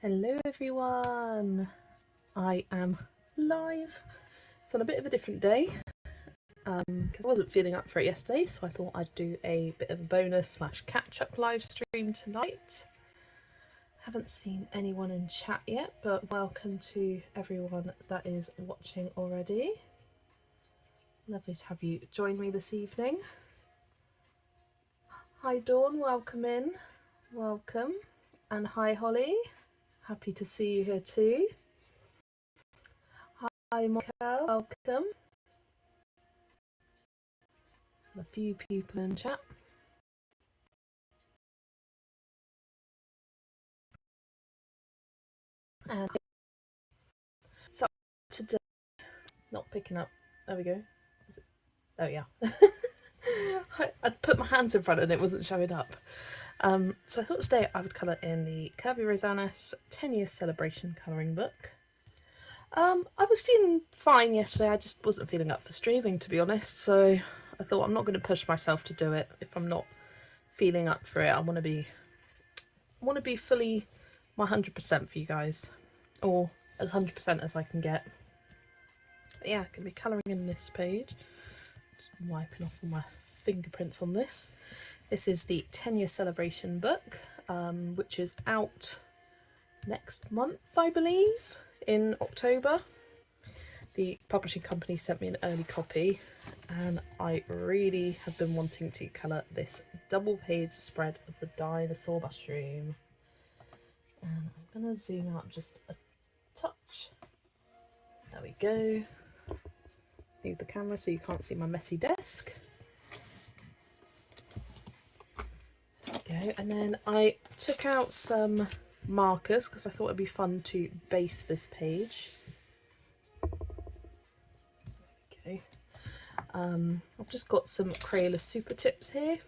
Hello everyone, I am live. It's on a bit of a different day because I wasn't feeling up for it yesterday, so I thought I'd do a bit of a bonus / catch-up live stream tonight. Haven't seen anyone in chat yet, but welcome to everyone that is watching already. Lovely to have you join me this evening. Hi Dawn, welcome in, welcome, and hi Holly. Happy to see you here too. Hi Monica, welcome. A few people in chat. And so today, not picking up. There we go. Is it? Oh yeah. I put my hands in front and it wasn't showing up. So I thought today I would colour in the Kerby Rosanes 10-year celebration colouring book. I was feeling fine yesterday, I just wasn't feeling up for streaming, to be honest, so I thought I'm not going to push myself to do it if I'm not feeling up for it. I want to be fully my 100% for you guys, or as 100% as I can get. But yeah, I'm going to be colouring in this page. Just wiping off all my fingerprints on this. This is the 10-year celebration book, which is out next month, I believe, in October. The publishing company sent me an early copy, and I really have been wanting to colour this double page spread of the dinosaur mushroom. And I'm going to zoom out just a touch. There we go. Move the camera so you can't see my messy desk. There we go. And then I took out some markers because I thought it'd be fun to base this page. Okay. I've just got some Crayola Super Tips here.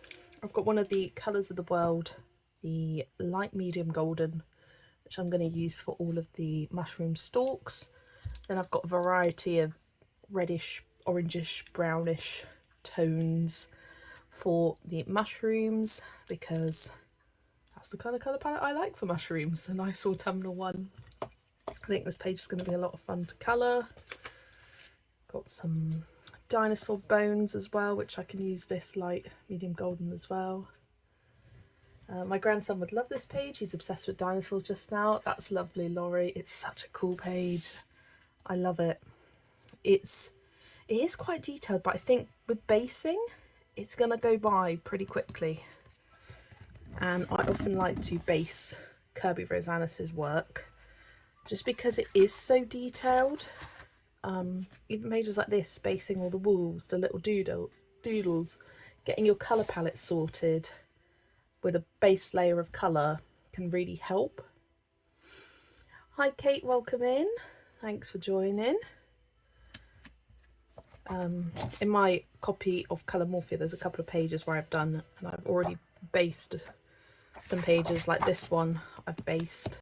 I've got one of the Colours of the World, the light medium golden, which I'm going to use for all of the mushroom stalks. Then I've got a variety of reddish, orangish, brownish tones for the mushrooms, because that's the kind of colour palette I like for mushrooms. A nice autumnal one. I think this page is going to be a lot of fun to colour. Got some dinosaur bones as well, which I can use this light medium golden as well. My grandson would love this page. He's obsessed with dinosaurs just now. That's lovely, Laurie. It's such a cool page. I love it. It is quite detailed, but I think with basing, it's going to go by pretty quickly. And I often like to base Kerby Rosanes' work just because it is so detailed. Even pages like this, basing all the walls, the little doodles, getting your colour palette sorted with a base layer of colour can really help. Hi Kate, welcome in. Thanks for joining. In my copy of Colour Morphia, there's a couple of pages where I've done, and I've already based some pages like this one. I've based.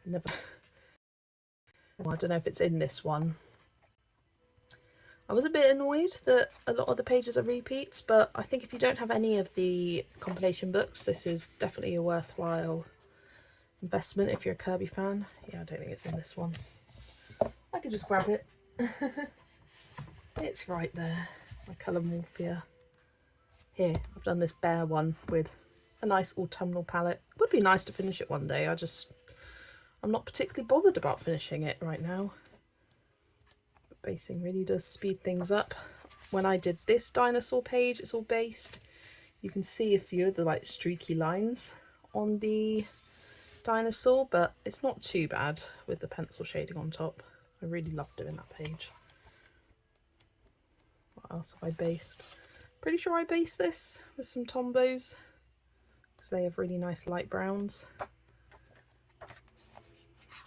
Well, I don't know if it's in this one. I was a bit annoyed that a lot of the pages are repeats, but I think if you don't have any of the compilation books, this is definitely a worthwhile investment if you're a Kerby fan. Yeah, I don't think it's in this one. I could just grab it. It's right there, my Colour Morphia. Here, I've done this bear one with a nice autumnal palette. It would be nice to finish it one day. I'm not particularly bothered about finishing it right now. But basing really does speed things up. When I did this dinosaur page, it's all based. You can see a few of the like streaky lines on the dinosaur, but it's not too bad with the pencil shading on top. I really love doing that page. What else have I based? Pretty sure I based this with some Tombos because they have really nice light browns.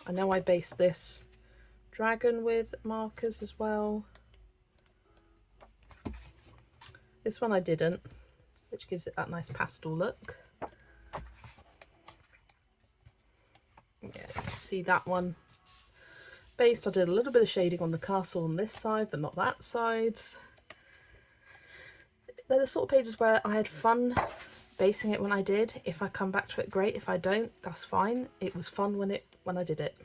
I know I based this dragon with markers as well. This one I didn't, which gives it that nice pastel look. Yeah, you can see that one based. I did a little bit of shading on the castle on this side, but not that side. They're the sort of pages where I had fun basing it when I did. If I come back to it, great. If I don't, that's fine. It was fun when I did it.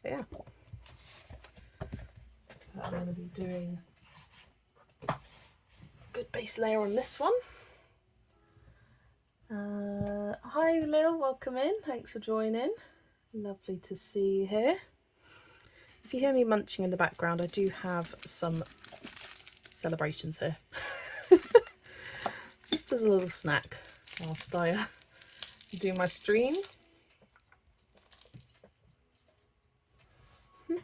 But yeah. So I'm going to be doing a good base layer on this one. Hi Lil, welcome in. Thanks for joining. Lovely to see you here. If you hear me munching in the background, I do have some celebrations here. Just as a little snack whilst I do my stream. I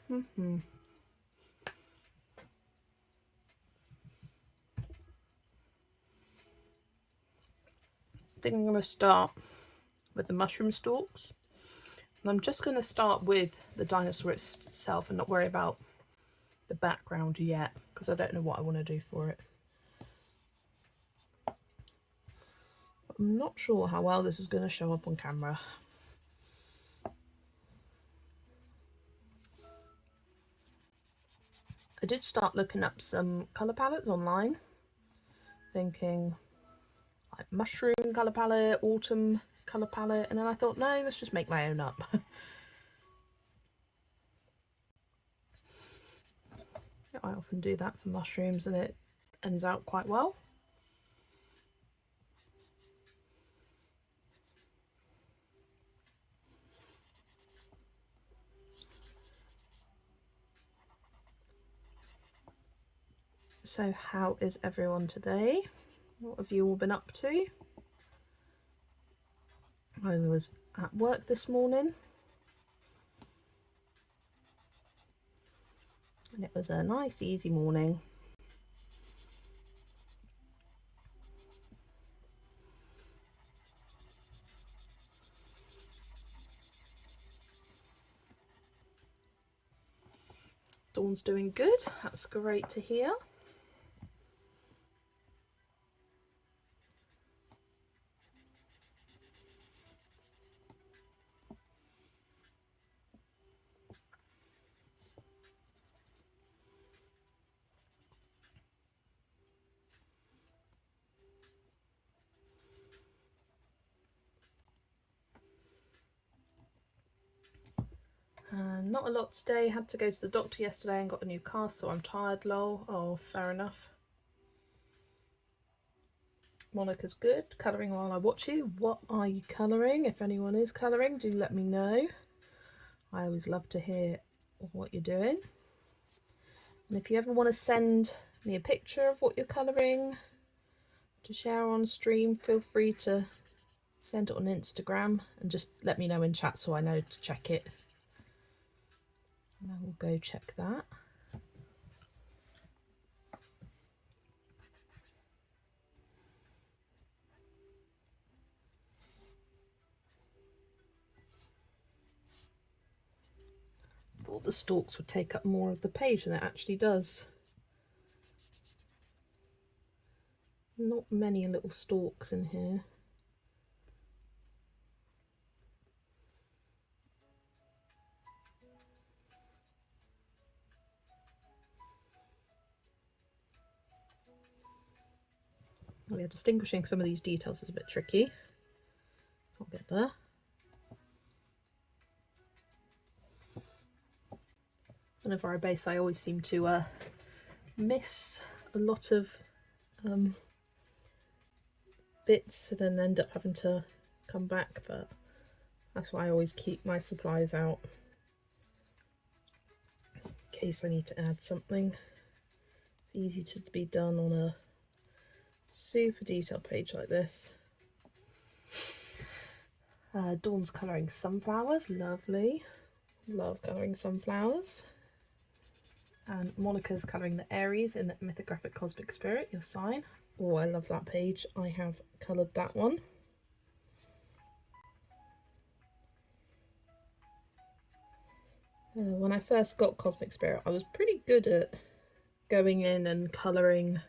think I'm going to start with the mushroom stalks. And I'm just going to start with the dinosaur itself and not worry about the background yet, because I don't know what I want to do for it. I'm not sure how well this is going to show up on camera. I did start looking up some colour palettes online, thinking like mushroom colour palette, autumn colour palette, and then I thought, no, let's just make my own up. I often do that for mushrooms and it ends out quite well. So how is everyone today? What have you all been up to? I was at work this morning and it was a nice easy morning. Dawn's doing good, that's great to hear. Not a lot today, had to go to the doctor yesterday and got a new cast, so I'm tired, lol. Oh, fair enough. Monica's good, colouring while I watch you. What are you colouring? If anyone is colouring, do let me know. I always love to hear what you're doing. And if you ever want to send me a picture of what you're colouring to share on stream, feel free to send it on Instagram and just let me know in chat so I know to check it. And I will go check that. Thought the stalks would take up more of the page than it actually does. Not many little stalks in here. Oh yeah, distinguishing some of these details is a bit tricky. I'll get there. Whenever I base, I always seem to miss a lot of bits and then end up having to come back, but that's why I always keep my supplies out in case I need to add something. It's easy to be done on a super detailed page like this. Dawn's colouring sunflowers, lovely. Love colouring sunflowers. And Monica's colouring the Aries in the Mythographic Cosmic Spirit, your sign. Oh, I love that page. I have coloured that one. When I first got Cosmic Spirit, I was pretty good at going in and colouring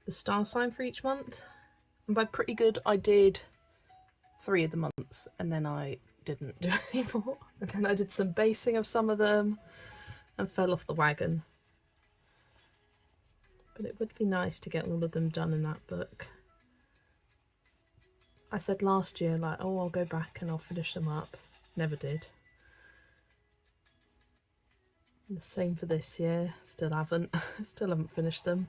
the star sign for each month. And by pretty good, I did 3 of the months and then I didn't do any more. And then I did some basing of some of them and fell off the wagon. But it would be nice to get all of them done in that book. I said last year, like, oh, I'll go back and I'll finish them up. Never did. And the same for this year. Still haven't. Still haven't finished them.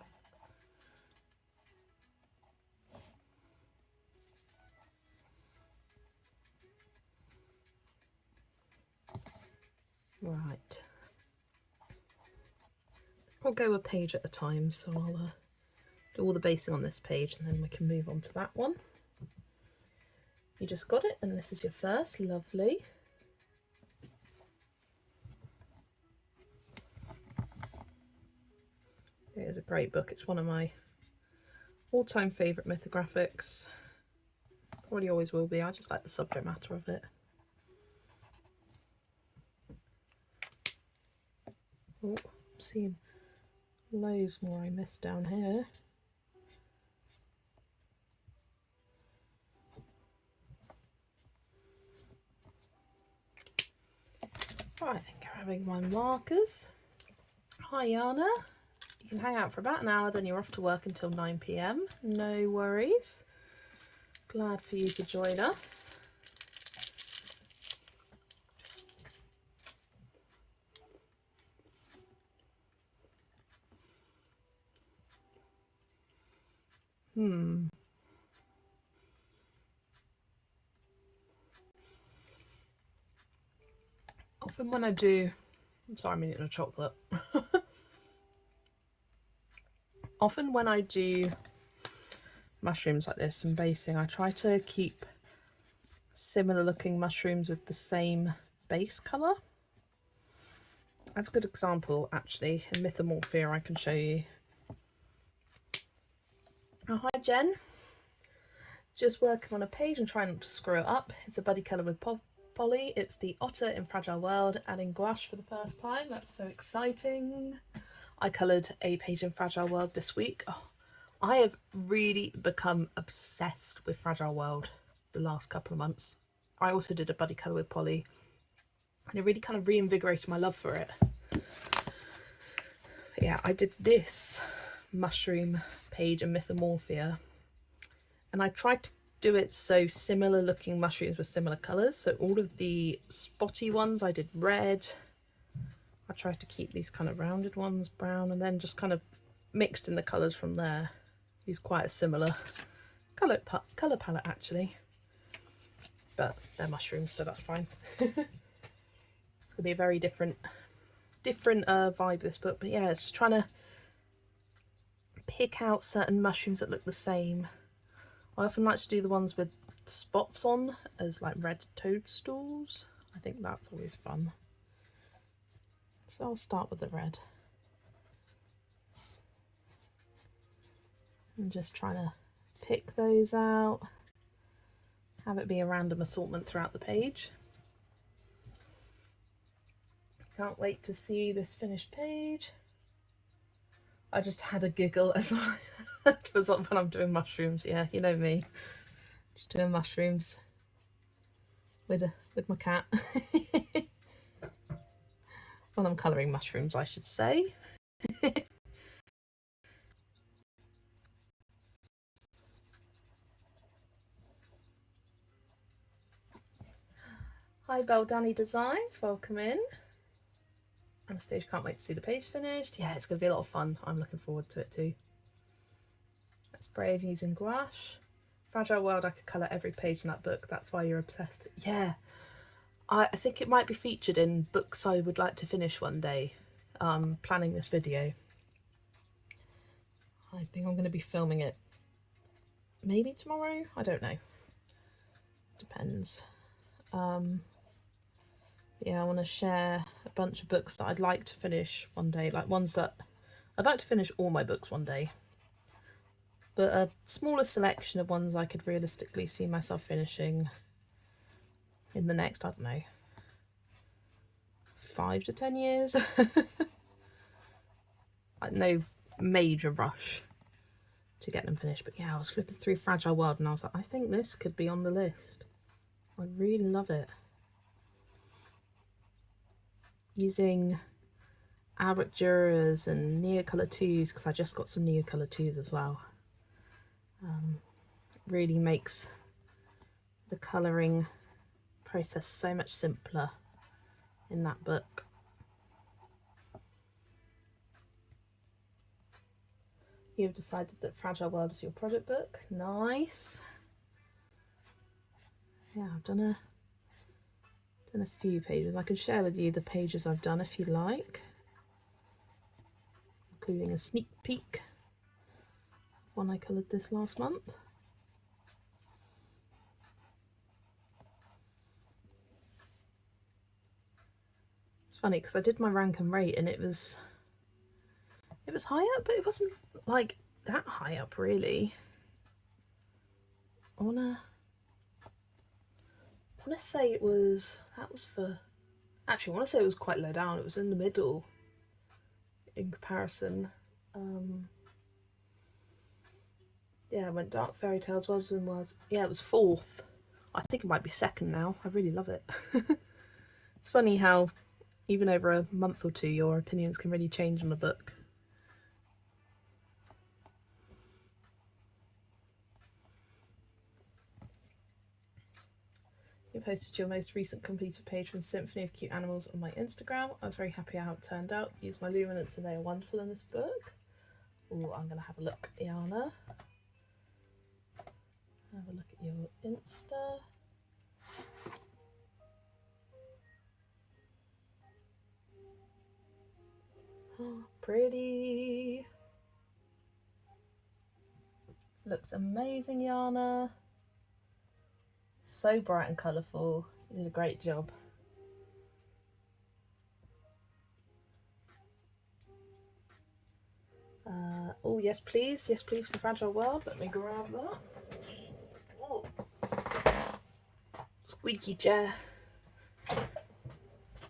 Right. I'll go a page at a time, so I'll do all the basing on this page and then we can move on to that one. You just got it, and this is your first. Lovely. It is a great book. It's one of my all-time favourite mythographics. Probably always will be. I just like the subject matter of it. Oh, I'm seeing loads more I missed down here. Right, grabbing my markers. Hi Yana, you can hang out for about an hour, then you're off to work until 9 PM. No worries. Glad for you to join us. Often when I do, I'm sorry, I'm eating a chocolate. Often when I do mushrooms like this and basing, I try to keep similar looking mushrooms with the same base colour. I have a good example actually in Mythomorphia I can show you. Oh, hi Jen. Just working on a page and trying not to screw it up. It's a buddy colour with Polly. It's the Otter in Fragile World, adding gouache for the first time. That's so exciting. I coloured a page in Fragile World this week. Oh, I have really become obsessed with Fragile World the last couple of months. I also did a buddy colour with Polly and it really kind of reinvigorated my love for it. But yeah, I did this mushroom page in Mythomorphia and I tried to do it so similar looking mushrooms with similar colours. So all of the spotty ones I did red. I tried to keep these kind of rounded ones brown and then just kind of mixed in the colours from there. Use quite a similar colour palette actually, but they're mushrooms, so that's fine. It's gonna be a very different vibe this book, but yeah, it's just trying to pick out certain mushrooms that look the same. I often like to do the ones with spots on as like red toadstools. I think that's always fun. So I'll start with the red. I'm just trying to pick those out, have it be a random assortment throughout the page. Can't wait to see this finished page. I just had a giggle as when I'm doing mushrooms. Yeah, you know me, just doing mushrooms with my cat. Well, I'm colouring mushrooms, I should say. Hi Danny Designs, welcome in. Anastasia, can't wait to see the page finished. Yeah, it's going to be a lot of fun. I'm looking forward to it too. That's brave using gouache. Fragile World, I could colour every page in that book. That's why you're obsessed. Yeah, I think it might be featured in books I would like to finish one day. Planning this video. I think I'm going to be filming it maybe tomorrow. I don't know. Depends. Yeah, I want to share a bunch of books that I'd like to finish one day, like ones that I'd like to finish all my books one day, but a smaller selection of ones I could realistically see myself finishing in the next, I don't know, 5 to 10 years. No major rush to get them finished, but yeah, I was flipping through Fragile World and I was like, I think this could be on the list. I really love it. Using Albrecht Dürers and Neocolor 2s, because I just got some Neocolor 2s as well. Really makes the colouring process so much simpler in that book. You've decided that Fragile World is your project book. Nice. Yeah, I've done a few pages. I can share with you the pages I've done if you like, including a sneak peek. One I coloured this last month. It's funny because I did my rank and rate and it was high up, but it wasn't like that high up really. I wanna say it was, actually I want to say it was quite low down. It was in the middle in comparison. Yeah, I went Dark Fairy Tales, Words Within Words. Yeah, it was 4th. I think it might be 2nd now. I really love it. It's funny how even over a month or two your opinions can really change on a book. You posted your most recent completed page from Symphony of Cute Animals on my Instagram. I was very happy how it turned out. Used my luminance and they are wonderful in this book. Oh, I'm going to have a look, Iana. Have a look at your Insta. Oh, pretty. Looks amazing, Yana. So bright and colourful. You did a great job. Oh, yes please. Yes please for Fragile World. Let me grab that. Oh. Squeaky chair.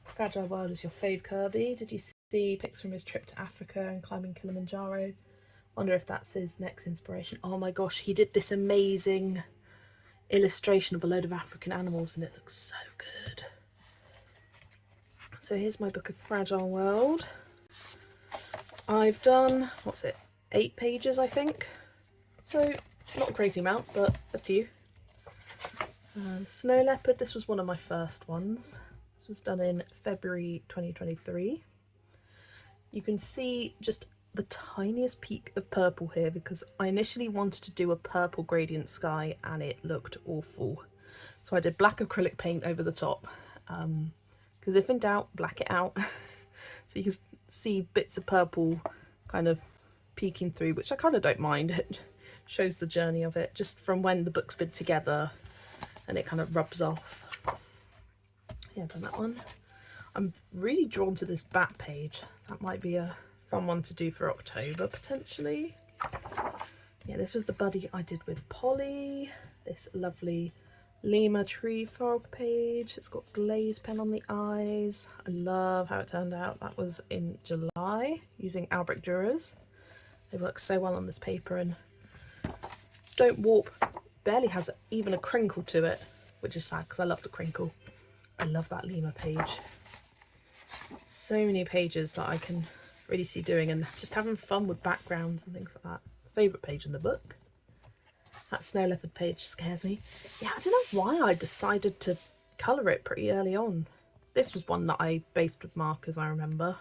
Fragile World is your fave Kerby. Did you see pics from his trip to Africa and climbing Kilimanjaro? Wonder if that's his next inspiration. Oh my gosh, he did this amazing illustration of a load of African animals and it looks so good. So here's my book of Fragile World. I've done, what's it, 8 pages I think. So not a crazy amount, but a few. Snow Leopard, this was one of my first ones. This was done in February 2023. You can see just the tiniest peak of purple here because I initially wanted to do a purple gradient sky and it looked awful. So I did black acrylic paint over the top because if in doubt, black it out. So you can see bits of purple kind of peeking through, which I kind of don't mind. It shows the journey of it just from when the book's been together and it kind of rubs off. Yeah, done that one. I'm really drawn to this back page. That might be a fun one to do for October potentially. Yeah, this was the buddy I did with Polly. This lovely Lima tree frog page. It's got glaze pen on the eyes. I love how it turned out. That was in July using Albrecht Dürer's. They work so well on this paper and don't warp. Barely has even a crinkle to it, which is sad because I love the crinkle. I love that Lima page. So many pages that I can really see doing and just having fun with backgrounds and things like that. Favourite page in the book. That Snow Leopard page scares me. Yeah, I don't know why I decided to colour it pretty early on. This was one that I based with markers, I remember.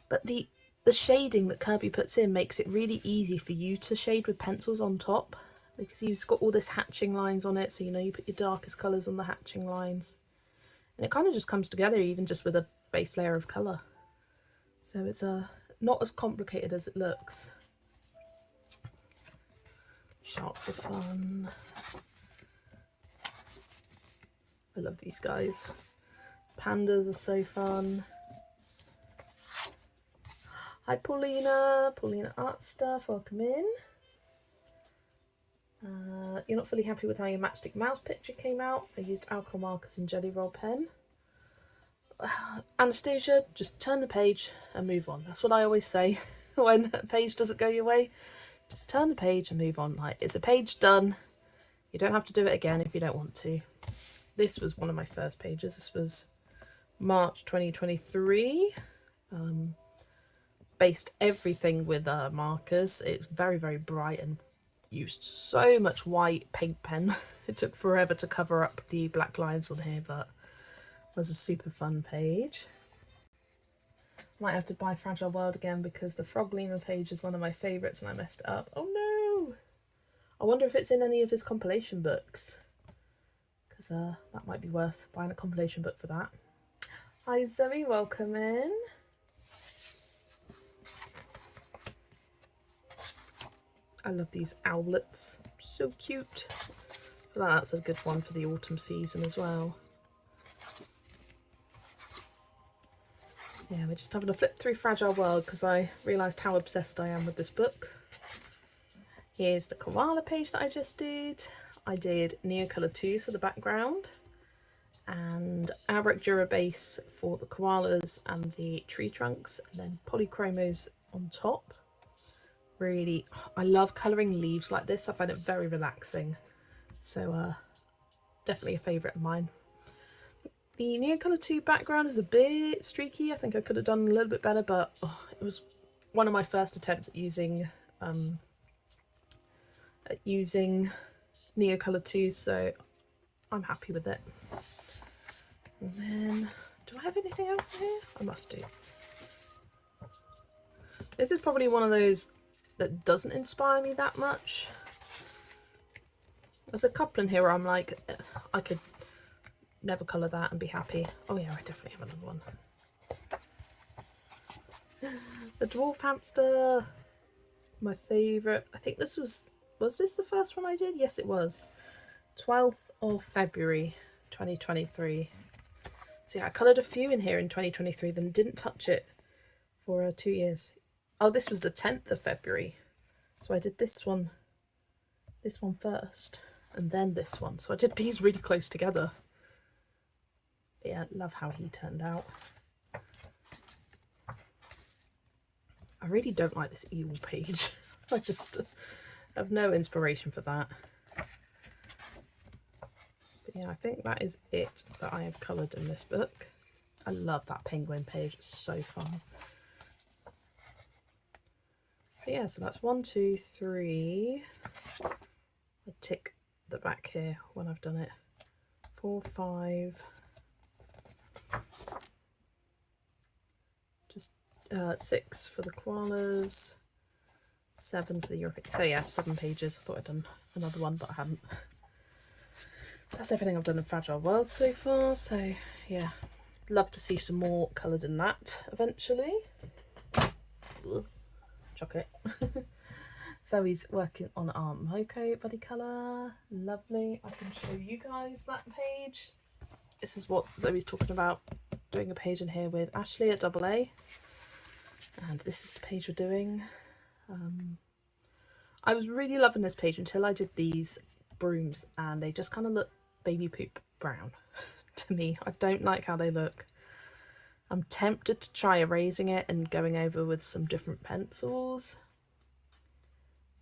But the shading that Kerby puts in makes it really easy for you to shade with pencils on top because you've got all this hatching lines on it, so you know you put your darkest colours on the hatching lines. And it kind of just comes together even just with a base layer of colour. So it's not as complicated as it looks. Sharks are fun. I love these guys. Pandas are so fun. Hi Paulina, Paulina Art Stuff, welcome in. You're not fully happy with how your Matchstick Mouse picture came out. I used alcohol markers and Jelly Roll pen. Anastasia, just turn the page and move on. That's what I always say when a page doesn't go your way. Just turn the page and move on. Like, it's a page done. You don't have to do it again if you don't want to. This was one of my first pages. This was March 2023. Based everything with markers. It's very, very bright and used so much white paint pen. It took forever to cover up the black lines on here, but it was a super fun page. Might have to buy Fragile World again because the Frog Lemur page is one of my favourites and I messed it up. Oh no! I wonder if it's in any of his compilation books, because that might be worth buying a compilation book for that. Hi Zoe, welcome in. I love these owlets, so cute. I feel like that's a good one for the autumn season as well. Yeah, we're just having a flip through Fragile World because I realised how obsessed I am with this book. Here's the koala page that I just did. I did Neocolor 2s for the background and Albrecht Dürer base for the koalas and the tree trunks, and then polychromos on top. Really, I love colouring leaves like this. I find it very relaxing. So definitely a favourite of mine. The Neocolor 2 background is a bit streaky. I think I could have done a little bit better, but it was one of my first attempts at using Neocolor 2, so I'm happy with it. And then, do I have anything else here? I must do. This is probably one of those that doesn't inspire me that much. There's a couple in here where I'm like, I could never colour that and be happy. Oh yeah, I definitely have another one. The Dwarf Hamster, my favourite. I think this was this the first one I did? Yes, it was. 12th of February 2023. So yeah, I coloured a few in here in 2023, then didn't touch it for 2 years. Oh, this was the 10th of February. So I did this one first, and then this one. So I did these really close together. But yeah, love how he turned out. I really don't like this eel page. I just have no inspiration for that. But yeah, I think that is it that I have coloured in this book. I love that penguin page, it's so fun. But yeah, so that's 1, 2, 3. I tick the back here when I've done it. 4, 5. Just 6 for the koalas. 7 for the European. So yeah, 7 pages. I thought I'd done another one, but I hadn't. So that's everything I've done in Fragile World so far. So yeah, love to see some more coloured in that eventually. Ugh. Chocolate. Zoe's working on our Moko buddy colour. Lovely. I can show you guys that page. This is what Zoe's talking about, doing a page in here with Ashley at AA. And this is the page we're doing. I was really loving this page until I did these brooms, and they just kind of look baby poop brown to me. I don't like how they look. I'm tempted to try erasing it and going over with some different pencils,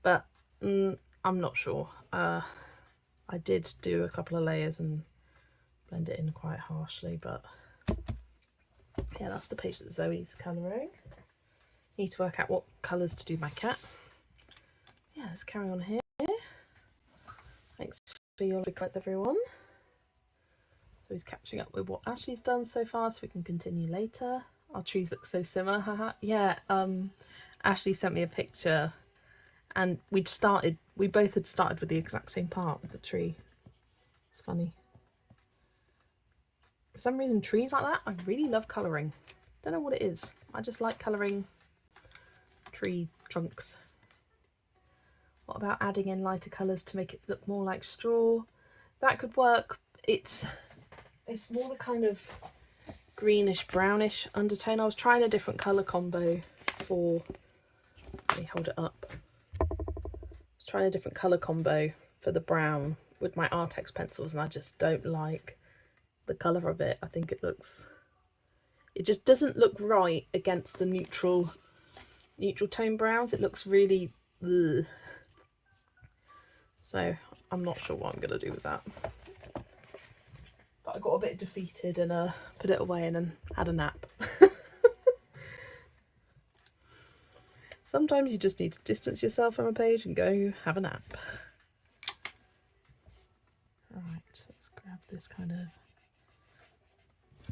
but I'm not sure. I did do a couple of layers and blend it in quite harshly, but yeah, that's the page that Zoe's colouring. Need to work out what colours to do my cat. Yeah, let's carry on here. Thanks for your comments, everyone. So he's catching up with what Ashley's done so far, so we can continue later. Our trees look so similar, haha. Yeah, Ashley sent me a picture, and we both had started with the exact same part of the tree. It's funny. For some reason, trees like that, I really love colouring. Don't know what it is. I just like colouring tree trunks. What about adding in lighter colours to make it look more like straw? That could work. It's more the kind of greenish brownish undertone. I was trying a different colour combo for, let me hold it up. I was trying a different colour combo for the brown with my Artex pencils, and I just don't like the colour of it. I think it just doesn't look right against the neutral tone browns. It looks really ugh. So I'm not sure what I'm going to do with that. But I got a bit defeated and put it away and then had a nap. Sometimes you just need to distance yourself from a page and go have a nap. Alright, so let's grab this kind of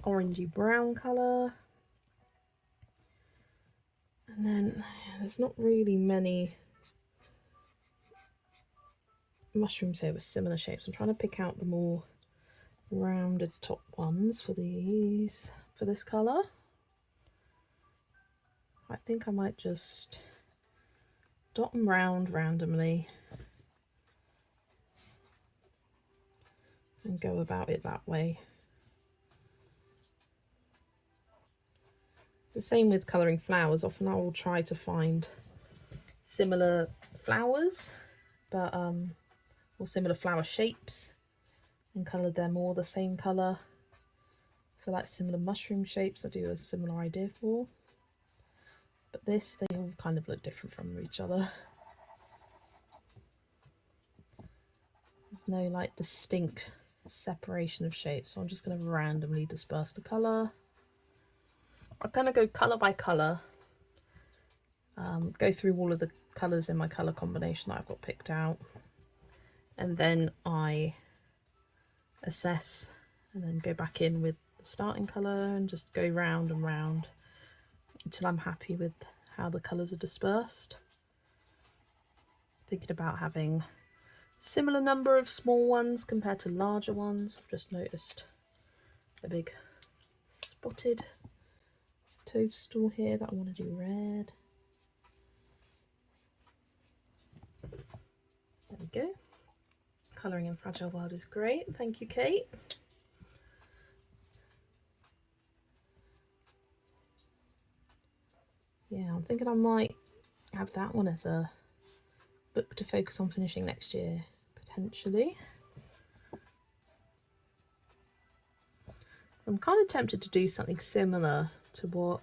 orangey brown colour. And then there's not really many mushrooms here with similar shapes. I'm trying to pick out the more rounded top ones for these, for this colour. I think I might just dot them round randomly and go about it that way. It's the same with colouring flowers. Often I will try to find similar flowers, but or similar flower shapes, and colour them all the same colour. So like similar mushroom shapes I do a similar idea for. But this, they all kind of look different from each other. There's no like distinct separation of shapes, so I'm just going to randomly disperse the colour. I'm going to go colour by colour, go through all of the colours in my colour combination that I've got picked out, and then I assess and then go back in with the starting colour and just go round and round until I'm happy with how the colours are dispersed. Thinking about having similar number of small ones compared to larger ones. I've just noticed a big spotted toadstool here that I want to do red. There we go. Colouring in Fragile World is great. Thank you, Kate. Yeah, I'm thinking I might have that one as a book to focus on finishing next year, potentially. I'm kind of tempted to do something similar to what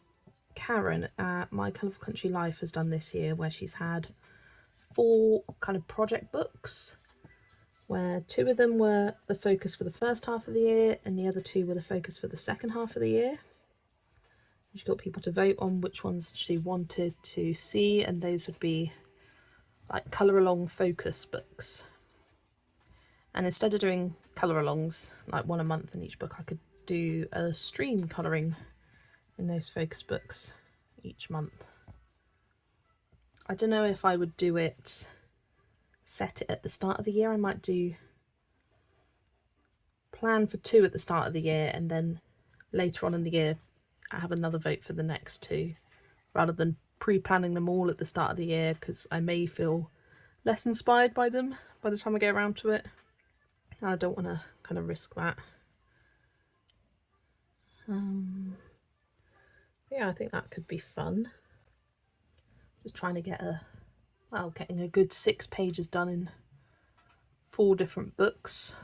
Karen at My Colourful Country Life has done this year, where she's had 4 kind of project books, where 2 of them were the focus for the first half of the year and the other 2 were the focus for the second half of the year. She got people to vote on which ones she wanted to see, and those would be like colour along focus books. And instead of doing colour alongs, like one a month in each book, I could do a stream colouring in those focus books each month. I don't know if I would do it, set it at the start of the year. I might do plan for 2 at the start of the year, and then later on in the year I have another vote for the next 2, rather than pre-planning them all at the start of the year, because I may feel less inspired by them by the time I get around to it, and I don't want to kind of risk that. Yeah, I think that could be fun. Just trying to get getting a good 6 pages done in 4 different books,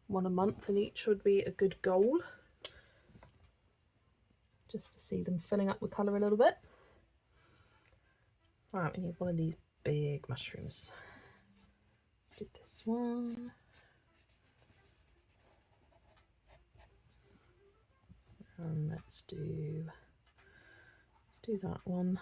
1 a month in each would be a good goal, just to see them filling up with colour a little bit. Right, we need one of these big mushrooms. Did this one. And let's do that one.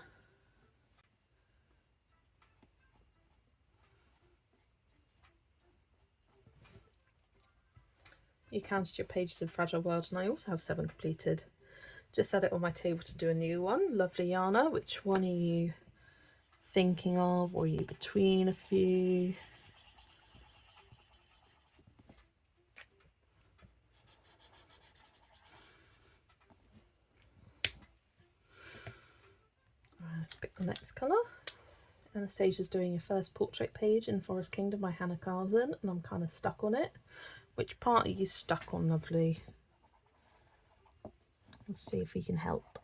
You counted your pages in Fragile World, and I also have 7 completed. Just set it on my table to do a new one. Lovely Yana, which one are you thinking of, or are you between a few? Let's pick the next colour. Anastasia's doing your first portrait page in Forest Kingdom by Hannah Carson, and I'm kind of stuck on it. Which part are you stuck on, lovely? Let's see if we can help.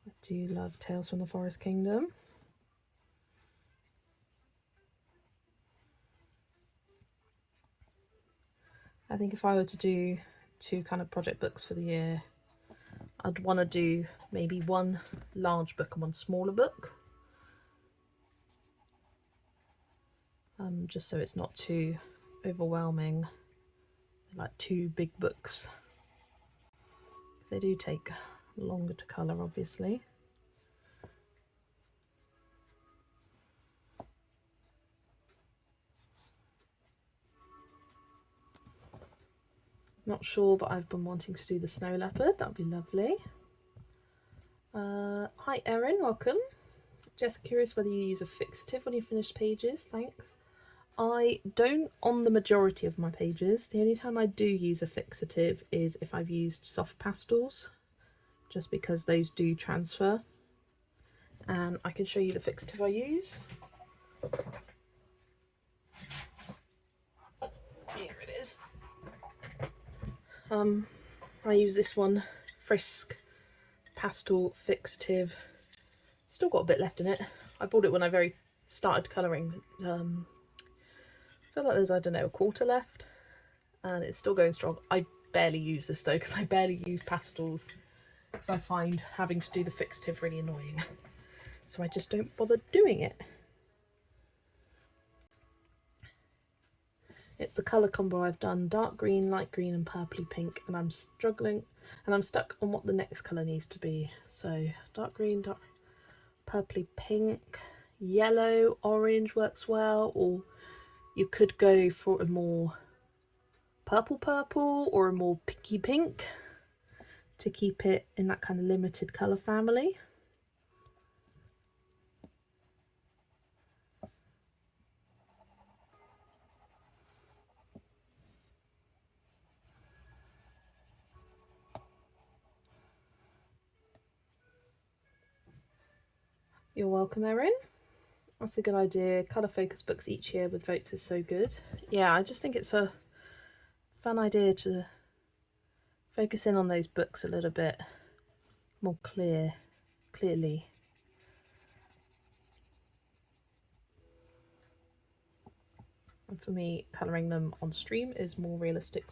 I do love Tales from the Forest Kingdom. I think if I were to do 2 kind of project books for the year, I'd want to do maybe 1 large book and 1 smaller book. Just so it's not too overwhelming, like 2 big books. They do take longer to colour, obviously. Not sure, but I've been wanting to do the snow leopard. That'd be lovely. Hi Erin, welcome. Just curious whether you use a fixative on your finished pages. Thanks. I don't on the majority of my pages. The only time I do use a fixative is if I've used soft pastels, just because those do transfer. And I can show you the fixative I use. Here it is. I use this one, Frisk Pastel Fixative. Still got a bit left in it. I bought it when I very started colouring. I feel like there's, I don't know, a quarter left, and it's still going strong. I barely use this though, because I barely use pastels, because I find having to do the fixative really annoying. So I just don't bother doing it. It's the colour combo I've done, dark green, light green and purpley pink, and I'm struggling, and I'm stuck on what the next colour needs to be. So dark green, dark purpley pink, yellow, orange works well, or you could go for a more purple or a more pinky pink to keep it in that kind of limited colour family. You're welcome, Erin. That's a good idea. Colour focus books each year with votes is so good. Yeah, I just think it's a fun idea to focus in on those books a little bit more clearly. And for me, colouring them on stream is more realistic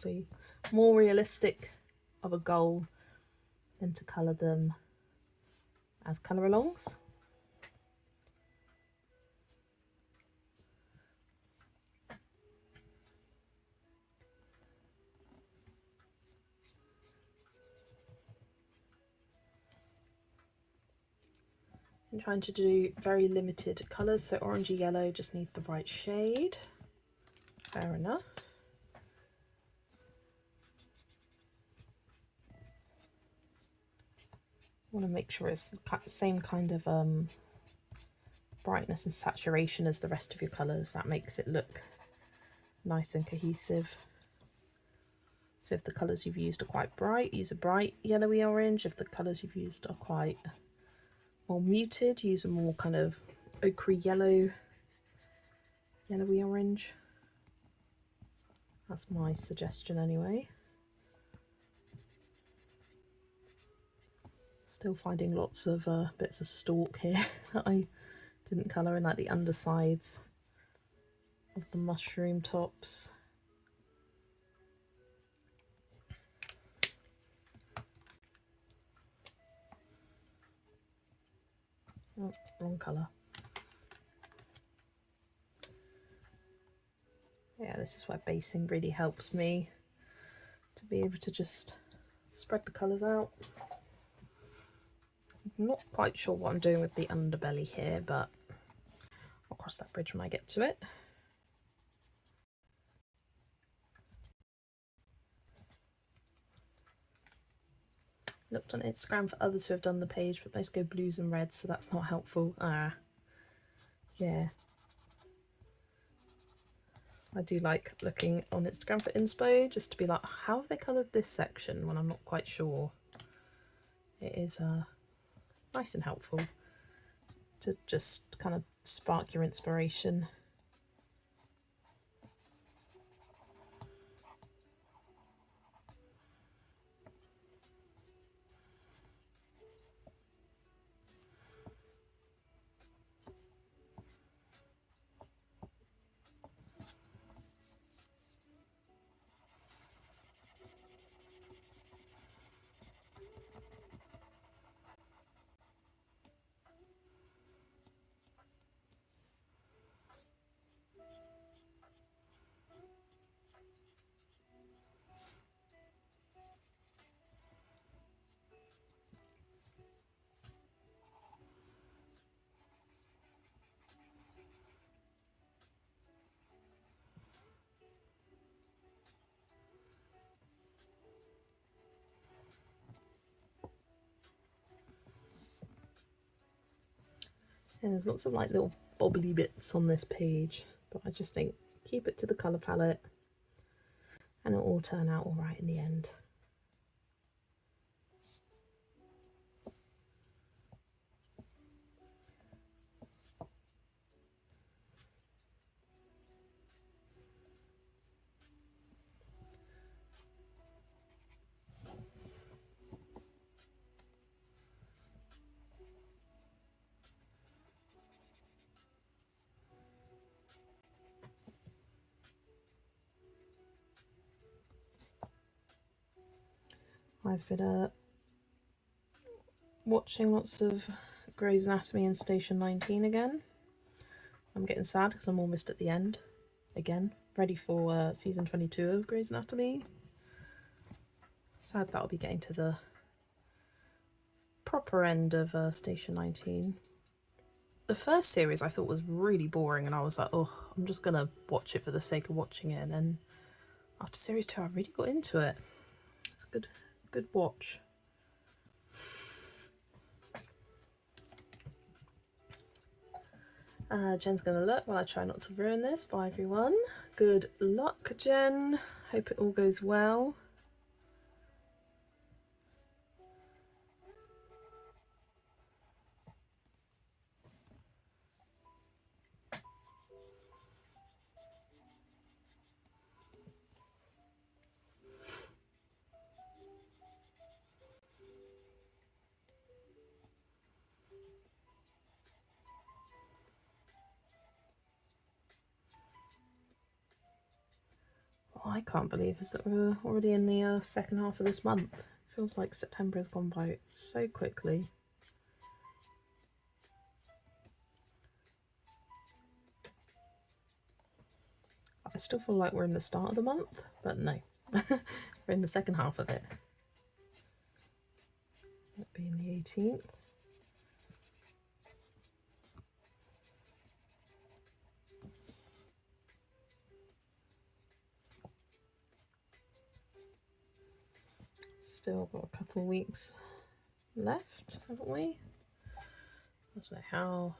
of a goal than to colour them as colour alongs. I'm trying to do very limited colours, so orangey yellow, just need the right shade. Fair enough. I want to make sure it's the same kind of brightness and saturation as the rest of your colours. That makes it look nice and cohesive. So if the colours you've used are quite bright, use a bright yellowy orange. If the colours you've used are quite more muted, use a more kind of ochre yellowy orange. That's my suggestion anyway. Still finding lots of bits of stalk here that I didn't colour in, like the undersides of the mushroom tops. Oh, wrong colour. Yeah, this is where basing really helps me to be able to just spread the colours out. I'm not quite sure what I'm doing with the underbelly here, but I'll cross that bridge when I get to it. Looked on Instagram for others who have done the page, but most go blues and reds, so that's not helpful. Yeah. I do like looking on Instagram for inspo, just to be like, how have they coloured this section when I'm not quite sure. It is nice and helpful to just kind of spark your inspiration. Yeah, there's lots of like little bobbly bits on this page, but I just think keep it to the colour palette and it'll all turn out all right in the end. I've been watching lots of Grey's Anatomy and Station 19 again. I'm getting sad because I'm almost at the end again, ready for season 22 of Grey's Anatomy. Sad that I'll be getting to the proper end of Station 19. The first series I thought was really boring and I was like, oh, I'm just gonna watch it for the sake of watching it, and then after series 2 I really got into it. It's a good watch. Jen's gonna look while I try not to ruin this. Bye everyone. Good luck, Jen. Hope it all goes well. Oh, I can't believe is that we're already in the second half of this month. It feels like September has gone by so quickly. I still feel like we're in the start of the month, but no, we're in the second half of it. That being the 18th. Still got a couple of weeks left, haven't we? I don't know how.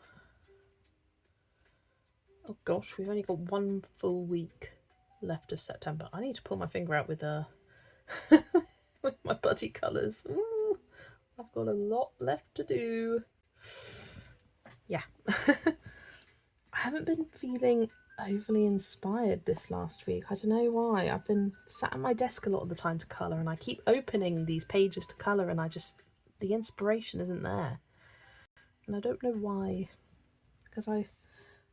Oh gosh, we've only got one full week left of September. I need to pull my finger out with with my buddy colours. Ooh, I've got a lot left to do. Yeah. I haven't been feeling overly inspired this last week. I don't know why. I've been sat at my desk a lot of the time to colour, and I keep opening these pages to colour and the inspiration isn't there. And I don't know why. Because I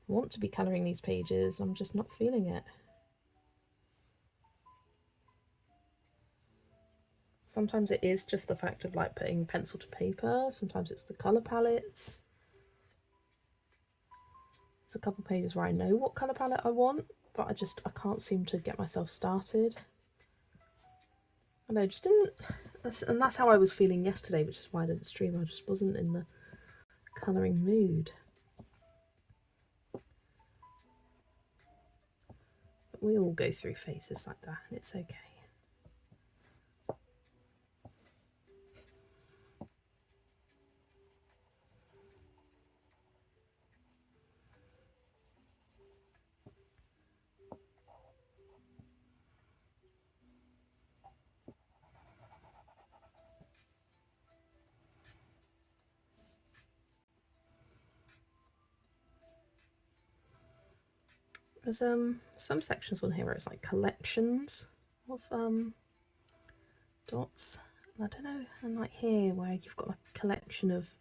want to be colouring these pages, I'm just not feeling it. Sometimes it is just the fact of like putting pencil to paper, sometimes it's the colour palettes. There's a couple pages where I know what colour palette I want, but I can't seem to get myself started. I know, just didn't, and that's how I was feeling yesterday, which is why I didn't stream. I just wasn't in the colouring mood. But we all go through phases like that, and it's okay. There's some sections on here where it's like collections of dots. I don't know, and like here where you've got a collection of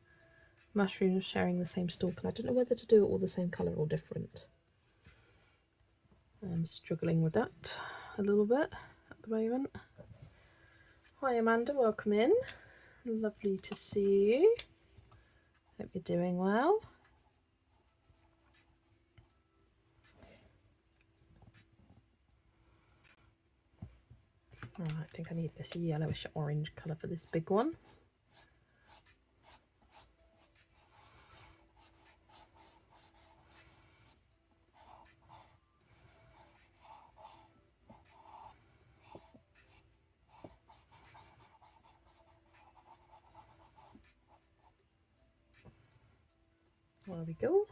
mushrooms sharing the same stalk, and I don't know whether to do it all the same colour or different. I'm struggling with that a little bit at the moment. Hi Amanda, welcome in. Lovely to see you. Hope you're doing well. Oh, I think I need this yellowish orange colour for this big one. There we go.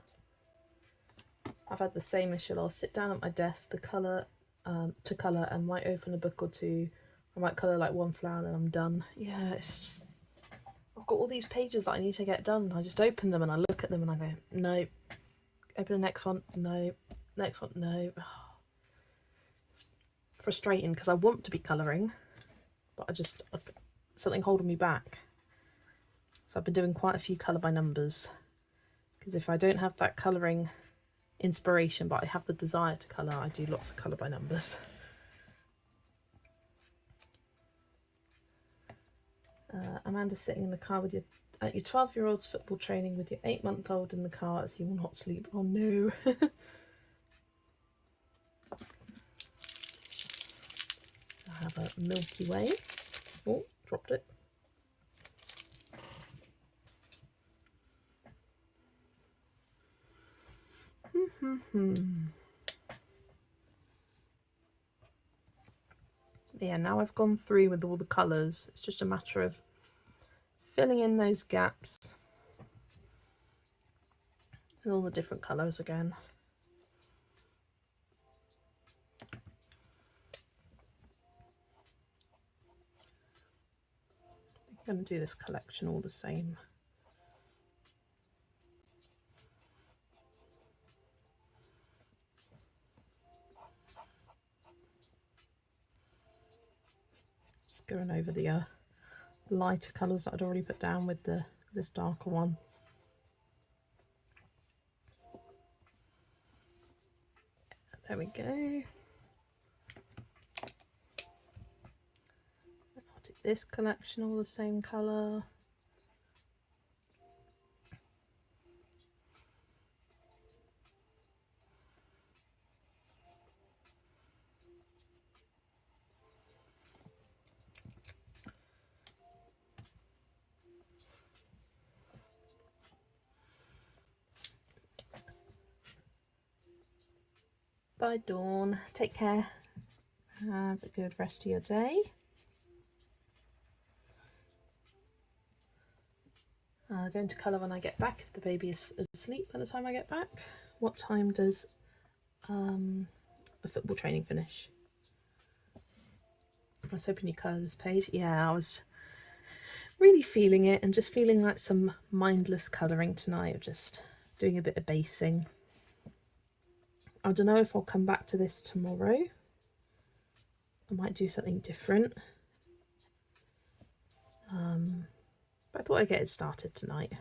I've had the same issue. I'll sit down at my desk to colour and might open a book or two. I might colour like one flower and I'm done. Yeah, it's just, I've got all these pages that I need to get done. I just open them and I look at them and I go, no. Open the next one, no. Next one, no. It's frustrating because I want to be colouring, but something holding me back. So I've been doing quite a few colour by numbers, because if I don't have that colouring inspiration but I have the desire to colour, I do lots of colour by numbers. Amanda's sitting in the car with at your 12-year-old's football training with your 8-month-old in the car as he will not sleep. Oh no. I have a Milky Way. Oh, dropped it. Yeah, now I've gone through with all the colours. It's just a matter of filling in those gaps with all the different colours again. I'm going to do this collection all the same. Just going over the lighter colours that I'd already put down with this darker one. There we go. I'll do this collection all the same colour. Bye Dawn, take care, have a good rest of your day. Going to colour when I get back if the baby is asleep by the time I get back. What time does the football training finish? I was hoping you colour this page. Yeah, I was really feeling it and just feeling like some mindless colouring tonight, of just doing a bit of basing. I don't know if I'll come back to this tomorrow. I might do something different. But I thought I'd get it started tonight.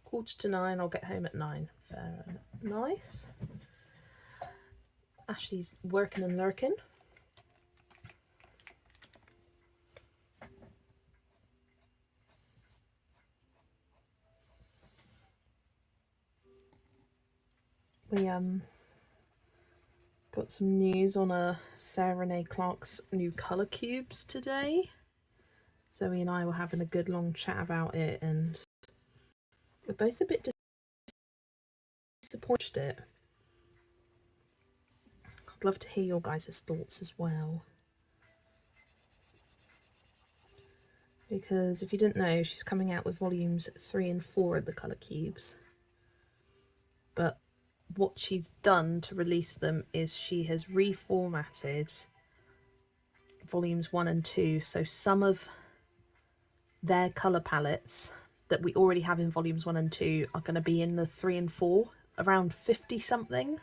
Quarter to 9, I'll get home at 9. Fair and nice. Ashley's working and lurking. We got some news on Sarah Renee Clark's new colour cubes today. Zoe and I were having a good long chat about it, and we're both a bit disappointed. I'd love to hear your guys' thoughts as well. Because if you didn't know, she's coming out with volumes 3 and 4 of the colour cubes. But what she's done to release them is she has reformatted volumes 1 and 2. So some of their colour palettes that we already have in volumes 1 and 2 are going to be in the 3 and 4, around 50 something.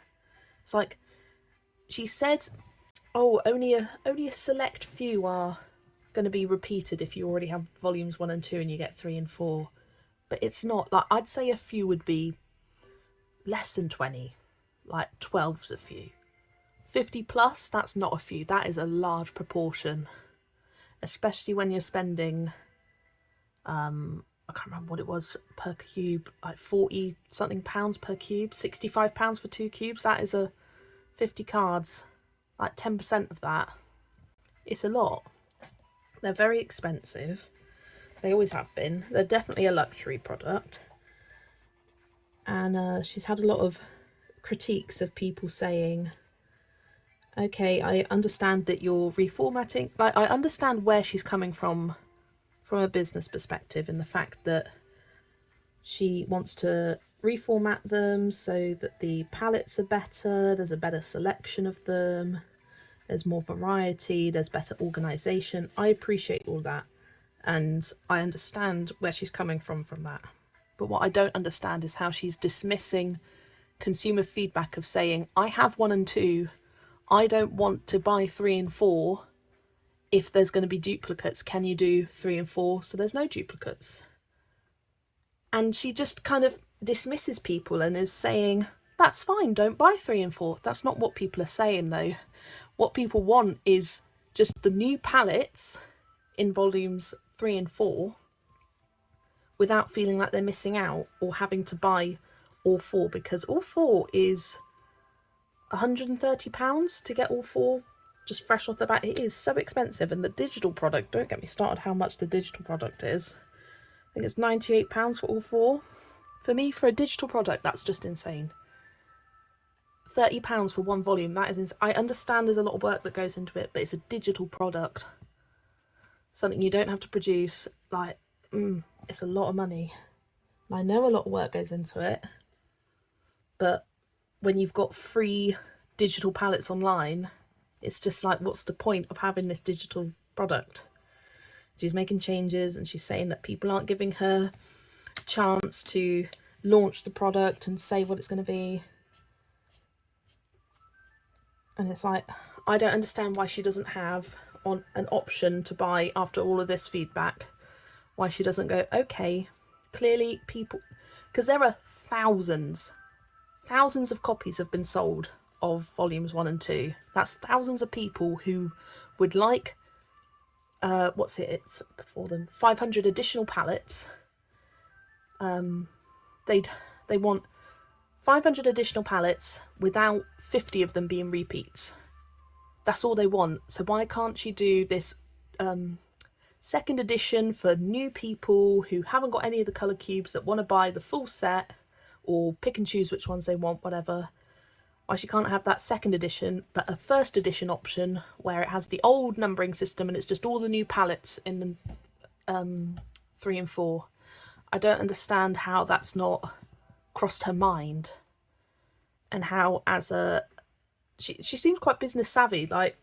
It's like she says, oh, only a select few are going to be repeated if you already have volumes 1 and 2 and you get 3 and 4. But it's not. Like, I'd say a few would be less than 20, like 12's a few. 50 plus, that's not a few, that is a large proportion, especially when you're spending I can't remember what it was per cube, like 40 something pounds per cube, £65 for 2 cubes. That is a 50 cards, like 10% of that. It's a lot. They're very expensive, they always have been. They're definitely a luxury product, and she's had a lot of critiques of people saying, okay, I understand that you're reformatting, like I understand where she's coming from a business perspective, and the fact that she wants to reformat them so that the palettes are better, there's a better selection of them, there's more variety, there's better organization. I appreciate all that, and I understand where she's coming from that. But what I don't understand is how she's dismissing consumer feedback of saying, I have 1 and 2, I don't want to buy 3 and 4. If there's going to be duplicates, can you do 3 and 4 so there's no duplicates? And she just kind of dismisses people and is saying, that's fine, don't buy 3 and 4. That's not what people are saying though. What people want is just the new palettes in volumes 3 and 4 without feeling like they're missing out or having to buy all 4, because all 4 is £130 to get all 4 just fresh off the bat. It is so expensive, and the digital product, don't get me started how much the digital product is. I think it's £98 for all 4. For me, for a digital product, that's just insane. £30 for 1 volume, that is insane. I understand there's a lot of work that goes into it, but it's a digital product, something you don't have to produce. Like, it's a lot of money. I know a lot of work goes into it, but when you've got free digital palettes online, it's just like, what's the point of having this digital product? She's making changes and she's saying that people aren't giving her a chance to launch the product and say what it's going to be. And it's like, I don't understand why she doesn't have an option to buy after all of this feedback. Why she doesn't go, okay, clearly people, because there are thousands of copies have been sold of volumes 1 and 2. That's thousands of people who would like, what's it for them? 500 additional palettes. They want 500 additional palettes without 50 of them being repeats. That's all they want. So why can't she do this second edition for new people who haven't got any of the colour cubes, that want to buy the full set or pick and choose which ones they want, whatever? Why she can't have that second edition, but a first edition option where it has the old numbering system and it's just all the new palettes in the 3 and 4. I don't understand how that's not crossed her mind, and how as a she seems quite business savvy, like,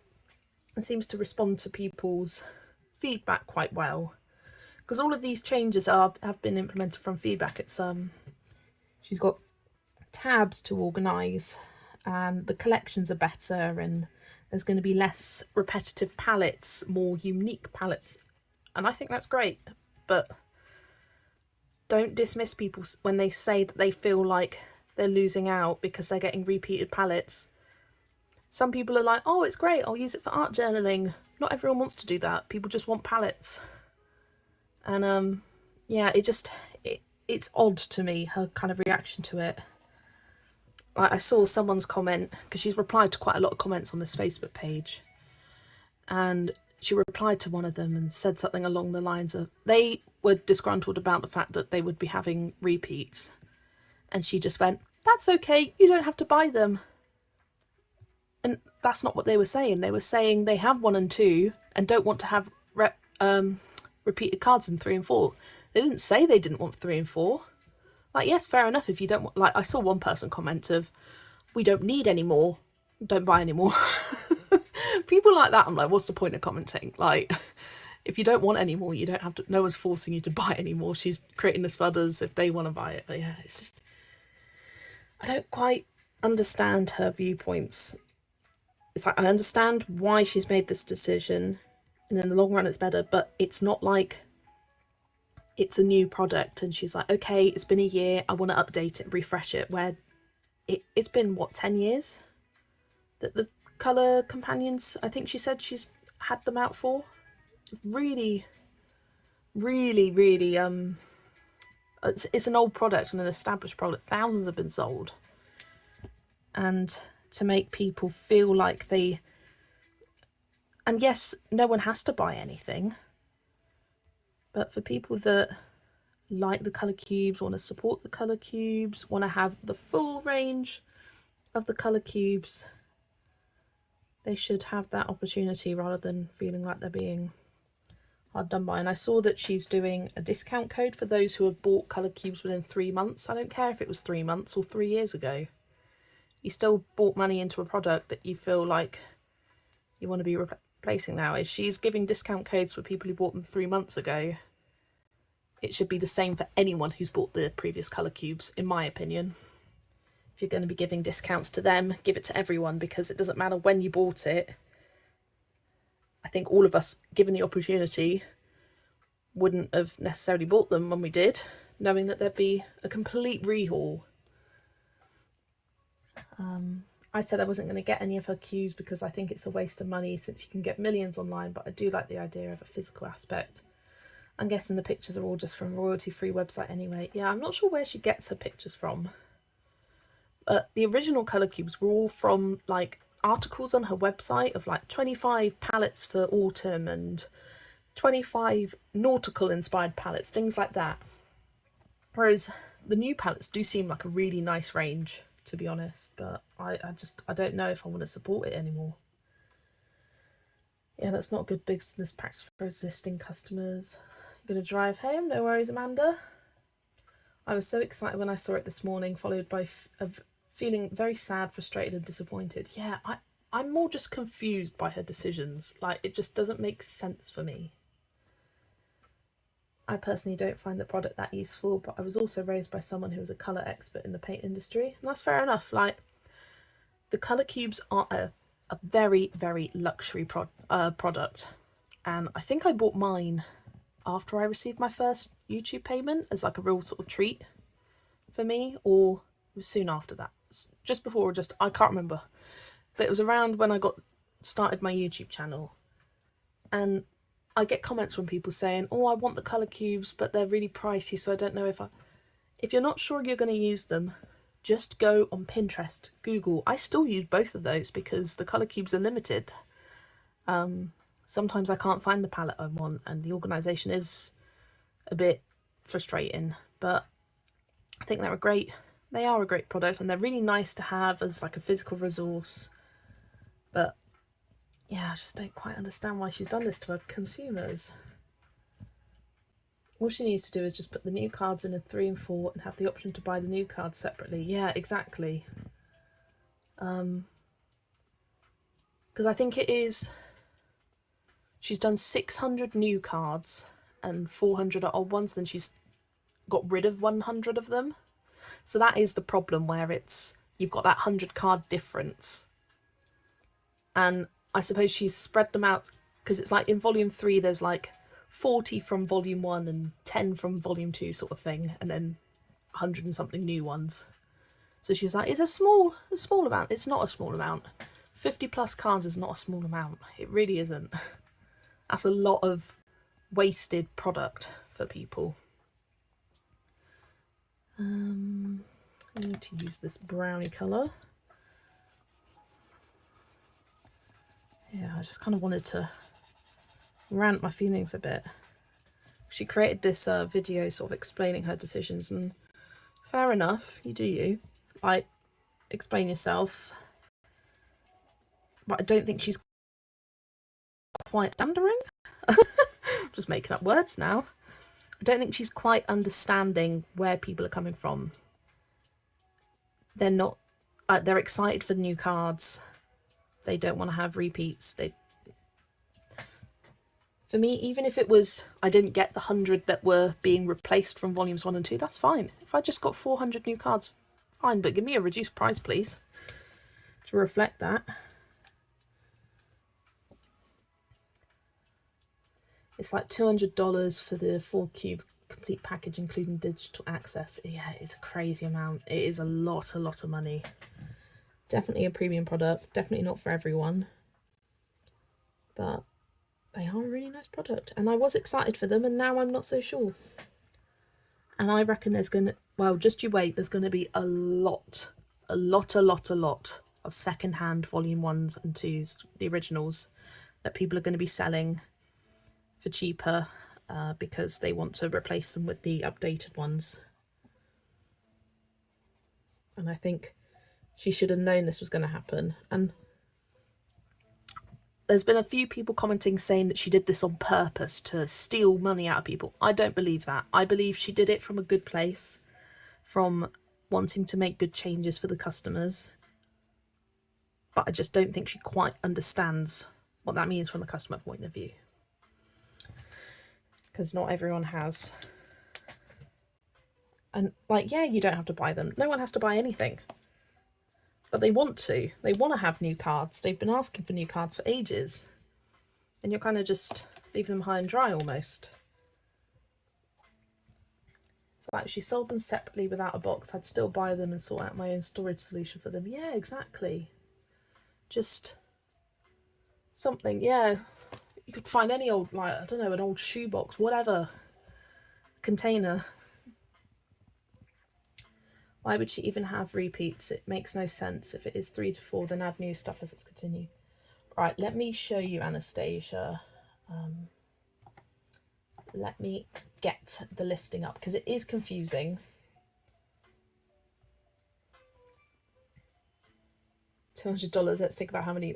and seems to respond to people's feedback quite well, because all of these changes have been implemented from feedback. It's she's got tabs to organise, and the collections are better, and there's going to be less repetitive palettes, more unique palettes, and I think that's great. But don't dismiss people when they say that they feel like they're losing out because they're getting repeated palettes. Some people are like, oh, it's great, I'll use it for art journaling. Not everyone wants to do that. People just want palettes. And yeah, it's odd to me, her kind of reaction to it. I saw someone's comment, because she's replied to quite a lot of comments on this Facebook page, and she replied to one of them and said something along the lines of, they were disgruntled about the fact that they would be having repeats, and she just went, that's okay, you don't have to buy them. And that's not what they were saying. They were saying they have 1 and 2 and don't want to have repeated cards in 3 and 4. They didn't say they didn't want 3 and 4. Like, yes, fair enough if you don't want, like, I saw one person comment of, we don't need any more, don't buy any more. People like that, I'm like, what's the point of commenting? Like, if you don't want any more, you don't have to, no one's forcing you to buy any more. She's creating this for others if they want to buy it. But yeah, it's just, I don't quite understand her viewpoints. It's like, I understand why she's made this decision, and in the long run it's better, but it's not like it's a new product and she's like, okay, it's been a year, I want to update it, refresh it, where it's been, what, 10 years that the colour companions, I think she said she's had them out for. Really, really, really, it's an old product and an established product. Thousands have been sold. And to make people feel like they, and yes, no one has to buy anything, but for people that like the colour cubes, want to support the colour cubes, want to have the full range, of the colour cubes, they should have that opportunity rather than feeling like they're being hard done by. And I saw that she's doing a discount code for those who have bought colour cubes within 3 months. I don't care if it was 3 months or 3 years ago. You still bought money into a product that you feel like you want to be replacing now. If she's giving discount codes for people who bought them 3 months ago, it should be the same for anyone who's bought the previous colour cubes, in my opinion. If you're going to be giving discounts to them, give it to everyone, because it doesn't matter when you bought it. I think all of us, given the opportunity, wouldn't have necessarily bought them when we did, knowing that there'd be a complete rehaul. I said I wasn't going to get any of her cubes because I think it's a waste of money since you can get millions online, but I do like the idea of a physical aspect. I'm guessing the pictures are all just from a royalty-free website anyway. Yeah, I'm not sure where she gets her pictures from. But the original colour cubes were all from like articles on her website of like 25 palettes for autumn and 25 nautical inspired palettes, things like that. Whereas the new palettes do seem like a really nice range, to be honest, but I don't know if I want to support it anymore. Yeah, that's not good business practice for existing customers. I'm gonna drive home, no worries, Amanda. I was so excited when I saw it this morning, followed by feeling very sad, frustrated and disappointed. Yeah, I'm more just confused by her decisions. Like, it just doesn't make sense for me. I personally don't find the product that useful, but I was also raised by someone who was a colour expert in the paint industry, and that's fair enough. Like, the colour cubes are a very, very luxury product, and I think I bought mine after I received my first YouTube payment as like a real sort of treat for me, or it was soon after that, just before or just, I can't remember, but it was around when I started my YouTube channel. And I get comments from people saying, oh, I want the colour cubes, but they're really pricey, so I don't know if you're not sure you're going to use them, just go on Pinterest, Google. I still use both of those because the colour cubes are limited. Sometimes I can't find the palette I want, and the organisation is a bit frustrating, but I think they are a great product, and they're really nice to have as like a physical resource. But yeah, I just don't quite understand why she's done this to her consumers. All she needs to do is just put the new cards in a 3 and 4 and have the option to buy the new cards separately. Yeah, exactly. Because I think she's done 600 new cards and 400 are old ones, then she's got rid of 100 of them. So that is the problem, where you've got that 100 card difference. And I suppose she's spread them out, because it's like in volume 3 there's like 40 from volume 1 and 10 from volume 2 sort of thing, and then 100 and something new ones. So she's like, it's a small amount. It's not a small amount. 50 plus cards is not a small amount. It really isn't. That's a lot of wasted product for people. I need to use this brownie colour. Yeah, I just kind of wanted to rant my feelings a bit. She created this video sort of explaining her decisions, and fair enough, you do you. Like, explain yourself. But I don't think she's quite understanding. Just making up words now. I don't think she's quite understanding where people are coming from. They're not, they're excited for the new cards. They don't want to have repeats. For me, even if it was, I didn't get the 100 that were being replaced from volumes 1 and 2, that's fine. If I just got 400 new cards, fine, but give me a reduced price, please, to reflect that. It's like $200 for the 4 cube complete package, including digital access. Yeah, it's a crazy amount. It is a lot of money. Definitely a premium product. Definitely not for everyone. But they are a really nice product. And I was excited for them, and now I'm not so sure. And I reckon there's going to, well, just you wait, there's going to be a lot of second-hand volume 1s and 2s, the originals, that people are going to be selling for cheaper because they want to replace them with the updated ones. And I think She should have known this was going to happen. And there's been a few people commenting saying that she did this on purpose to steal money out of people. I don't believe that. I believe she did it from a good place, from wanting to make good changes for the customers. But I just don't think she quite understands what that means from the customer point of view. Because not everyone has. And like, yeah, you don't have to buy them. No one has to buy anything. But they want to. They want to have new cards. They've been asking for new cards for ages. And you're kind of just leaving them high and dry almost. It's like, she sold them separately without a box. I'd still buy them and sort out my own storage solution for them. Yeah, exactly. Just something, yeah. You could find any old, like, I don't know, an old shoebox, whatever. Container. Why would she even have repeats? It makes no sense. If it is 3 to 4, then add new stuff as it's continued. Right, let me show you Anastasia. Let me get the listing up because it is confusing. $200. Let's think about how many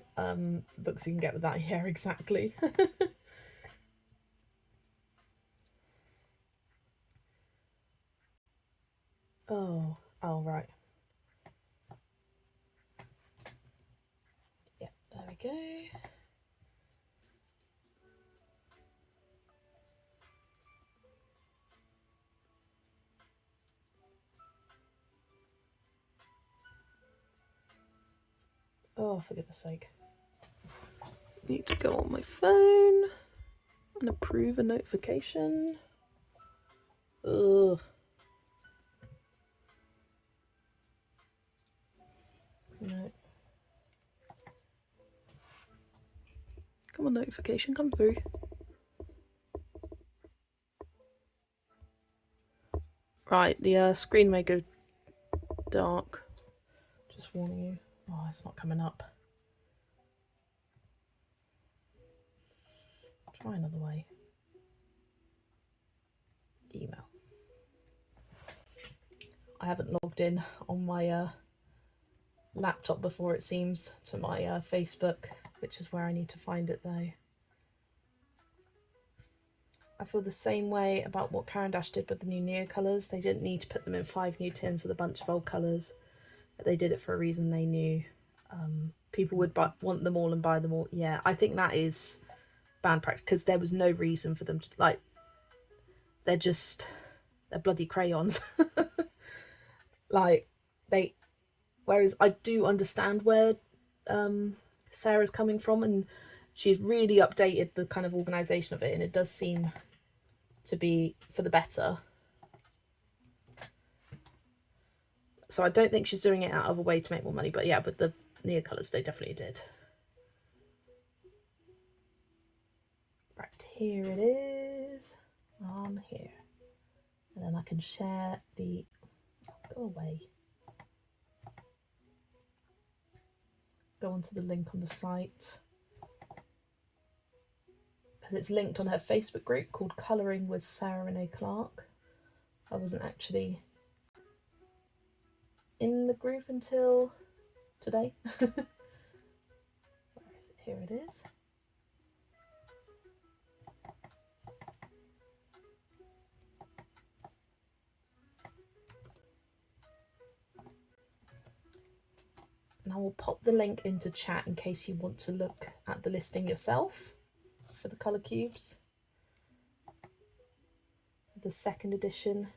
books you can get with that. Yeah, exactly. Oh, right. Yeah, there we go. Oh, for goodness sake. Need to go on my phone and approve a notification. Ugh. No. Come on, notification, come through. Right, the screen may go dark. Just warning you. Oh, it's not coming up. Try another way. Email. I haven't logged in on my laptop before, it seems, to my Facebook, which is where I need to find it though. I feel the same way about what Karen Dash did with the new Neo colours. They didn't need to put them in 5 new tins with a bunch of old colours. But they did it for a reason. They knew people would want them all and buy them all. Yeah, I think that is band practice because there was no reason for them to, like, they're bloody crayons. Like, whereas I do understand where Sarah's coming from, and she's really updated the kind of organisation of it, and it does seem to be for the better. So I don't think she's doing it out of a way to make more money, but yeah, with the Neo colours, they definitely did. Right, here it is, on here. And then I can share the, go away. Go onto the link on the site. Because it's linked on her Facebook group called Colouring with Sarah Renee Clark. I wasn't actually in the group until today. Where is it? Here it is. And I will pop the link into chat in case you want to look at the listing yourself for the colour cubes. The second edition.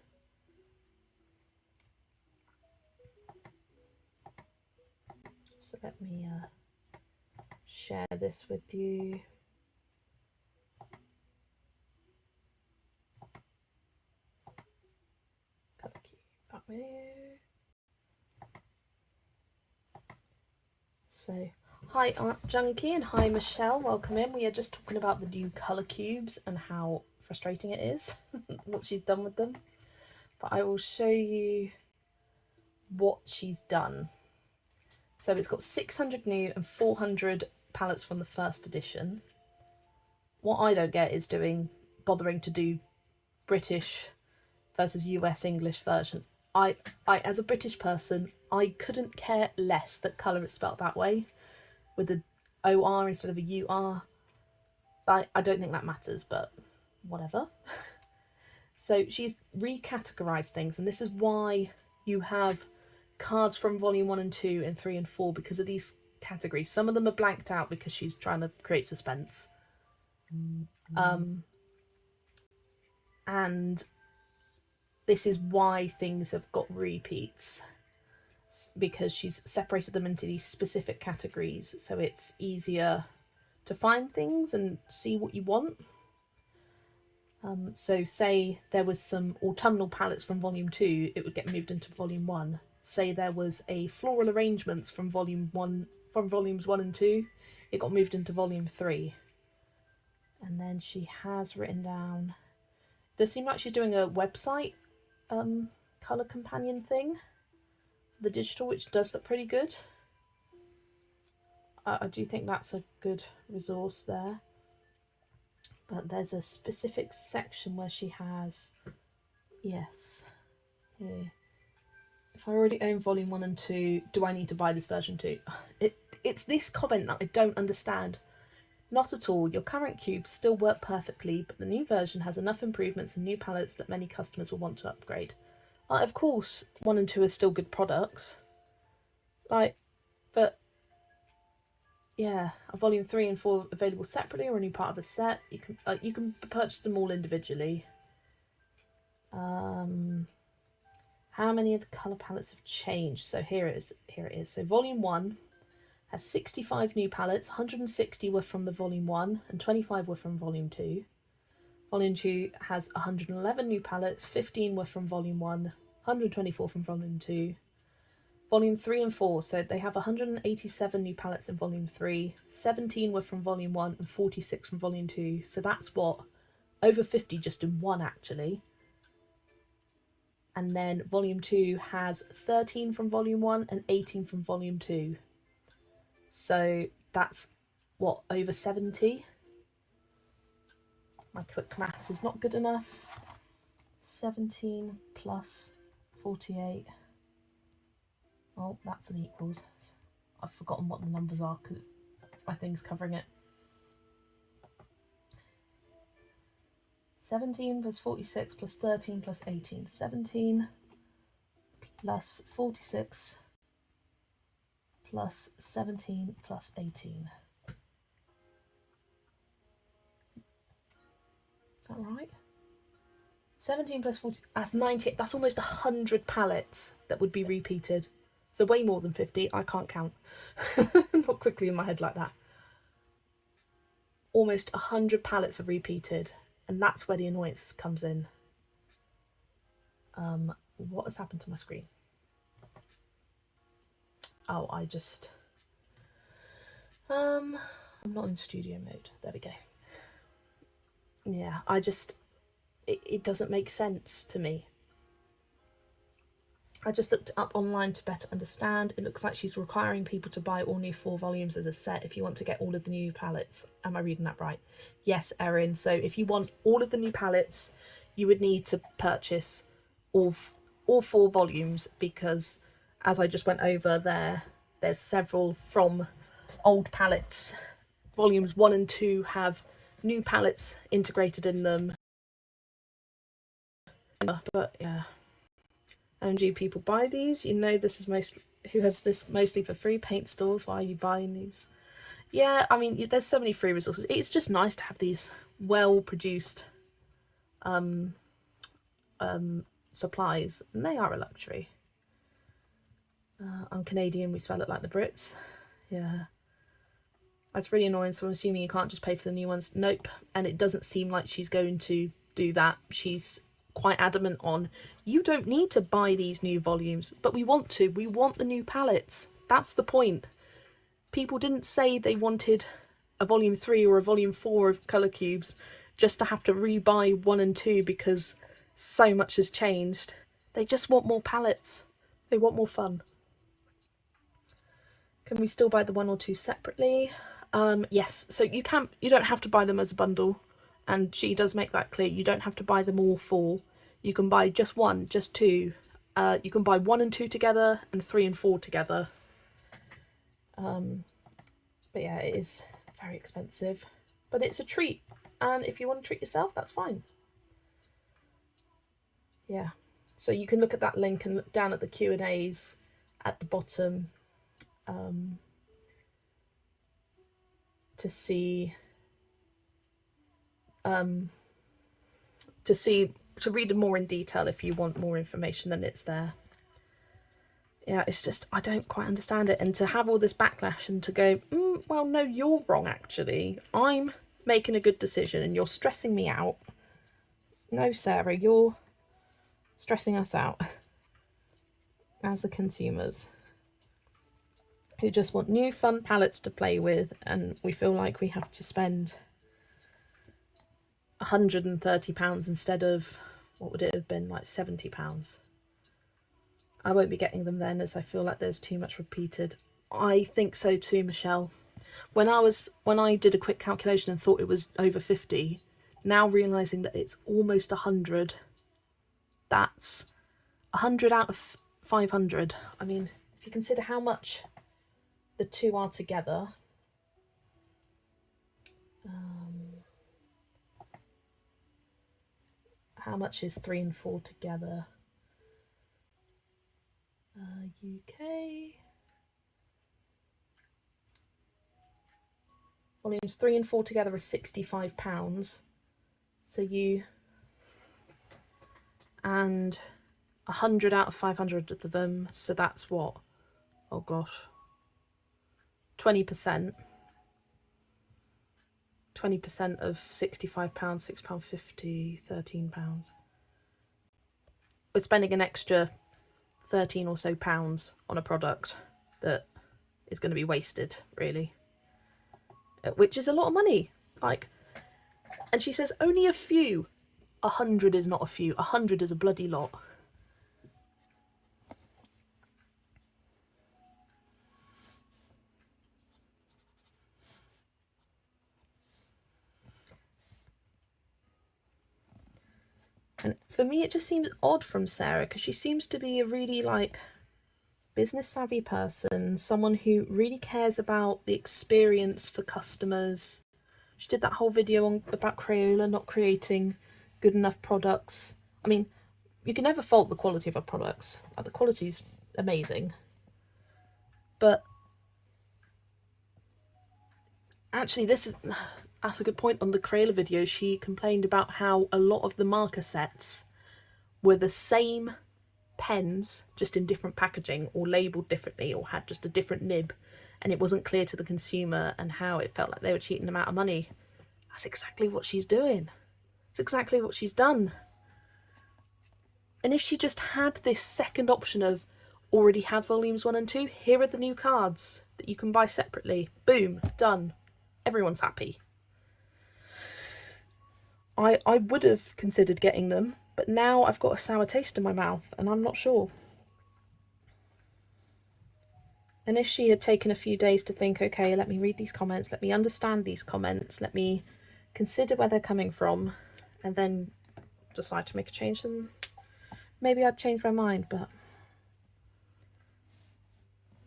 So let me share this with you. Colour cube that way. So, hi Art Junkie and hi Michelle, welcome in. We are just talking about the new colour cubes and how frustrating it is, what she's done with them. But I will show you what she's done. So it's got 600 new and 400 palettes from the first edition. What I don't get is bothering to do British versus US English versions. I as a British person, I couldn't care less that colour is spelt that way, with a OR instead of a UR. I don't think that matters, but whatever. So she's recategorised things, and this is why you have cards from volume 1 and 2 and 3 and 4, because of these categories. Some of them are blanked out because she's trying to create suspense. And this is why things have got repeats, because she's separated them into these specific categories, so it's easier to find things and see what you want. So say there was some autumnal palettes from volume 2, it would get moved into volume 1. Say there was a floral arrangements from volumes 1 and 2, it got moved into volume 3. And then she has written down, it does seem like she's doing a website colour companion thing for the digital, which does look pretty good. I do think that's a good resource there. But there's a specific section where she has, yes, here. If I already own volume 1 and 2, do I need to buy this version too? It's this comment that I don't understand. Not at all. Your current cubes still work perfectly, but the new version has enough improvements and new palettes that many customers will want to upgrade. Of course, 1 and 2 are still good products. But yeah, volume 3 and 4 available separately or only part of a set. You can purchase them all individually. How many of the colour palettes have changed? So here it is. So volume 1 has 65 new palettes, 160 were from the volume 1 and 25 were from volume 2. Volume 2 has 111 new palettes, 15 were from volume 1, 124 from volume 2. Volume 3 and 4, so they have 187 new palettes in volume 3, 17 were from volume 1 and 46 from volume 2. So that's what, over 50 just in one actually. And then volume 2 has 13 from volume 1 and 18 from volume 2. So that's what, over 70? My quick maths is not good enough. 17 plus 48. Oh, that's an equals. I've forgotten what the numbers are because my thing's covering it. 17 plus 46 plus 13 plus 18. 17 plus 46 plus 17 plus 18. Is that right? 17 plus 40, that's 90, that's almost 100 palettes that would be repeated. So way more than 50, I can't count. Not quickly in my head like that. Almost 100 palettes are repeated, and that's where the annoyance comes in. What has happened to my screen? Oh, I'm not in studio mode. There we go. Yeah, it doesn't make sense to me. I just looked it up online to better understand. It looks like she's requiring people to buy all new 4 volumes as a set if you want to get all of the new palettes. Am I reading that right? Yes, Erin. So if you want all of the new palettes, you would need to purchase all 4 volumes, because as I just went over there's several from old palettes. Volumes 1 and 2 have new palettes integrated in them. But yeah. OMG, people buy these. You know, this is who has this mostly for free? Paint stores. Why are you buying these? Yeah, I mean, there's so many free resources. It's just nice to have these well-produced supplies, and they are a luxury. I'm Canadian. We spell it like the Brits. Yeah. That's really annoying. So I'm assuming you can't just pay for the new ones. Nope. And it doesn't seem like she's going to do that. She's quite adamant on, you don't need to buy these new volumes, but we want to. We want the new palettes. That's the point. People didn't say they wanted a volume 3 or a volume 4 of colour cubes just to have to rebuy 1 and 2 because so much has changed. They just want more palettes. They want more fun. Can we still buy the 1 or 2 separately? Yes. So you don't have to buy them as a bundle. And she does make that clear. You don't have to buy them all 4. You can buy just 1, just 2, You can buy 1 and 2 together and 3 and 4 together. But yeah, it is very expensive, but it's a treat, and if you want to treat yourself, that's fine. Yeah, so you can look at that link and look down at the Q&As at the bottom to see to read more in detail if you want more information, then it's there. Yeah, it's just, I don't quite understand it. And to have all this backlash and to go, well, no, you're wrong, actually. I'm making a good decision and you're stressing me out. No, Sarah, you're stressing us out as the consumers who just want new fun palettes to play with, and we feel like we have to spend £130 instead of, what would it have been, like £70. I won't be getting them then, as I feel like there's too much repeated. I think so too, Michelle. When I did a quick calculation and thought it was over 50, now realising that it's almost 100, that's 100 out of 500. I mean, if you consider how much the two are together, how much is 3 and 4 together? UK volumes 3 and 4 together is £65. So you, and 100 out of 500 of them, so that's what, oh gosh, 20%. 20% of £65, £6.50, £13. We're spending an extra 13 or so pounds on a product that is going to be wasted, really, which is a lot of money. Like, and she says only a few. 100 is not a few. 100 is a bloody lot. And for me, it just seems odd from Sarah, because she seems to be a really, like, business savvy person, someone who really cares about the experience for customers. She did that whole video about Crayola not creating good enough products. I mean, you can never fault the quality of our products. The quality's amazing. But actually, that's a good point. On the Crayola video, she complained about how a lot of the marker sets were the same pens, just in different packaging, or labelled differently, or had just a different nib, and it wasn't clear to the consumer, and how it felt like they were cheating them out of money. That's exactly what she's doing. It's exactly what she's done. And if she just had this second option of already have volumes 1 and 2, here are the new cards that you can buy separately. Boom, done. Everyone's happy. I would have considered getting them, but now I've got a sour taste in my mouth and I'm not sure. And if she had taken a few days to think, okay, let me read these comments, let me understand these comments, let me consider where they're coming from, and then decide to make a change, then maybe I'd change my mind. But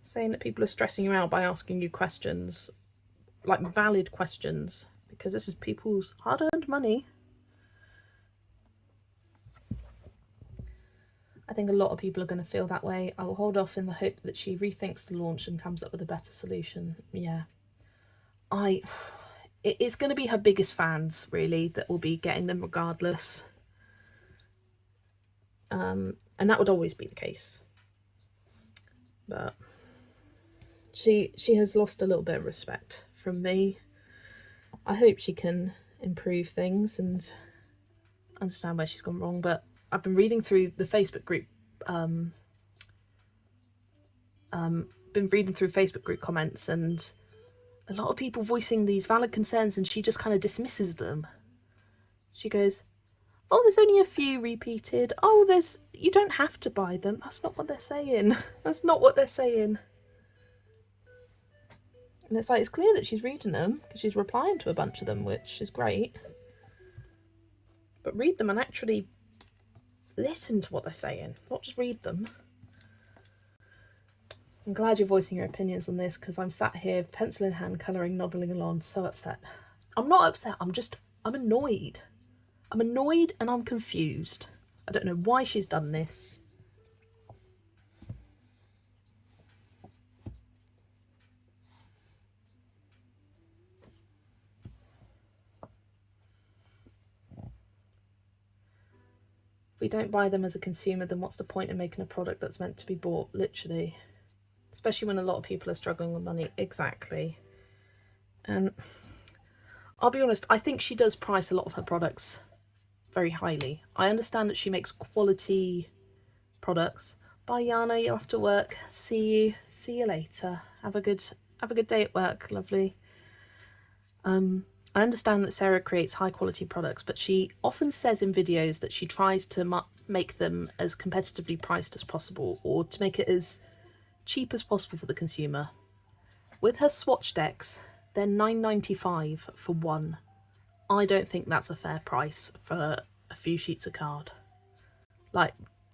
saying that people are stressing you out by asking you questions, like valid questions, because this is people's hard-earned money. I think a lot of people are going to feel that way. I will hold off in the hope that she rethinks the launch and comes up with a better solution. Yeah. It's going to be her biggest fans, really, that will be getting them regardless. And that would always be the case. But she has lost a little bit of respect from me. I hope she can improve things and understand where she's gone wrong, but I've been reading through the Facebook group, comments, and a lot of people voicing these valid concerns, and she just kind of dismisses them. She goes, oh, there's only a few repeated. Oh, you don't have to buy them. That's not what they're saying. That's not what they're saying. And it's like, it's clear that she's reading them, because she's replying to a bunch of them, which is great. But read them and actually listen to what they're saying, not just read them. I'm glad you're voicing your opinions on this, because I'm sat here, pencil in hand, colouring, nodding along, so upset. I'm not upset, I'm annoyed. I'm annoyed and I'm confused. I don't know why she's done this. If we don't buy them as a consumer, then what's the point in making a product that's meant to be bought? Literally. Especially when a lot of people are struggling with money. Exactly. And I'll be honest, I think she does price a lot of her products very highly. I understand that she makes quality products. Bye, Yana, you're off to work. See you later. Have a good day at work, lovely. I understand that Sarah creates high quality products, but she often says in videos that she tries to make them as competitively priced as possible, or to make it as cheap as possible for the consumer. With her swatch decks, they're $9.95 for one. I don't think that's a fair price for a few sheets of card. Like,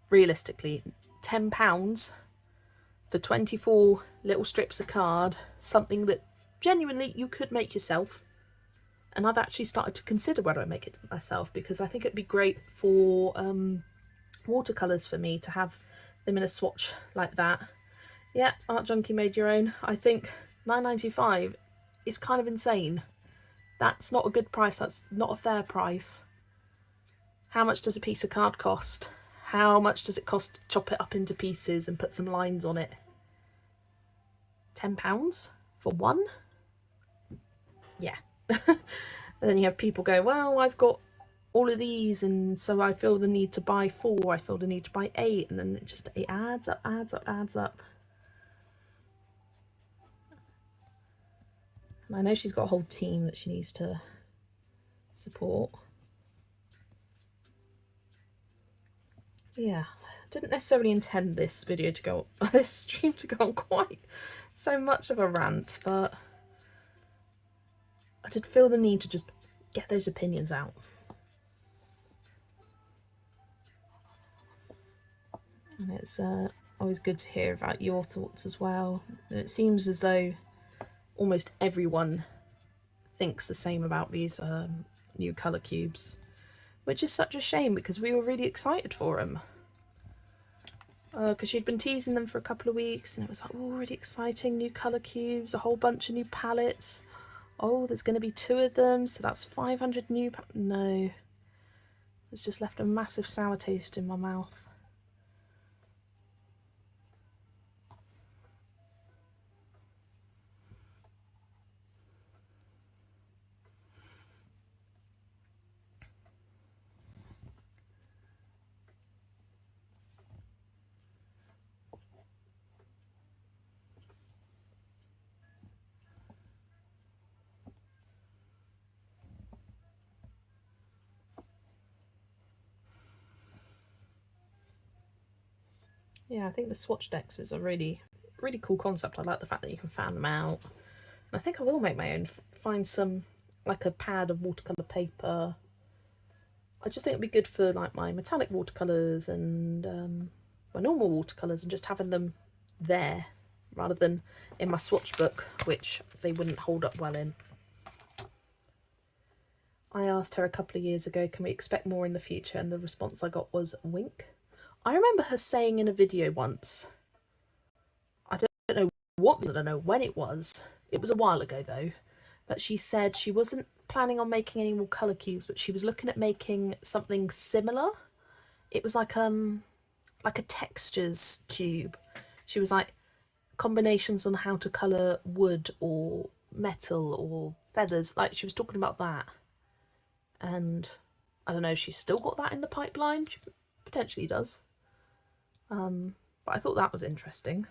realistically, £10 for 24 little strips of card, something that genuinely you could make yourself. And I've actually started to consider whether I make it myself, because I think it'd be great for watercolours for me to have them in a swatch like that. Yeah, Art Junkie made your own. I think $9.95 is kind of insane. That's not a good price. That's not a fair price. How much does a piece of card cost? How much does it cost to chop it up into pieces and put some lines on it? £10 for one? Yeah. And then you have people go, well, I've got all of these, and so I feel the need to buy 4, I feel the need to buy 8, and then it adds up. And I know she's got a whole team that she needs to support. Yeah, I didn't necessarily intend this video to go, this stream to go on quite so much of a rant, but I did feel the need to just get those opinions out. And it's always good to hear about your thoughts as well. And it seems as though almost everyone thinks the same about these new colour cubes, which is such a shame, because we were really excited for them. Because she'd been teasing them for a couple of weeks, and it was like, oh, really exciting, new colour cubes, a whole bunch of new palettes. Oh, there's going to be 2 of them, so that's 500 new no. It's just left a massive sour taste in my mouth. Yeah, I think the swatch decks is a really cool concept. I like the fact that you can fan them out. And I think I will make my own, find some, like a pad of watercolour paper. I just think it'd be good for like my metallic watercolours and my normal watercolours, and just having them there rather than in my swatch book, which they wouldn't hold up well in. I asked her a couple of years ago, can we expect more in the future? And the response I got was wink. I remember her saying in a video once, I don't know what, I don't know when it was a while ago though, but she said she wasn't planning on making any more colour cubes, but she was looking at making something similar. It was like a textures cube. She was like, combinations on how to colour wood or metal or feathers, like she was talking about that. And I don't know if she's still got that in the pipeline. She potentially does. But I thought that was interesting.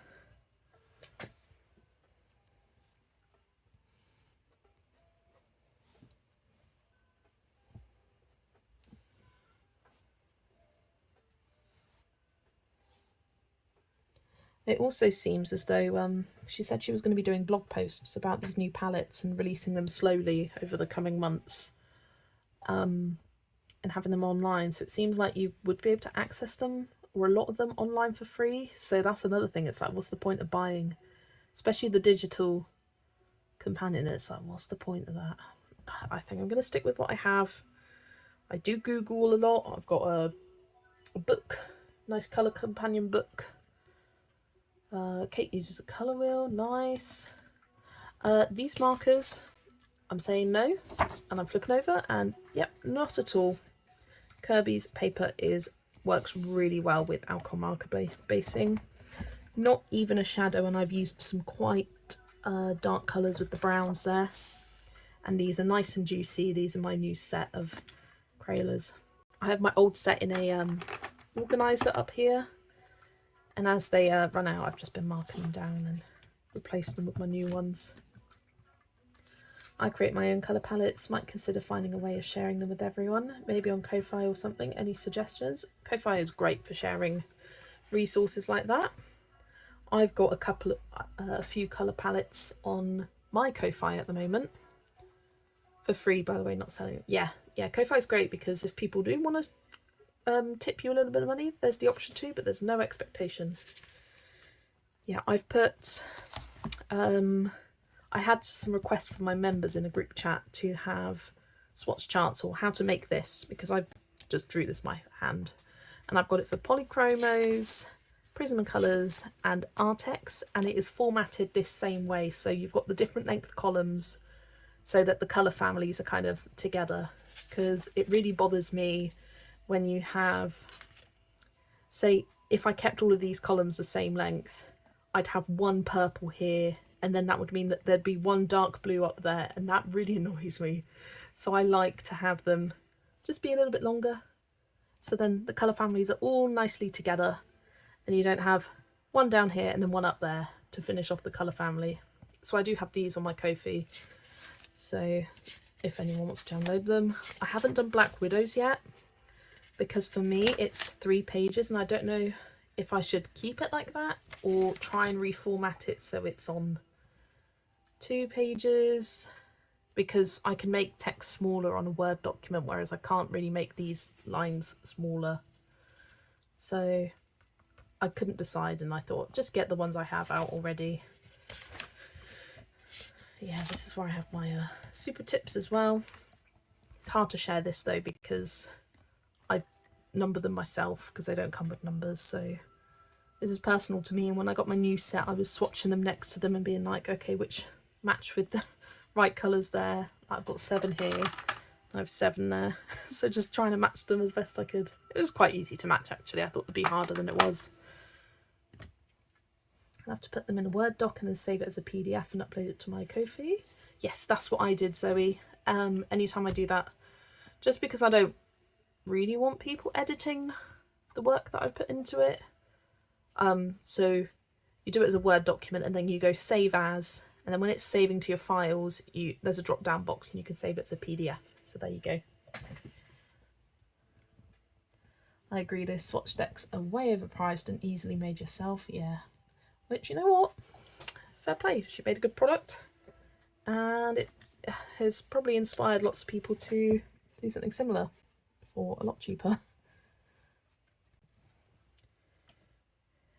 It also seems as though she said she was going to be doing blog posts about these new palettes and releasing them slowly over the coming months. And and having them online, so it seems like you would be able to access them, or a lot of them, online for free. So that's another thing. It's like, what's the point of buying, especially the digital companion? It's like, what's the point of that? I think I'm going to stick with what I have. I do Google a lot. I've got a book, nice colour companion book. Kate uses a colour wheel, nice. These markers, I'm saying no, and I'm flipping over, and yep, not at all. Kerby's paper works really well with alcohol marker basing. Not even a shadow, and I've used some quite dark colours with the browns there. And these are nice and juicy. These are my new set of Crayolers. I have my old set in a organiser up here, and as they run out, I've just been marking them down and replaced them with my new ones. I create my own colour palettes, might consider finding a way of sharing them with everyone, maybe on Ko-Fi or something. Any suggestions? Ko-Fi is great for sharing resources like that. I've got a few colour palettes on my Ko-Fi at the moment. For free, by the way, not selling it. Yeah, Ko-Fi is great because if people do want to tip you a little bit of money, there's the option to, but there's no expectation. Yeah, I've put... I had some requests from my members in a group chat to have swatch charts or how to make this, because I just drew this by hand. And I've got it for Polychromos, Prismacolors and Artex, and it is formatted this same way. So you've got the different length columns so that the colour families are kind of together, because it really bothers me when you have, say, if I kept all of these columns the same length, I'd have one purple here, and then that would mean that there'd be one dark blue up there, and that really annoys me. So I like to have them just be a little bit longer, so then the colour families are all nicely together, and you don't have one down here and then one up there to finish off the colour family. So I do have these on my Ko-Fi, so if anyone wants to download them. I haven't done Black Widows yet, because for me it's 3 pages, and I don't know if I should keep it like that or try and reformat it so it's on 2 pages, because I can make text smaller on a Word document, whereas I can't really make these lines smaller. So I couldn't decide, and I thought just get the ones I have out already. Yeah, this is where I have my super tips as well. It's hard to share this though because I number them myself because they don't come with numbers, so this is personal to me. And when I got my new set, I was swatching them next to them and being like, okay, which match with the right colours there. I've got 7 here, I have 7 there. So just trying to match them as best I could. It was quite easy to match actually. I thought it'd be harder than it was. I have to put them in a Word doc and then save it as a PDF and upload it to my Ko-Fi. Yes, that's what I did, Zoe. Anytime I do that, just because I don't really want people editing the work that I've put into it. So you do it as a Word document and then you go save as, and then when it's saving to your files, there's a drop down box and you can save it as a PDF. So there you go. I agree, those swatch decks are way overpriced and easily made yourself. Yeah. Which, you know what? Fair play. She made a good product. And it has probably inspired lots of people to do something similar for a lot cheaper.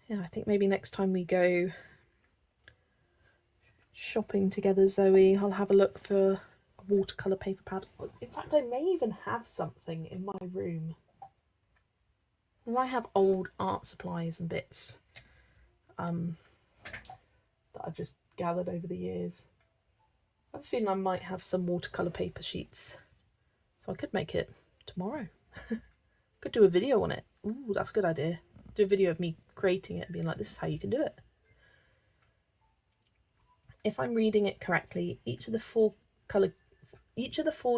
Yeah, I think maybe next time we go shopping together, Zoe, I'll have a look for a watercolour paper pad. In fact, I may even have something in my room. And I have old art supplies and bits that I've just gathered over the years. I have a feeling I might have some watercolour paper sheets, so I could make it tomorrow. Could do a video on it. Ooh, that's a good idea. Do a video of me creating it and being like, this is how you can do it. If I'm reading it correctly, each of the 4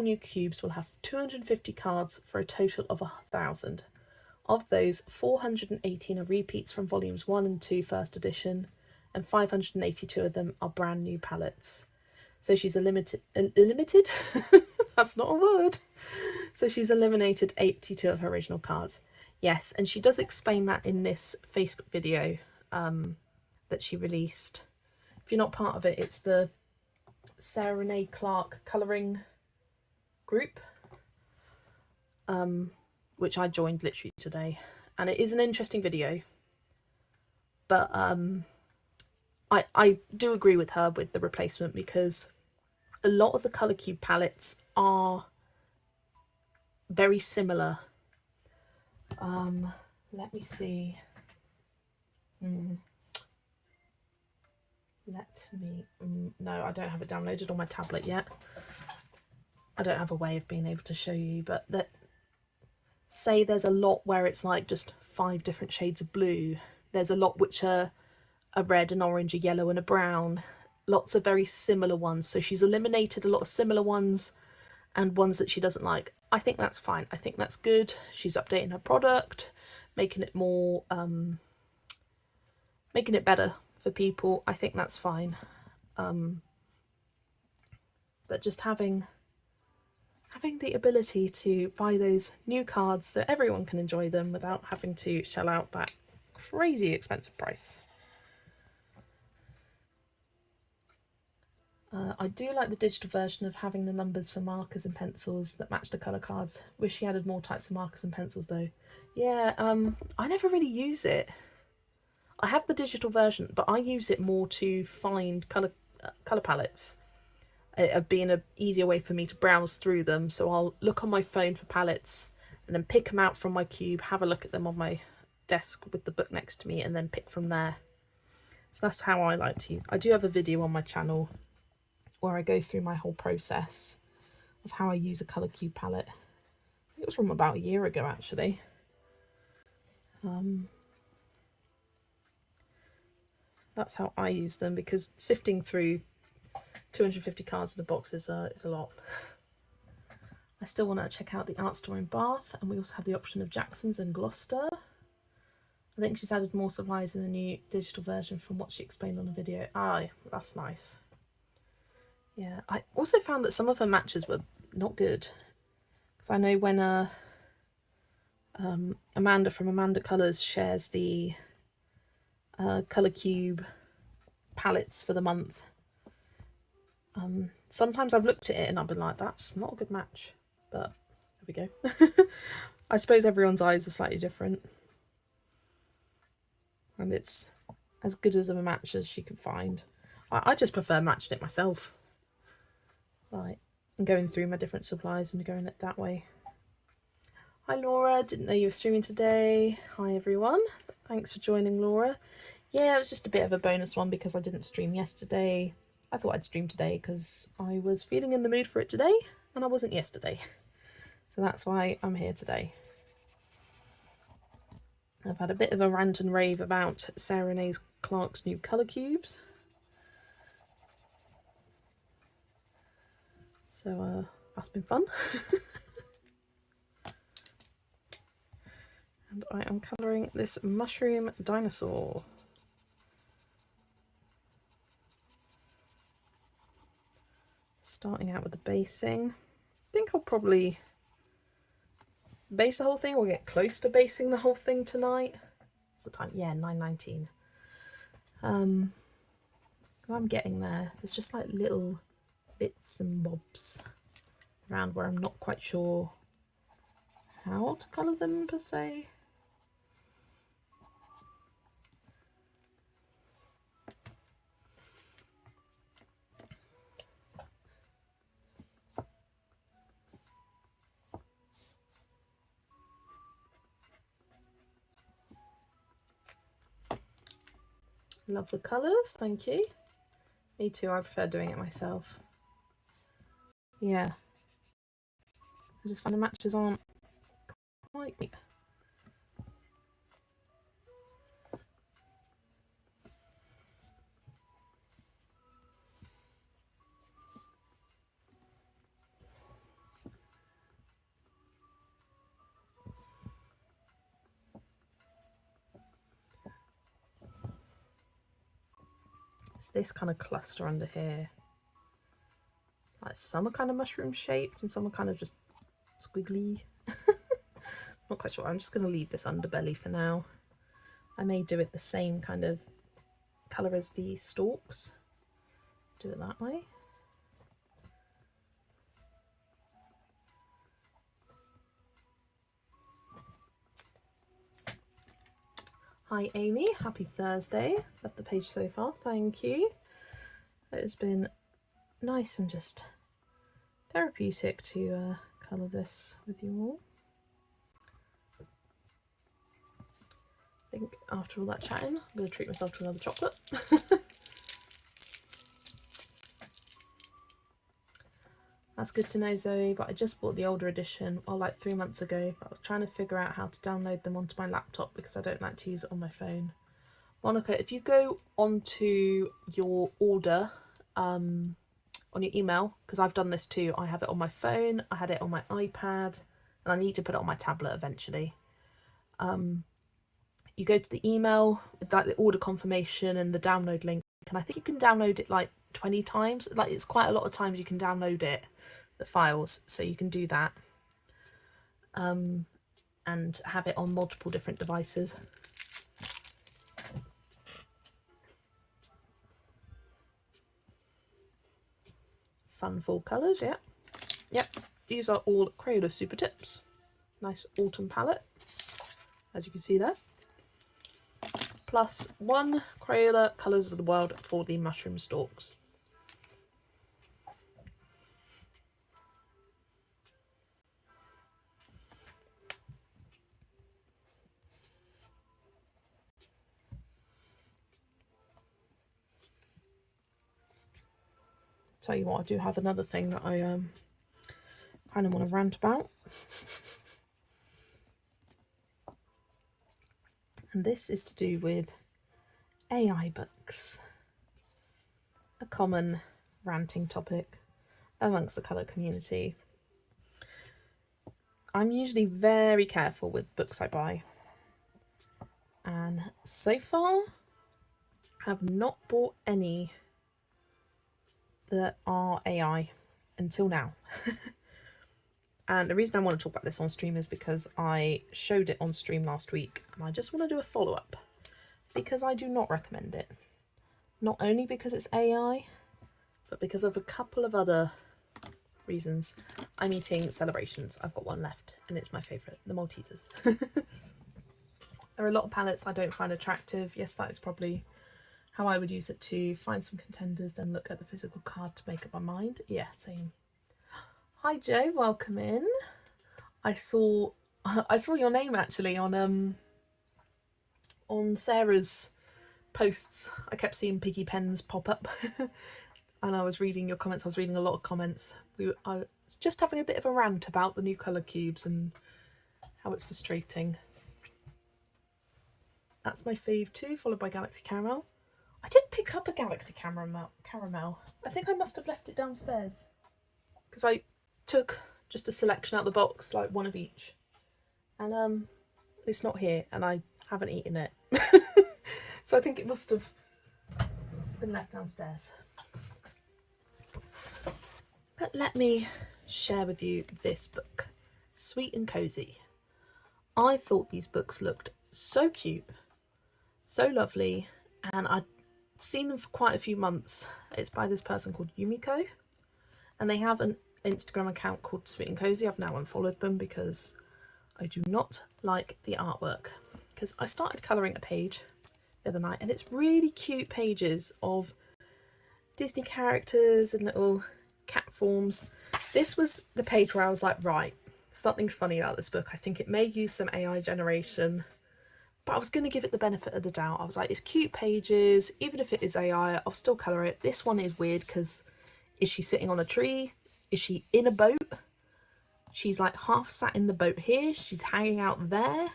new cubes will have 250 cards for a total of 1,000. Of those, 418 are repeats from volumes 1 and 2 first edition, and 582 of them are brand new palettes. So she's eliminated that's not a word. So she's eliminated 82 of her original cards. Yes, and she does explain that in this Facebook video that she released. If you're not part of it, it's the Sarah Renee Clark colouring group. which I joined literally today, and it is an interesting video, but I do agree with her with the replacement, because a lot of the colour cube palettes are very similar. Let me see. No, I don't have it downloaded on my tablet yet. I don't have a way of being able to show you, but say there's a lot where it's like just 5 different shades of blue. There's a lot which are a red, an orange, a yellow and a brown. Lots of very similar ones. So she's eliminated a lot of similar ones and ones that she doesn't like. I think that's fine. I think that's good. She's updating her product, making it more, making it better for people. I think that's fine. But just having the ability to buy those new cards so everyone can enjoy them without having to shell out that crazy expensive price. I do like the digital version of having the numbers for markers and pencils that match the colour cards. Wish she added more types of markers and pencils though. Yeah, I never really use it. I have the digital version, but I use it more to find colour palettes. It being an easier way for me to browse through them. So I'll look on my phone for palettes and then pick them out from my cube, have a look at them on my desk with the book next to me, and then pick from there. So that's how I like to use. I do have a video on my channel where I go through my whole process of how I use a colour cube palette. I think it was from about a year ago actually. That's how I use them, because sifting through 250 cards in a box is a lot. I still want to check out the art store in Bath, and we also have the option of Jackson's in Gloucester. I think she's added more supplies in the new digital version from what she explained on the video. Ah, that's nice. Yeah, I also found that some of her matches were not good, because I know when Amanda from Amanda Colours shares the colour cube palettes for the month, sometimes I've looked at it and I've been like, that's not a good match, but there we go. I suppose everyone's eyes are slightly different, and it's as good as of a match as she could find. I just prefer matching it myself, right, and going through my different supplies and going it that way. Hi Laura, didn't know you were streaming today. Hi everyone, thanks for joining, Laura. Yeah, it was just a bit of a bonus one because I didn't stream yesterday. I thought I'd stream today because I was feeling in the mood for it today and I wasn't yesterday. So that's why I'm here today. I've had a bit of a rant and rave about Sarah Renee Clark's new colour cubes. So that's been fun. And I am colouring this mushroom dinosaur. Starting out with the basing. I think I'll probably base the whole thing or get close to basing the whole thing tonight. What's the time? Yeah, 9:19. I'm getting there. There's just like little bits and bobs around where I'm not quite sure how to colour them per se. Love the colours, thank you. Me too, I prefer doing it myself. Yeah. I just find the matches aren't quite... It's this kind of cluster under here. Like some are kind of mushroom shaped and some are kind of just squiggly. Not quite sure. I'm just going to leave this underbelly for now. I may do it the same kind of colour as the stalks. Do it that way. Hi Amy, happy Thursday. Love the page so far, thank you. It has been nice and just therapeutic to colour this with you all. I think after all that chatting, I'm going to treat myself to another chocolate. That's good to know, Zoe, but I just bought the older edition, or like 3 months ago, but I was trying to figure out how to download them onto my laptop because I don't like to use it on my phone. Monica, if you go onto your order on your email, because I've done this too, I have it on my phone, I had it on my iPad, and I need to put it on my tablet eventually. You go to the email with like the order confirmation and the download link, and I think you can download it like 20 times. Like it's quite a lot of times you can download it, the files, so you can do that and have it on multiple different devices. Fun full colours, yeah. Yep, these are all Crayola Super Tips. Nice autumn palette, as you can see there. Plus 1 Crayola Colours of the World for the mushroom stalks. Tell you what, I do have another thing that I kind of want to rant about. And this is to do with AI books. A common ranting topic amongst the colour community. I'm usually very careful with books I buy. And so far, I have not bought any that are AI until now. And the reason I want to talk about this on stream is because I showed it on stream last week and I just want to do a follow-up because I do not recommend it. Not only because it's AI, but because of a couple of other reasons. I'm eating Celebrations. I've got one left and it's my favourite, the Maltesers. There are a lot of palettes I don't find attractive. Yes, that is probably how I would use it, to find some contenders, then look at the physical card to make up my mind. Yeah, same. Hi Joe, welcome in. I saw your name actually on Sarah's posts. I kept seeing Piggy Pens pop up and I was reading your comments. I was reading a lot of comments. I was just having a bit of a rant about the new colour cubes and how it's frustrating. That's my fave too, followed by Galaxy Caramel. I did pick up a Galaxy Caramel. I think I must have left it downstairs because I took just a selection out of the box, like one of each, and it's not here and I haven't eaten it. So I think it must have been left downstairs. But let me share with you this book, Sweet and Cozy. I thought these books looked so cute, so lovely, and I'd seen them for quite a few months. It's by this person called Yumiko, and they have an Instagram account called Sweet and Cozy. I've now unfollowed them because I do not like the artwork. Because I started colouring a page the other night and it's really cute pages of Disney characters and little cat forms. This was the page where I was like, right, something's funny about this book. I think it may use some AI generation, but I was going to give it the benefit of the doubt. I was like, it's cute pages, even if it is AI, I'll still colour it. This one is weird because is she sitting on a tree? Is she in a boat? She's like half sat in the boat here. She's hanging out there.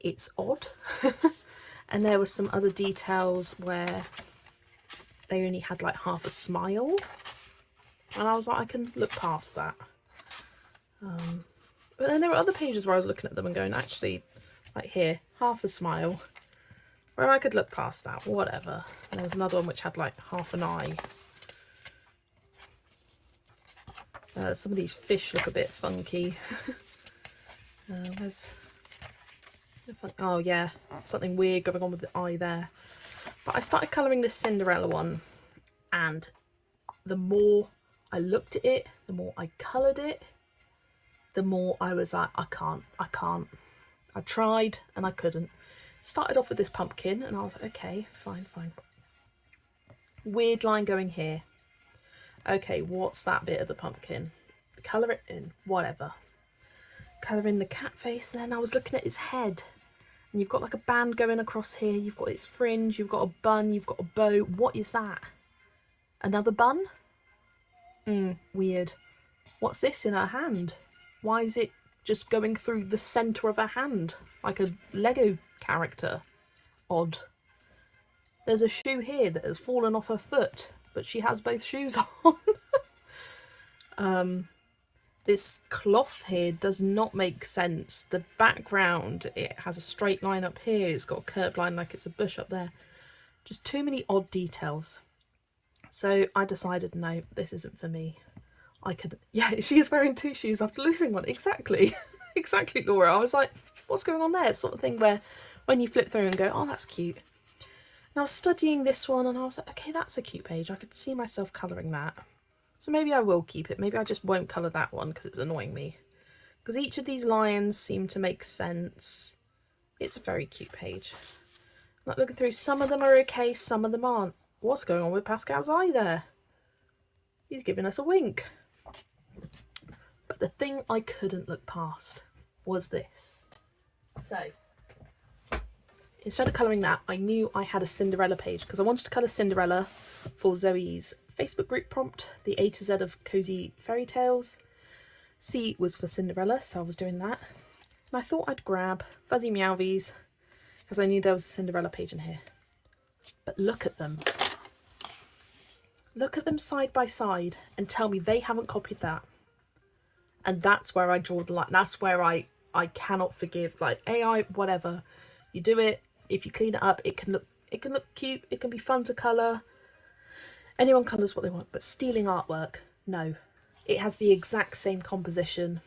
It's odd. And there were some other details where they only had like half a smile. And I was like, I can look past that. But then there were other pages where I was looking at them and going, actually, like here, half a smile. Where I could look past that, whatever. And there was another one which had like half an eye. Some of these fish look a bit funky. Oh yeah, something weird going on with the eye there. But I started colouring this Cinderella one, and the more I looked at it, the more I coloured it, the more I was like, I can't. I tried and I couldn't. Started off with this pumpkin and I was like, okay, fine. Weird line going here. Okay, what's that bit of the pumpkin? Colour it in, whatever. Colour in the cat face, and then I was looking at his head. And you've got like a band going across here, you've got its fringe, you've got a bun, you've got a bow. What is that? Another bun? Weird. What's this in her hand? Why is it just going through the centre of her hand? Like a Lego character. Odd. There's a shoe here that has fallen off her foot, but she has both shoes on. This cloth here does not make sense. The background, it has a straight line up here. It's got a curved line like it's a bush up there. Just too many odd details. So I decided, no, this isn't for me. Yeah, she is wearing 2 shoes after losing one. Exactly. Exactly, Laura. I was like, what's going on there? It's sort of thing where when you flip through and go, oh, that's cute. And I was studying this one and I was like, okay, that's a cute page. I could see myself colouring that. So maybe I will keep it. Maybe I just won't colour that one because it's annoying me. Because each of these lines seem to make sense. It's a very cute page. Like looking through, some of them are okay, some of them aren't. What's going on with Pascal's eye there? He's giving us a wink. But the thing I couldn't look past was this. So, instead of colouring that, I knew I had a Cinderella page because I wanted to colour Cinderella for Zoe's Facebook group prompt, the A to Z of Cozy Fairy Tales. C was for Cinderella, so I was doing that. And I thought I'd grab Fuzzy Meowvies because I knew there was a Cinderella page in here. But look at them. Look at them side by side and tell me they haven't copied that. And that's where I draw the line. That's where I cannot forgive. Like AI, whatever. You do it, if you clean it up, it can look cute, it can be fun to colour. Anyone colours what they want, but stealing artwork, no. It has the exact same composition.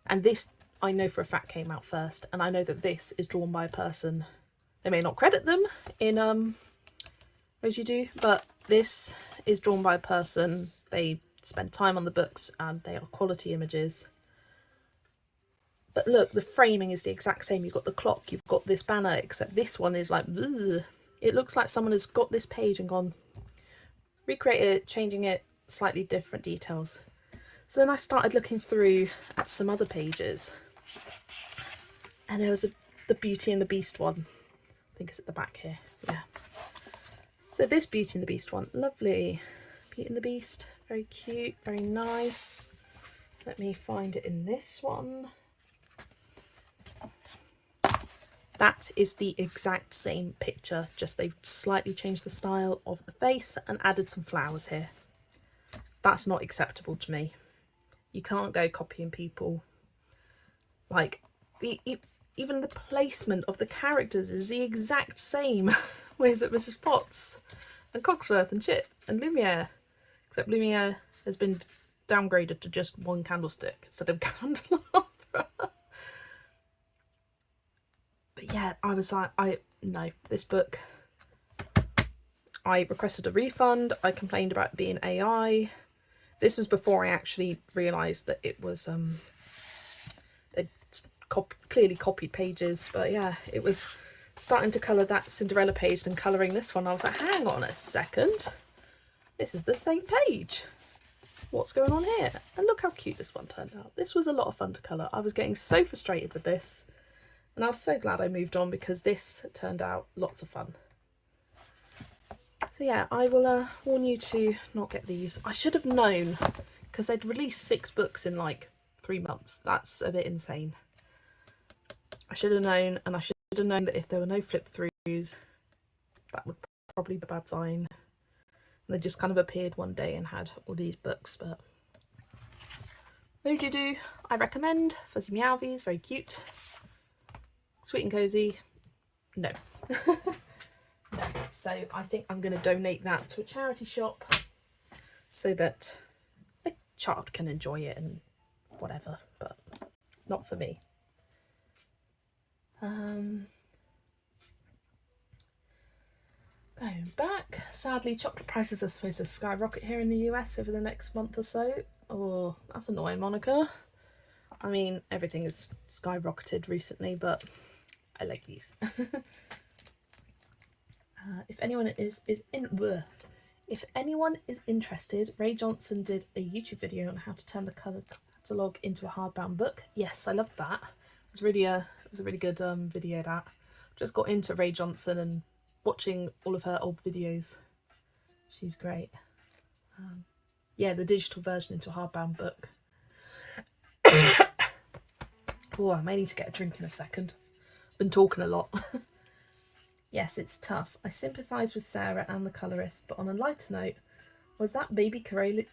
And this, I know for a fact, came out first. And I know that this is drawn by a person. They may not credit them in as you do, but this is drawn by a person. They spend time on the books and they are quality images. But look, the framing is the exact same. You've got the clock, you've got this banner, except this one is like, ugh. It looks like someone has got this page and gone, recreate it, changing it, slightly different details. So then I started looking through at some other pages, and there was the Beauty and the Beast one. I think it's at the back here, yeah. So this Beauty and the Beast one, lovely. Beauty and the Beast, very cute, very nice. Let me find it in this one. That is the exact same picture, just they've slightly changed the style of the face and added some flowers here. That's not acceptable to me. You can't go copying people. Like, even the placement of the characters is the exact same with Mrs. Potts and Cogsworth and Chip and Lumiere. Except Lumiere has been downgraded to just one candlestick instead of candelabra. But yeah, I was like, no, this book. I requested a refund. I complained about it being AI. This was before I actually realised that it was, they'd clearly copied pages. But yeah, it was starting to colour that Cinderella page and colouring this one. I was like, hang on a second. This is the same page. What's going on here? And look how cute this one turned out. This was a lot of fun to colour. I was getting so frustrated with this. And I was so glad I moved on because this turned out lots of fun. So yeah, I will warn you to not get these. I should have known because they'd released 6 books in like 3 months. That's a bit insane. I should have known, and I should have known that if there were no flip throughs, that would probably be a bad sign. And they just kind of appeared one day and had all these books, but Mojo Do, I recommend. Fuzzy Meowvies, very cute. Sweet and Cozy, no. No. So I think I'm going to donate that to a charity shop so that a child can enjoy it and whatever, but not for me. Going back, sadly sadly prices are supposed to skyrocket here in the US over the next month or so. Oh, that's annoying, Monica. I mean, everything has skyrocketed recently, but I like these. If anyone if anyone is interested, Ray Johnson did a YouTube video on how to turn the colour catalogue into a hardbound book. Yes, I loved that. It was really a really good video. That just got into Ray Johnson and watching all of her old videos. She's great. Yeah, the digital version into a hardbound book. Oh, I may need to get a drink in a second. Been talking a lot. Yes, it's tough. I sympathise with Sarah and the colourist, but on a lighter note, was that baby Crayolas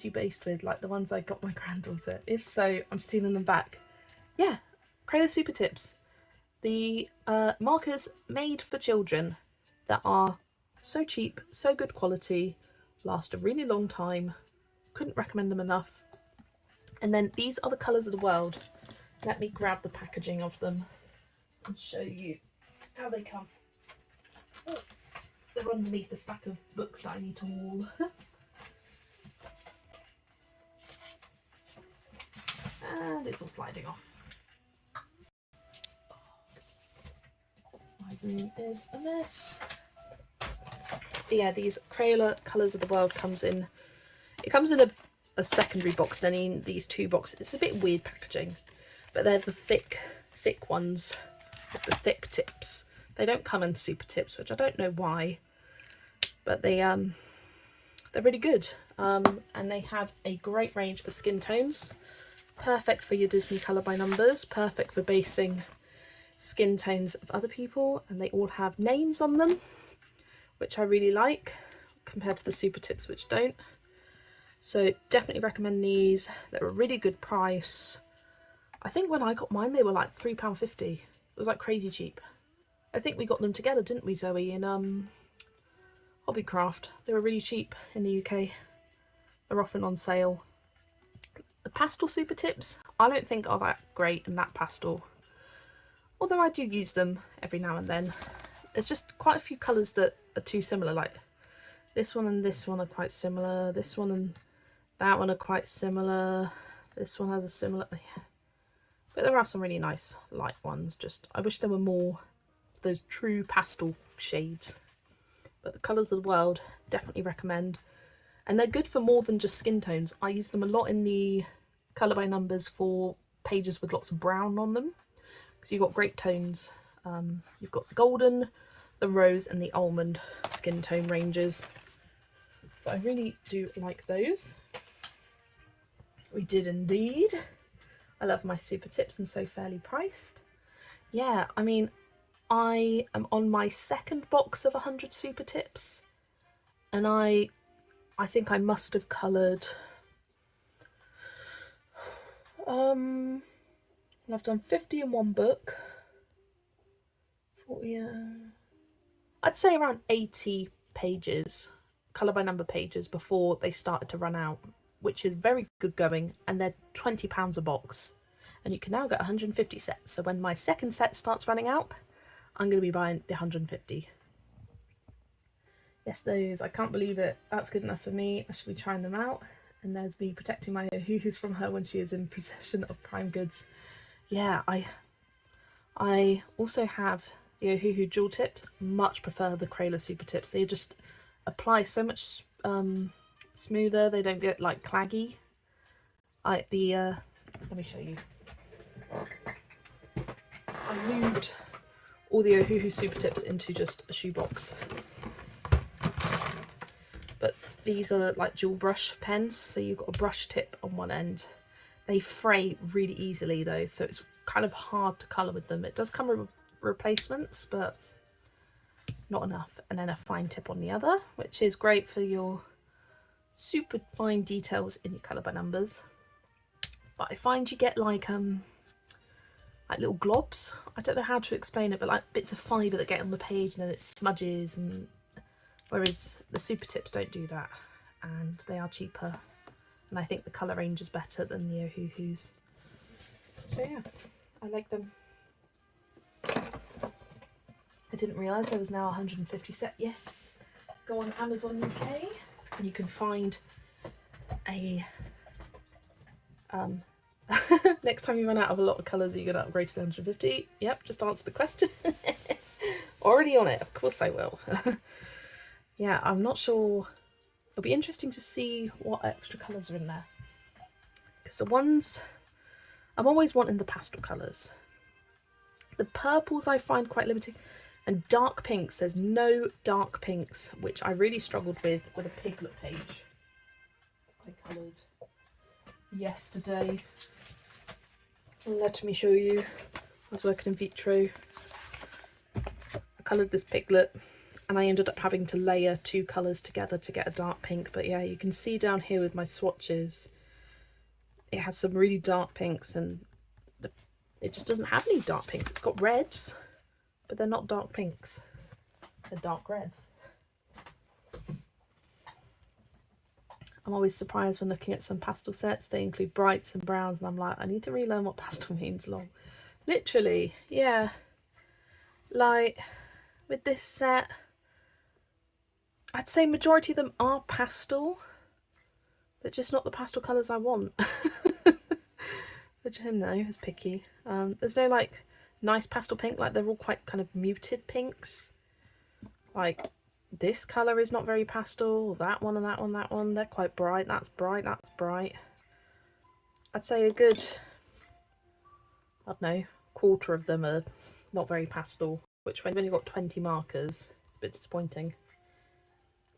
you based with, like the ones I got my granddaughter? If so, I'm stealing them back. Yeah, Crayola Super Tips. The markers made for children that are so cheap, so good quality, last a really long time. Couldn't recommend them enough. And then these are the colours of the world. Let me grab the packaging of them and show you how they come. Oh, they're underneath the stack of books that I need to haul. And it's all sliding off. My room is a mess. But yeah, these Crayola Colours of the World comes in. It comes in a secondary box, then in these two boxes. It's a bit weird packaging, but they're the thick ones with the thick tips. They don't come in super tips, which I don't know why, but they're really good. And they have a great range of skin tones. Perfect for your Disney colour by numbers, perfect for basing skin tones of other people, and they all have names on them, which I really like compared to the super tips, which don't. So definitely recommend these. They're a really good price. I think when I got mine they were like £3.50. It was like crazy cheap. I think we got them together, didn't we, Zoe, in Hobbycraft. They were really cheap in the UK. They're often on sale. The pastel super tips I don't think are that great and that pastel, although I do use them every now and then. There's just quite a few colours that are too similar, like this one and this one are quite similar, this one and that one are quite similar, this one has a similar, yeah. But there are some really nice light ones. Just I wish there were more those true pastel shades. But the Colours of the World, definitely recommend. And they're good for more than just skin tones. I use them a lot in the colour by numbers for pages with lots of brown on them, because you've got great tones. You've got the golden, the rose and the almond skin tone ranges. So I really do like those. We did indeed. I love my super tips and so fairly priced. Yeah, I mean, I am on my second box of 100 super tips, and I think I must have coloured I've done 50 in one book, 40, I'd say around 80 pages, colour by number pages, before they started to run out, which is very good going, and they're £20 a box, and you can now get 150 sets. So when my second set starts running out, I'm going to be buying the 150. Yes, those, I can't believe it. That's good enough for me. I should be trying them out. And there's me protecting my hoo-hoos from her when she is in possession of prime goods. Yeah, I also have the Ohuhu Jewel Tips. Much prefer the Crayola Super Tips. They just apply so much smoother. They don't get like claggy. Let me show you. I moved all the Ohuhu Super Tips into just a shoebox. But these are like dual brush pens, so you've got a brush tip on one end. They fray really easily though, so it's kind of hard to colour with them. It does come with replacements, but not enough. And then a fine tip on the other, which is great for your super fine details in your colour by numbers. But I find you get like little globs. I don't know how to explain it, but like bits of fibre that get on the page and then it smudges, and whereas the super tips don't do that, and they are cheaper, and I think the colour range is better than the Ohuhus. So yeah, I like them. I didn't realise there was now 150 set. Yes, go on Amazon UK and you can find a Next time you run out of a lot of colours, are you going to upgrade to 150? Yep, just answer the question. Already on it, of course I will. Yeah, I'm not sure. It'll be interesting to see what extra colours are in there. Because the ones, I'm always wanting the pastel colours. The purples I find quite limiting. And dark pinks, there's no dark pinks, which I really struggled with a Piglet page I coloured yesterday. Let me show you. I was working in vitro. I coloured this Piglet and I ended up having to layer 2 colours together to get a dark pink. But yeah, you can see down here with my swatches, it has some really dark pinks and it just doesn't have any dark pinks. It's got reds, but they're not dark pinks. They're dark reds. I'm always surprised when looking at some pastel sets. They include brights and browns and I'm like, I need to relearn what pastel means, lol. Literally, yeah. Like, with this set, I'd say majority of them are pastel, but just not the pastel colours I want. Which I don't know, is picky. There's no like nice pastel pink, like they're all quite kind of muted pinks. Like this colour is not very pastel, that one and that one, that one, they're quite bright, that's bright, that's bright. I'd say a good, I don't know, quarter of them are not very pastel, which when you've got 20 markers, it's a bit disappointing.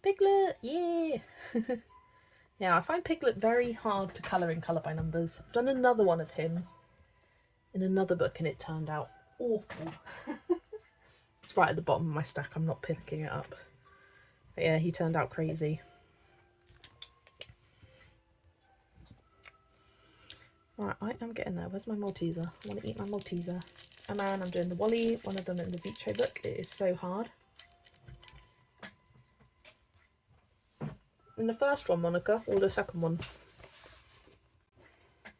Piglet, yeah! Yeah, I find Piglet very hard to colour in colour by numbers. I've done another one of him in another book and it turned out awful. It's right at the bottom of my stack, I'm not picking it up. But yeah, he turned out crazy. Right, I am getting there. Where's my Malteser? I want to eat my Malteser. Oh man, I'm doing the Wally, one of them in the Vitro book. It is so hard. In the first one, Monica, or the second one? I'm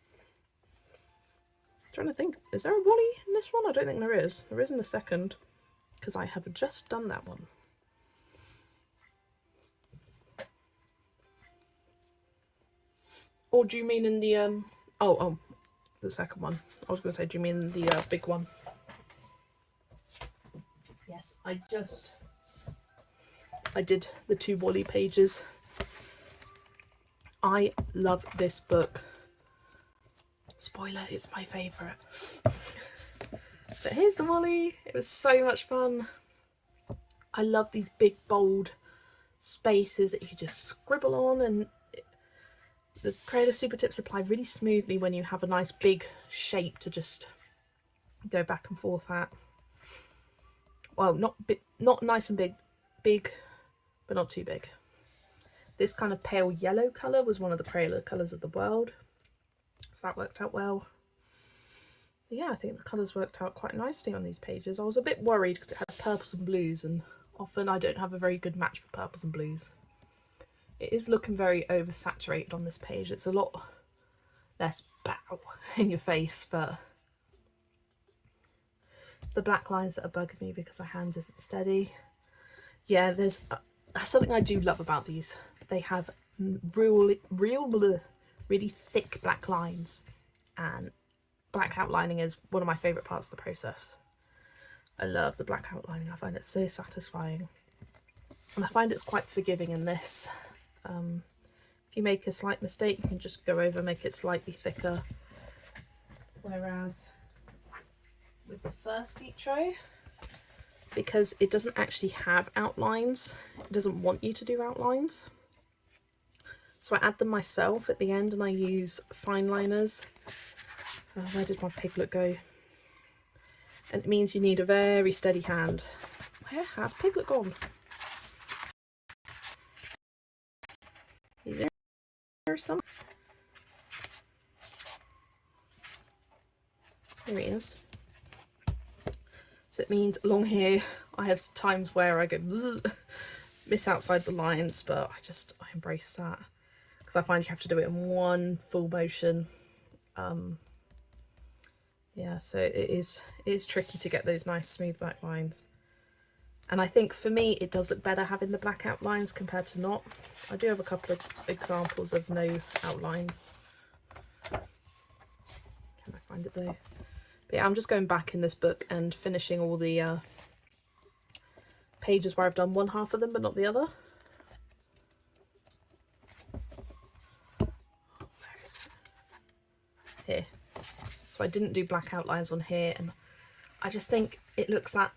trying to think, is there a Wally in this one? I don't think there is. There is in the second, because I have just done that one. Or do you mean in the, oh, the second one. I was going to say, do you mean the big one? Yes, I did the 2 Wally pages. I love this book. Spoiler, it's my favourite. But here's the Wally. It was so much fun. I love these big, bold spaces that you can just scribble on, and the Crayola Super Tips apply really smoothly when you have a nice big shape to just go back and forth at. Well, not nice and big, but not too big. This kind of pale yellow colour was one of the Crayola colours of the world, so that worked out well. But yeah, I think the colours worked out quite nicely on these pages. I was a bit worried because it had purples and blues, and often I don't have a very good match for purples and blues. It is looking very oversaturated on this page. It's a lot less bow in your face, but it's the black lines that are bugging me because my hand isn't steady. Yeah, that's something I do love about these. They have really thick black lines, and black outlining is one of my favourite parts of the process. I love the black outlining. I find it so satisfying, and I find it's quite forgiving in this. If you make a slight mistake, you can just go over, make it slightly thicker. Whereas with the first Vitro, because it doesn't actually have outlines, it doesn't want you to do outlines. So I add them myself at the end, and I use fine liners. Where did my Piglet go? And it means you need a very steady hand. Where has Piglet gone? Is there some? There he is. So it means along here I have times where I go miss outside the lines, but I embrace that because I find you have to do it in one full motion. Yeah, so it is tricky to get those nice smooth black lines. And I think for me it does look better having the black outlines compared to not. I do have a couple of examples of no outlines. Can I find it though? But yeah, I'm just going back in this book and finishing all the pages where I've done one half of them but not the other. Where is it? Here. So I didn't do black outlines on here, and I just think it looks that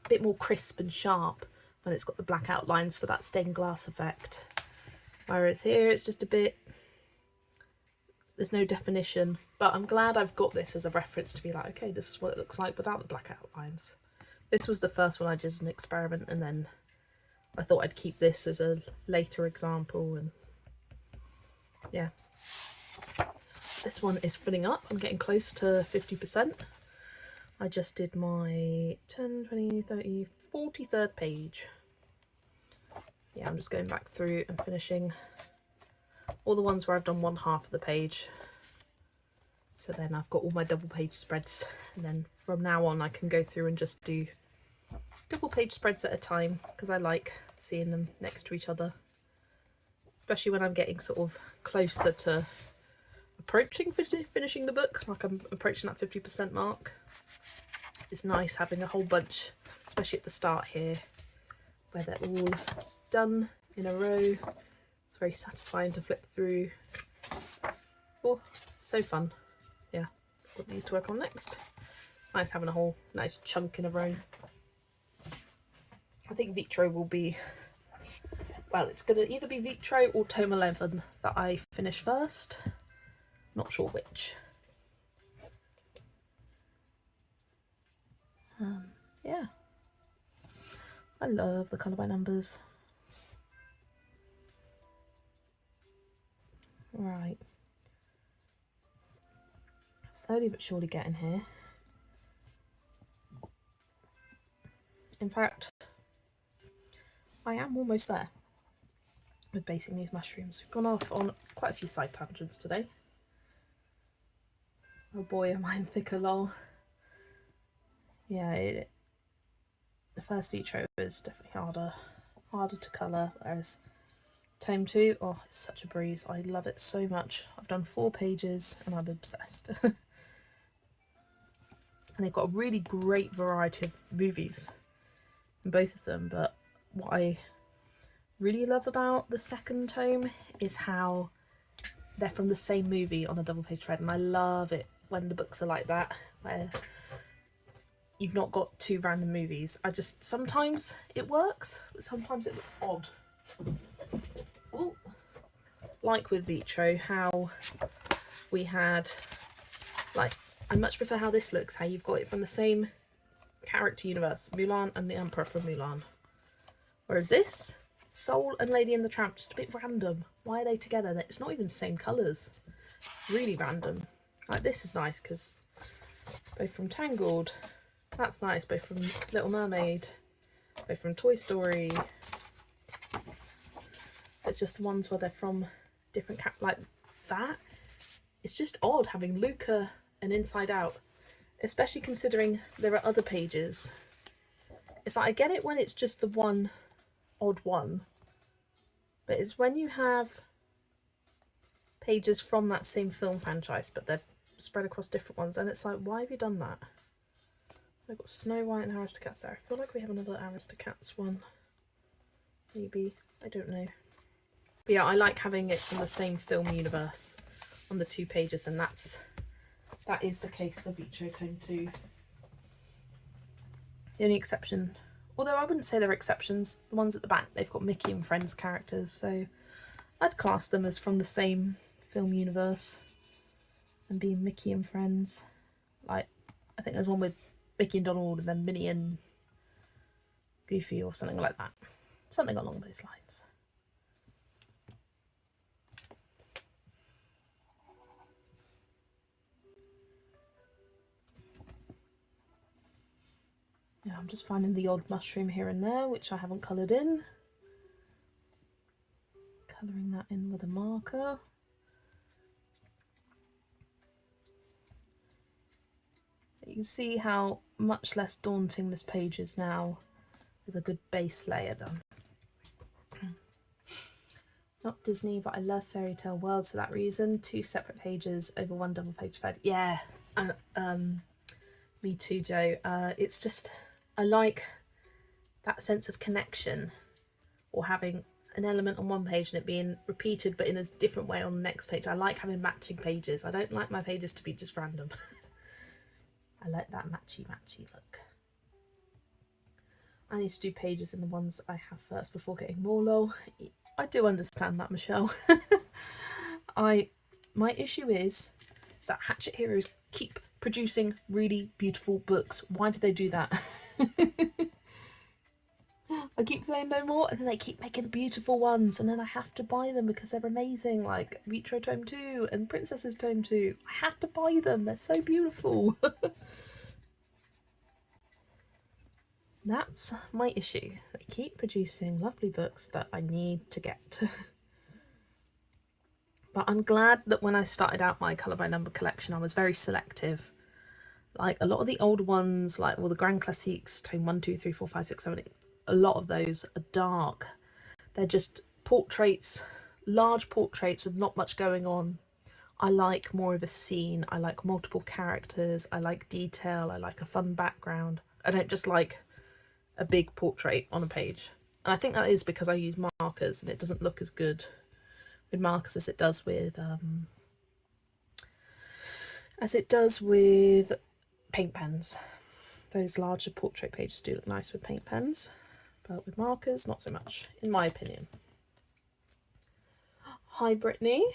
bit more crisp and sharp when it's got the black outlines for that stained glass effect. Whereas here it's just a bit, there's no definition, but I'm glad I've got this as a reference to be like, okay, this is what it looks like without the black outlines. This was the first one I did as an experiment, and then I thought I'd keep this as a later example, and yeah. This one is filling up. I'm getting close to 50%. I just did my 10, 20, 30, 43rd page. Yeah, I'm just going back through and finishing all the ones where I've done one half of the page. So then I've got all my double page spreads, and then from now on I can go through and just do double page spreads at a time, because I like seeing them next to each other, especially when I'm getting sort of closer to approaching finishing the book, like I'm approaching that 50% mark. It's nice having a whole bunch, especially at the start here, where they're all done in a row. It's very satisfying to flip through. Oh, so fun. Yeah, got these to work on next. It's nice having a whole nice chunk in a row. I think Vitro will be, well, it's going to either be Vitro or Tome 11 that I finish first. Not sure which. Yeah. I love the colour by numbers. Right. Slowly but surely getting here. In fact, I am almost there with basing these mushrooms. We've gone off on quite a few side tangents today. Oh boy, am I in thicker lol. Yeah, the first Vitro is definitely harder to colour, whereas Tome 2, oh, it's such a breeze. I love it so much. I've done 4 pages and I'm obsessed. And they've got a really great variety of movies in both of them, but what I really love about the second tome is how they're from the same movie on a double page spread, and I love it when the books are like that, where you've not got 2 random movies. Sometimes it works, but sometimes it looks odd. Ooh. Like with Vitro, how we had, like, I much prefer how this looks, how you've got it from the same character universe, Mulan and the Emperor from Mulan. Whereas this, Soul and Lady and the Tramp, just a bit random. Why are they together? It's not even the same colours. Really random. Like, this is nice because both from Tangled. That's nice. Both from Little Mermaid. Both from Toy Story. It's just the ones where they're from different like that. It's just odd having Luca and Inside Out, especially considering there are other pages. It's like, I get it when it's just the one odd one, but it's when you have pages from that same film franchise but they're spread across different ones, and it's like, why have you done that? I've got Snow White and Aristocats there. I feel like we have another Aristocats one, maybe, I don't know. But yeah, I like having it from the same film universe on the 2 pages, and that is the case for Vitro Tome 2. The only exception, although I wouldn't say they're exceptions, the ones at the back, they've got Mickey and Friends characters, so I'd class them as from the same film universe and being Mickey and Friends. Like, I think there's one with Mickey and Donald and then Minnie and Goofy or something like that. Something along those lines. Yeah, I'm just finding the odd mushroom here and there, which I haven't coloured in. Colouring that in with a marker. You can see how much less daunting this page is now. There's a good base layer done. Not Disney, but I love Fairy Tale Worlds for that reason. 2 separate pages over 1 double page spread. Yeah, Me too, Joe. It's just, I like that sense of connection, or having an element on one page and it being repeated but in a different way on the next page. I like having matching pages. I don't like my pages to be just random. I like that matchy look. I need to do pages in the ones I have first before getting more low. I do understand that, Michelle. My issue is that Hatchet Heroes keep producing really beautiful books. Why do they do that? I keep saying no more, and then they keep making beautiful ones, and then I have to buy them because they're amazing, like Vitro Tome 2 and Princesses Tome 2. I have to buy them, they're so beautiful. That's my issue. They keep producing lovely books that I need to get. But I'm glad that when I started out my colour by number collection, I was very selective. Like a lot of the old ones, like all the Grand Classiques, Tome 1, 2, 3, 4, 5, 6, 7, 8, a lot of those are dark. They're just portraits, large portraits with not much going on. I like more of a scene. I like multiple characters. I like detail. I like a fun background. I don't just like a big portrait on a page. And I think that is because I use markers and it doesn't look as good with markers as it does with paint pens. Those larger portrait pages do look nice with paint pens, but with markers, not so much, in my opinion. Hi Brittany,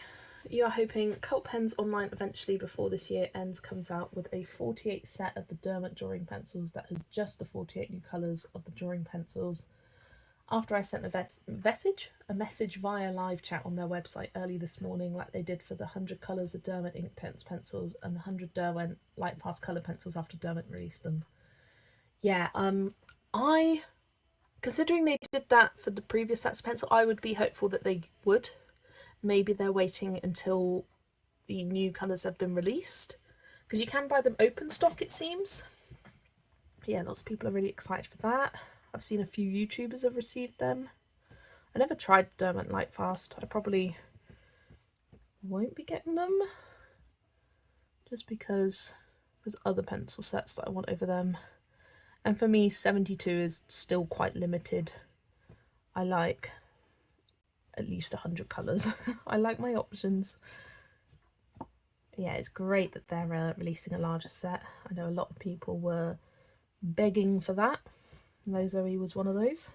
you are hoping Cult Pens Online eventually before this year ends comes out with a 48 set of the Dermot drawing pencils that has just the 48 new colours of the drawing pencils. After I sent a message via live chat on their website early this morning, like they did for the 100 colours of Derwent Inktense pencils and the 100 Derwent Light Fast colour pencils after Derwent released them. Yeah, considering they did that for the previous sets of pencil, I would be hopeful that they would. Maybe they're waiting until the new colours have been released, because you can buy them open stock, it seems. Yeah, lots of people are really excited for that. I've seen a few YouTubers have received them. I never tried Derwent Light Fast. I probably won't be getting them, just because there's other pencil sets that I want over them. And for me, 72 is still quite limited. I like at least 100 colours. I like my options. Yeah, it's great that they're releasing a larger set. I know a lot of people were begging for that. Zoe was one of those.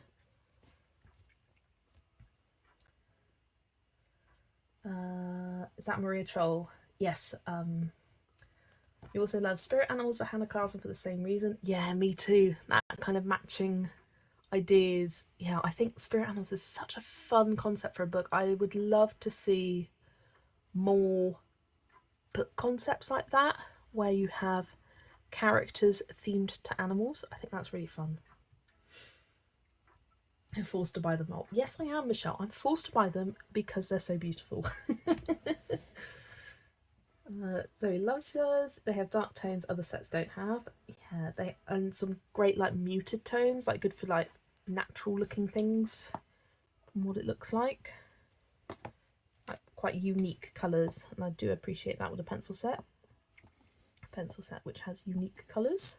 Is that Maria Troll? Yes. You also love Spirit Animals for Hannah Carson for the same reason. Yeah, me too. That kind of matching ideas. Yeah, I think Spirit Animals is such a fun concept for a book. I would love to see more book concepts like that, where you have characters themed to animals. I think that's really fun. I'm forced to buy them all. Yes, I am, Michelle. I'm forced to buy them because they're so beautiful. Zoe loves yours. They have dark tones other sets don't have. Yeah, and some great like muted tones, like good for like natural looking things from what it looks like. Quite unique colours, and I do appreciate that with a pencil set. A pencil set which has unique colours.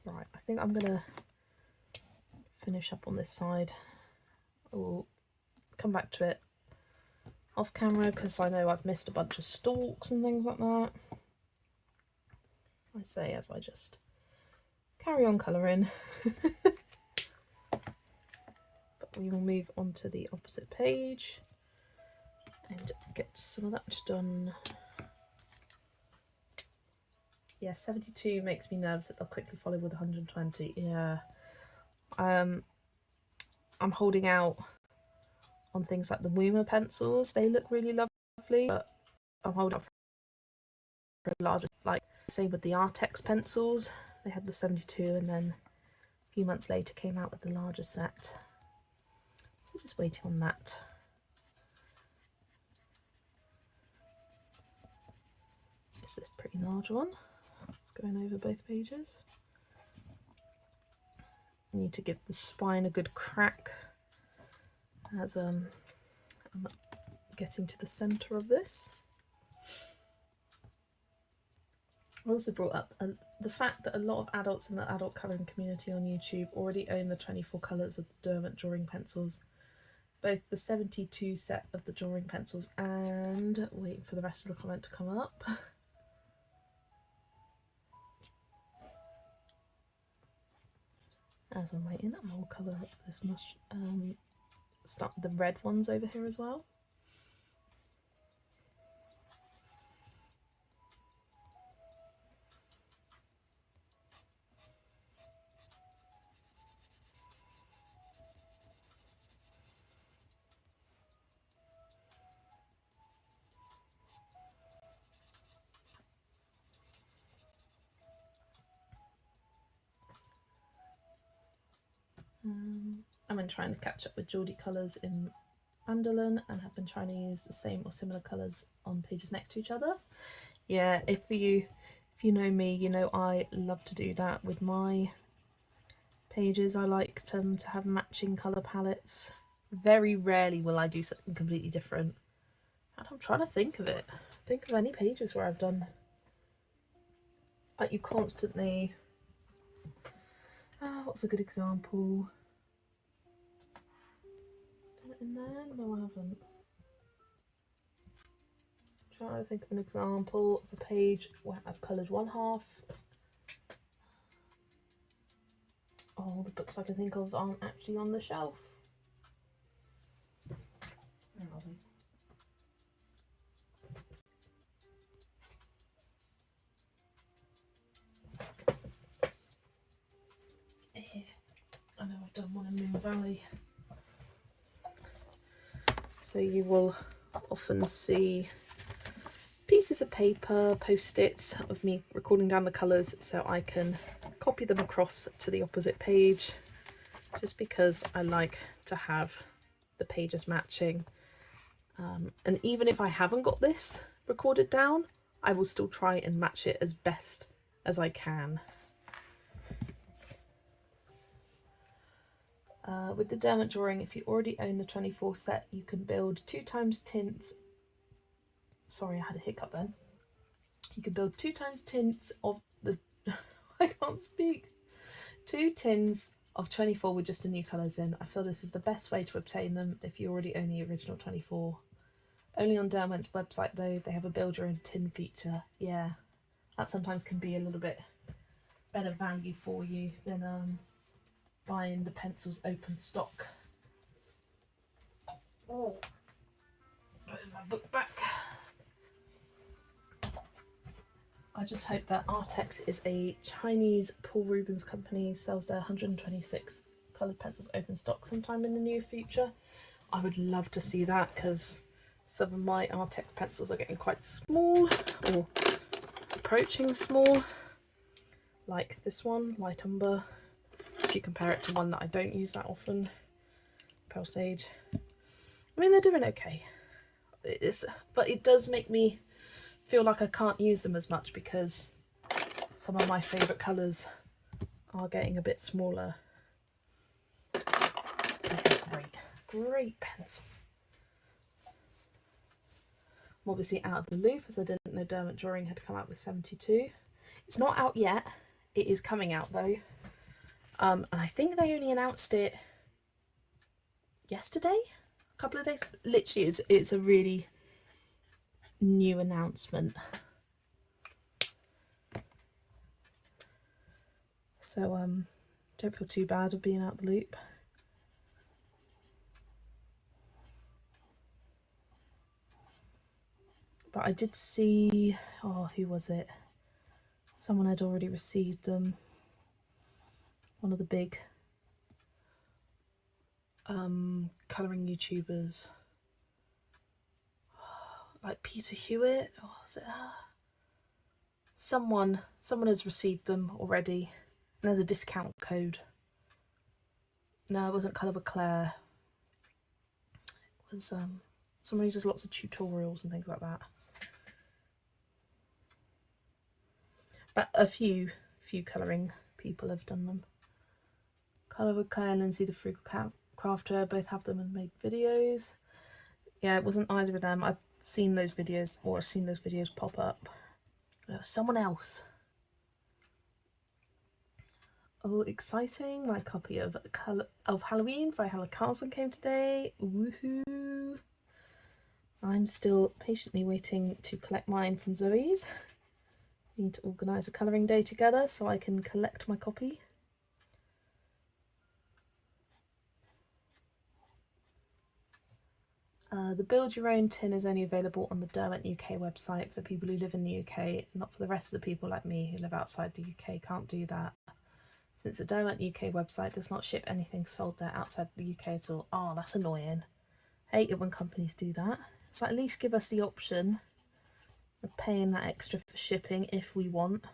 Right, I think I'm gonna finish up on this side. I will come back to it off camera because I know I've missed a bunch of stalks and things like that. I say as I just carry on colouring. But we will move on to the opposite page and get some of that done. Yeah, 72 makes me nervous that they'll quickly follow with 120. Yeah. I'm holding out on things like the Woomer pencils. They look really lovely, but I'm holding out for a larger, like same with the Artex pencils. They had the 72 and then a few months later came out with the larger set. So just waiting on that. Is this pretty large one? It's going over both pages. I need to give the spine a good crack as I'm getting to the centre of this. I also brought up the fact that a lot of adults in the adult colouring community on YouTube already own the 24 colours of Derwent drawing pencils, both the 72 set of the drawing pencils and waiting for the rest of the comment to come up. As I'm waiting, I'll colour this much. Start with the red ones over here as well. I've been trying to catch up with Geordie colours in Mandolin and have been trying to use the same or similar colours on pages next to each other. Yeah, if you know me, you know I love to do that with my pages. I like them to have matching colour palettes. Very rarely will I do something completely different. And I'm trying to think of it. Think of any pages where I've done like you constantly. What's a good example? Done it in there? No, I haven't. Trying to think of an example of a page where I've coloured one half. All the books I can think of aren't actually on the shelf. Where are they? Here. I know I've done one in Moon Valley. So you will often see pieces of paper, post-its of me recording down the colours so I can copy them across to the opposite page, just because I like to have the pages matching. And even if I haven't got this recorded down, I will still try and match it as best as I can. With the Derwent drawing, if you already own the 24 set, you can build 2 times tints. Sorry, I had a hiccup then. You can build 2 times tints of the I can't speak. 2 tins of 24 with just the new colours in. I feel this is the best way to obtain them if you already own the original 24. Only on Derwent's website though, they have a build your own tin feature. Yeah, that sometimes can be a little bit better value for you than buying the pencils open stock. Oh, putting my book back. I just hope that Artex is a Chinese Paul Rubens company, sells their 126 coloured pencils open stock sometime in the near future. I would love to see that because some of my Artex pencils are getting quite small or approaching small, like this one, Light Umber. If you compare it to one that I don't use that often, Pearl Sage. I mean, they're doing okay. But it does make me feel like I can't use them as much because some of my favourite colours are getting a bit smaller. Great pencils. I'm obviously out of the loop as I didn't know Derwent Drawing had come out with 72. It's not out yet. It is coming out though. And I think they only announced it yesterday, a couple of days. Literally, it's a really new announcement. So don't feel too bad of being out the loop. But I did see, oh, who was it? Someone had already received them. One of the big colouring YouTubers, like Peter Hewitt, or was it someone has received them already, and there's a discount code. No, it wasn't Colour with Claire. It was someone who does lots of tutorials and things like that. But a few colouring people have done them. Colour with Claire and Lindsay the Frugal Crafter both have them and made videos. Yeah, it wasn't either of them. I've seen those videos, or I've seen those videos pop up. There was someone else. Oh, exciting! My copy of Halloween by Hannah Carlson came today. Woohoo! I'm still patiently waiting to collect mine from Zoe's. We need to organise a colouring day together so I can collect my copy. The Build Your Own tin is only available on the Derwent UK website for people who live in the UK, not for the rest of the people like me who live outside the UK, can't do that. Since the Derwent UK website does not ship anything sold there outside the UK at all. Oh, that's annoying. Hate it when companies do that. So at least give us the option of paying that extra for shipping if we want.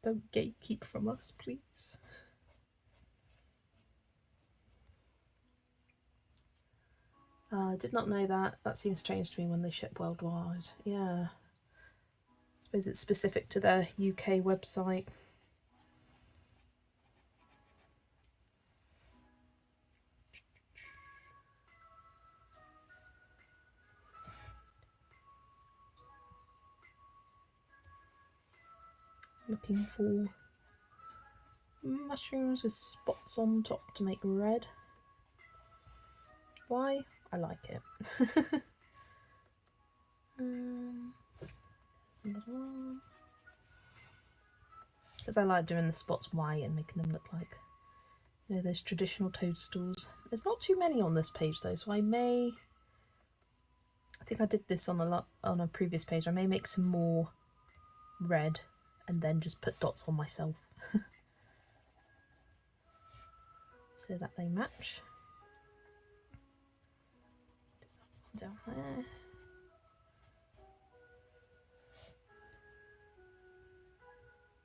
Don't gatekeep from us, please. Did not know that. That seems strange to me when they ship worldwide. Yeah. I suppose it's specific to their UK website. Looking for mushrooms with spots on top to make red. Why? I like it. Because I like doing the spots white and making them look like, you know, those traditional toadstools. There's not too many on this page though, so I think I did this on a previous page. I may make some more red and then just put dots on myself so that they match. Down there.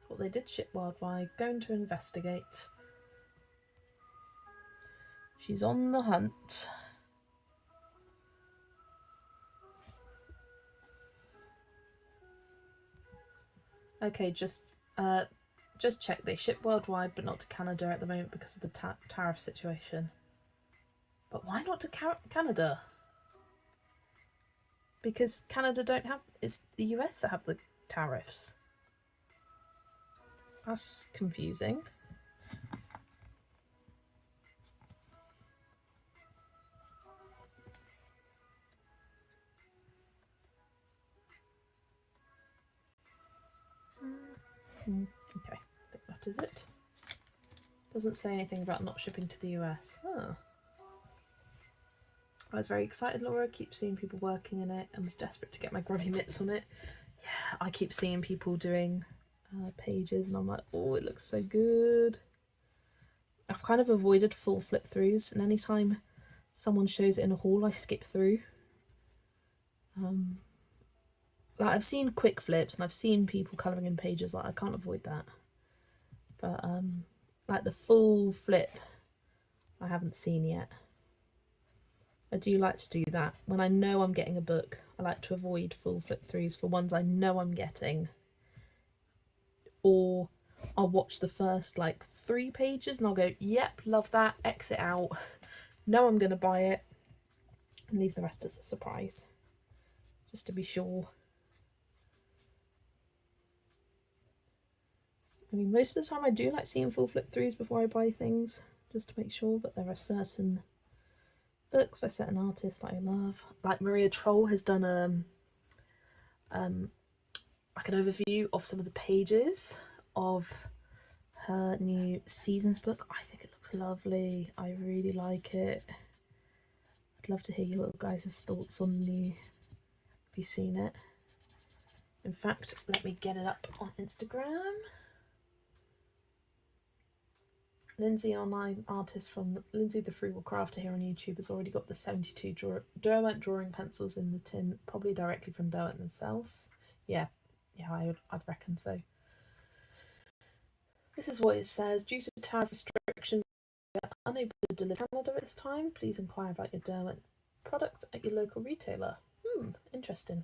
Thought they did ship worldwide. Going to investigate. She's on the hunt. Okay, just check. They ship worldwide, but not to Canada at the moment because of the tariff situation. But why not to Canada? Because Canada don't have. It's the US that have the tariffs. That's confusing. Okay, I think that is it. Doesn't say anything about not shipping to the US. Oh. I was very excited, Laura. Keep seeing people working in it. I was desperate to get my grubby mitts on it. Yeah, I keep seeing people doing pages and I'm like, oh, it looks so good. I've kind of avoided full flip throughs, and anytime someone shows it in a haul, I skip through. Like I've seen quick flips and I've seen people colouring in pages, like I can't avoid that. But like the full flip, I haven't seen yet. I do like to do that. When I know I'm getting a book, I like to avoid full flip throughs for ones I know I'm getting. Or I'll watch the first like 3 pages and I'll go, yep, love that, exit out. Know I'm going to buy it and leave the rest as a surprise. Just to be sure. I mean, most of the time I do like seeing full flip throughs before I buy things, just to make sure, but there are certain books by certain artists that I love. Like Maria Troll has done like an overview of some of the pages of her new Seasons book. I think it looks lovely. I really like it. I'd love to hear your guys' thoughts on the new. Have you seen it? In fact, let me get it up on Instagram. Lindsay, an online artist from Lindsay the Frugal Crafter here on YouTube, has already got the 72 Derwent drawing pencils in the tin, probably directly from Derwent themselves. Yeah, I'd reckon so. This is what it says. Due to tariff restrictions, we are unable to deliver to Canada at this time. Please inquire about your Derwent products at your local retailer. Interesting.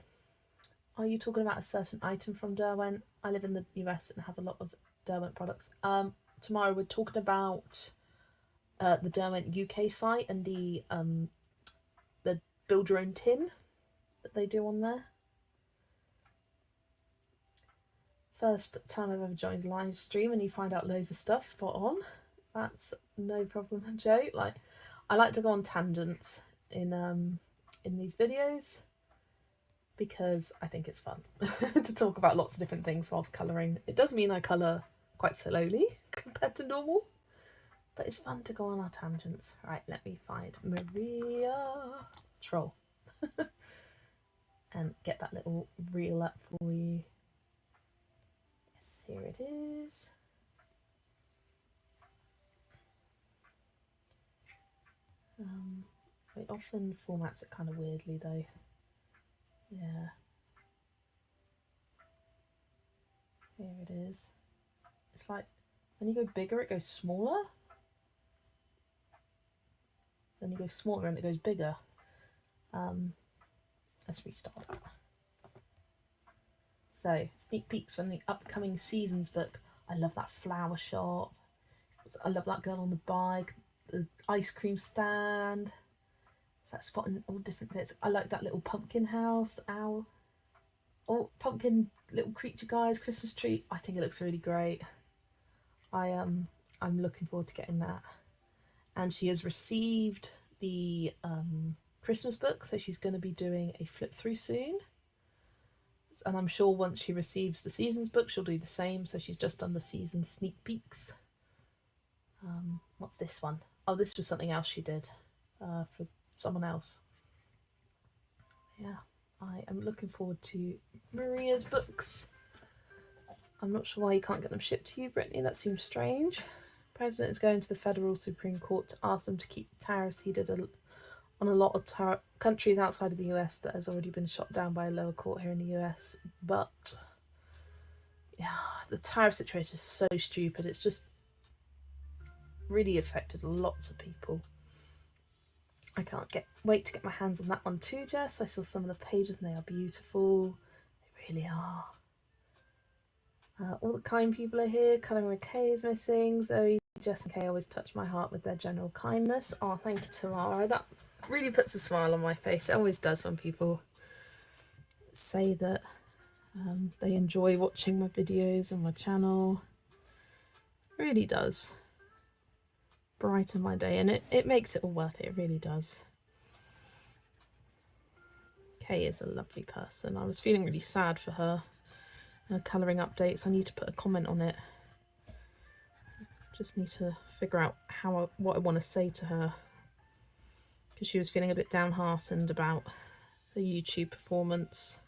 Are you talking about a certain item from Derwent? I live in the US and have a lot of Derwent products. Tomorrow we're talking about the Derwent UK site and the build your own tin that they do on there. first time I've ever joined a live stream and you find out loads of stuff, spot on. That's no problem, Joe. Like, I like to go on tangents in these videos because I think it's fun to talk about lots of different things whilst colouring. It does mean I colour quite slowly compared to normal, but it's fun to go on our tangents. Right, let me find Maria Troll and get that little reel up for you. Yes, here it is. It often formats it kind of weirdly though. Yeah. Here it is. It's like when you go bigger it goes smaller. Then you go smaller and it goes bigger. Let's restart that. So, sneak peeks from the upcoming seasons book. I love that flower shop. I love that girl on the bike, the ice cream stand. It's that spot in all different bits. I like that little pumpkin house, owl. Oh, pumpkin little creature guys, Christmas tree. I think it looks really great. I'm looking forward to getting that. And she has received the Christmas book, so she's going to be doing a flip through soon. And I'm sure once she receives the seasons book, she'll do the same. So she's just done the season sneak peeks. What's this one? Oh, this was something else she did for someone else. Yeah, I am looking forward to Maria's books. I'm not sure why you can't get them shipped to you, Brittany. That seems strange. The President is going to the Federal Supreme Court to ask them to keep the tariffs he did on a lot of countries outside of the US that has already been shot down by a lower court here in the US. But yeah, the tariff situation is so stupid. It's just really affected lots of people. I can't wait to get my hands on that one too, Jess. I saw some of the pages and they are beautiful. They really are. All the kind people are here. Colouring with Kay is missing. Zoe, Jess and Kay always touch my heart with their general kindness. Oh, thank you, Tamara. That really puts a smile on my face. It always does when people say that they enjoy watching my videos and my channel. It really does brighten my day, and it makes it all worth it. It really does. Kay is a lovely person. I was feeling really sad for her. Colouring updates. I need to put a comment on it. Just need to figure out what I want to say to her, because she was feeling a bit downhearted about the YouTube performance.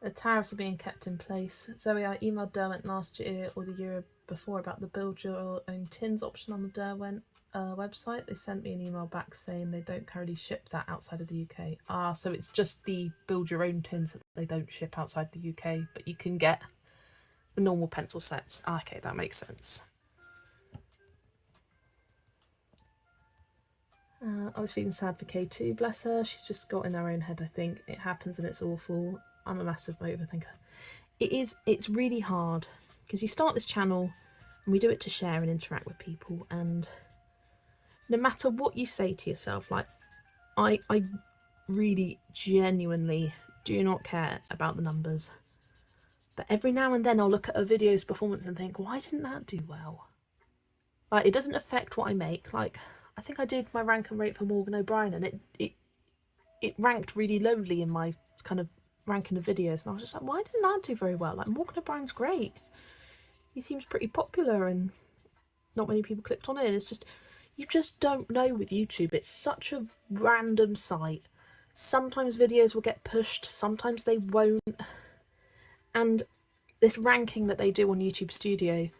The tariffs are being kept in place. Zoe, I emailed Derwent last year or the year before about the build your own tins option on the Derwent website. They sent me an email back saying they don't currently ship that outside of the UK. Ah, so it's just the build your own tins that they don't ship outside the UK, but you can get the normal pencil sets. Ah, okay, that makes sense. I was feeling sad for Kay too, bless her. She's just got in her own head, I think. It happens and it's awful. I'm a massive overthinker. It's really hard because you start this channel and we do it to share and interact with people, and no matter what you say to yourself, like I really genuinely do not care about the numbers, but every now and then I'll look at a video's performance and think, why didn't that do well? Like, it doesn't affect what I make. Like, I think I did my rank and rate for Morgan O'Brien and it ranked really lowly in my kind of ranking of videos, and I was just like, why didn't that do very well? Like, Morgan O'Brien's great. He seems pretty popular and not many people clicked on it. It's just, you just don't know with YouTube. It's such a random site. Sometimes videos will get pushed, sometimes they won't. And this ranking that they do on YouTube Studio,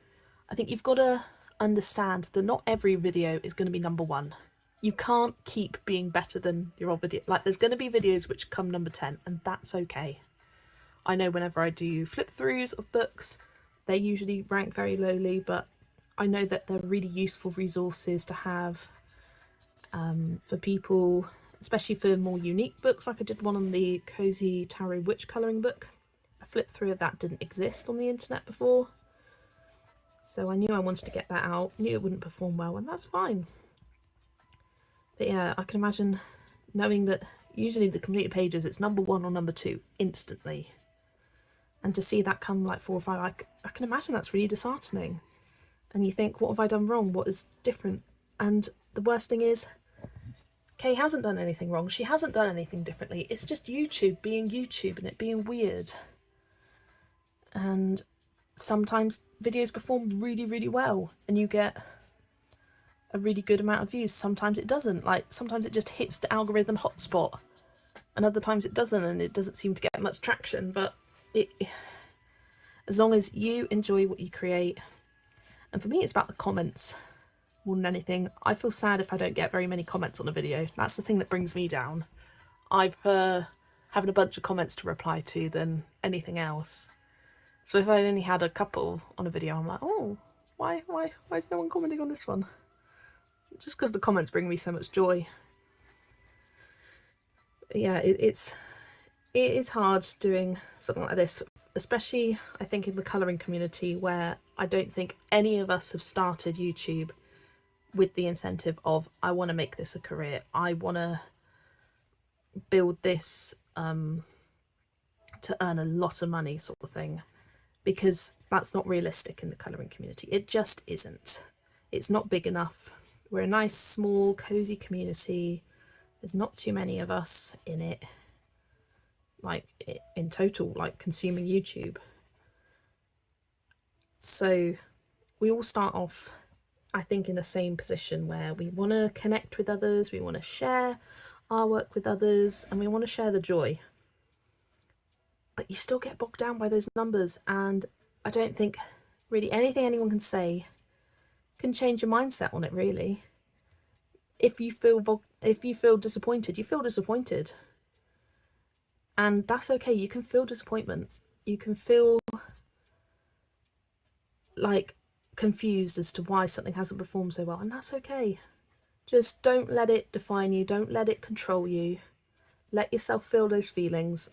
I think you've got to understand that not every video is going to be number one. You can't keep being better than your old video. Like, there's going to be videos which come number 10, and that's okay. I know whenever I do flip throughs of books, they usually rank very lowly, but I know that they're really useful resources to have. for people, especially for more unique books. Like I did one on the Cozy Tarot Witch colouring book. I flipped through it, that didn't exist on the internet before. So I knew I wanted to get that out, knew it wouldn't perform well, and that's fine. But yeah, I can imagine knowing that usually the completed pages, it's number 1 or number 2 instantly. And to see that come like 4 or 5, I can imagine that's really disheartening. And you think, what have I done wrong? What is different? And the worst thing is, Kay hasn't done anything wrong. She hasn't done anything differently. It's just YouTube being YouTube and it being weird. And sometimes videos perform really, really well and you get a really good amount of views. Sometimes it doesn't. Like, sometimes it just hits the algorithm hotspot and other times it doesn't, and it doesn't seem to get much traction. But as long as you enjoy what you create, and for me it's about the comments more than anything. I feel sad if I don't get very many comments on a video. That's the thing that brings me down. I prefer having a bunch of comments to reply to than anything else. So if I only had a couple on a video, I'm like, oh, why is no one commenting on this one? Just because the comments bring me so much joy. But yeah, it is hard doing something like this, especially I think in the colouring community, where I don't think any of us have started YouTube with the incentive of, I want to make this a career, I want to build this to earn a lot of money, sort of thing, because that's not realistic in the colouring community. It just isn't. It's not big enough. We're a nice small cozy community. There's not too many of us in it, like in total, like consuming YouTube. So we all start off, I think, in the same position where we want to connect with others, we want to share our work with others, and we want to share the joy. But you still get bogged down by those numbers, and I don't think really anything anyone can say can change your mindset on it, really. If you feel disappointed, you feel disappointed. And that's okay. You can feel disappointment. You can feel like confused as to why something hasn't performed so well, and that's okay. Just don't let it define you. Don't let it control you. Let yourself feel those feelings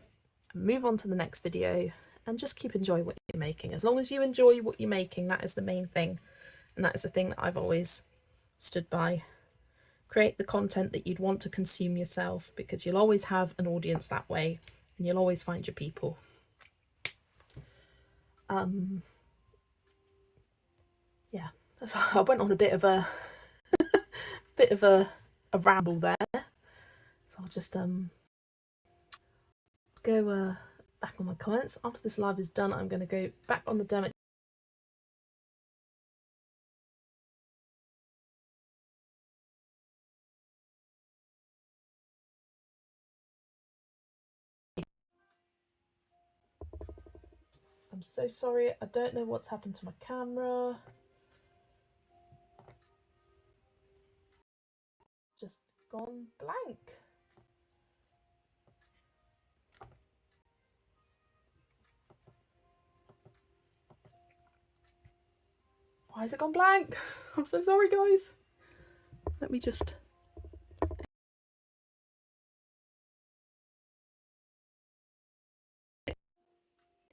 and move on to the next video, and just keep enjoying what you're making. As long as you enjoy what you're making, that is the main thing. And that is the thing that I've always stood by. Create the content that you'd want to consume yourself, because you'll always have an audience that way, and you'll always find your people. Yeah, I went on a bit of a ramble there, so I'll just go back on my comments. After this live is done, I'm going to go back on the demo. I'm so sorry, I don't know what's happened to my camera. Just gone blank. Why has it gone blank? I'm so sorry, guys. Let me just...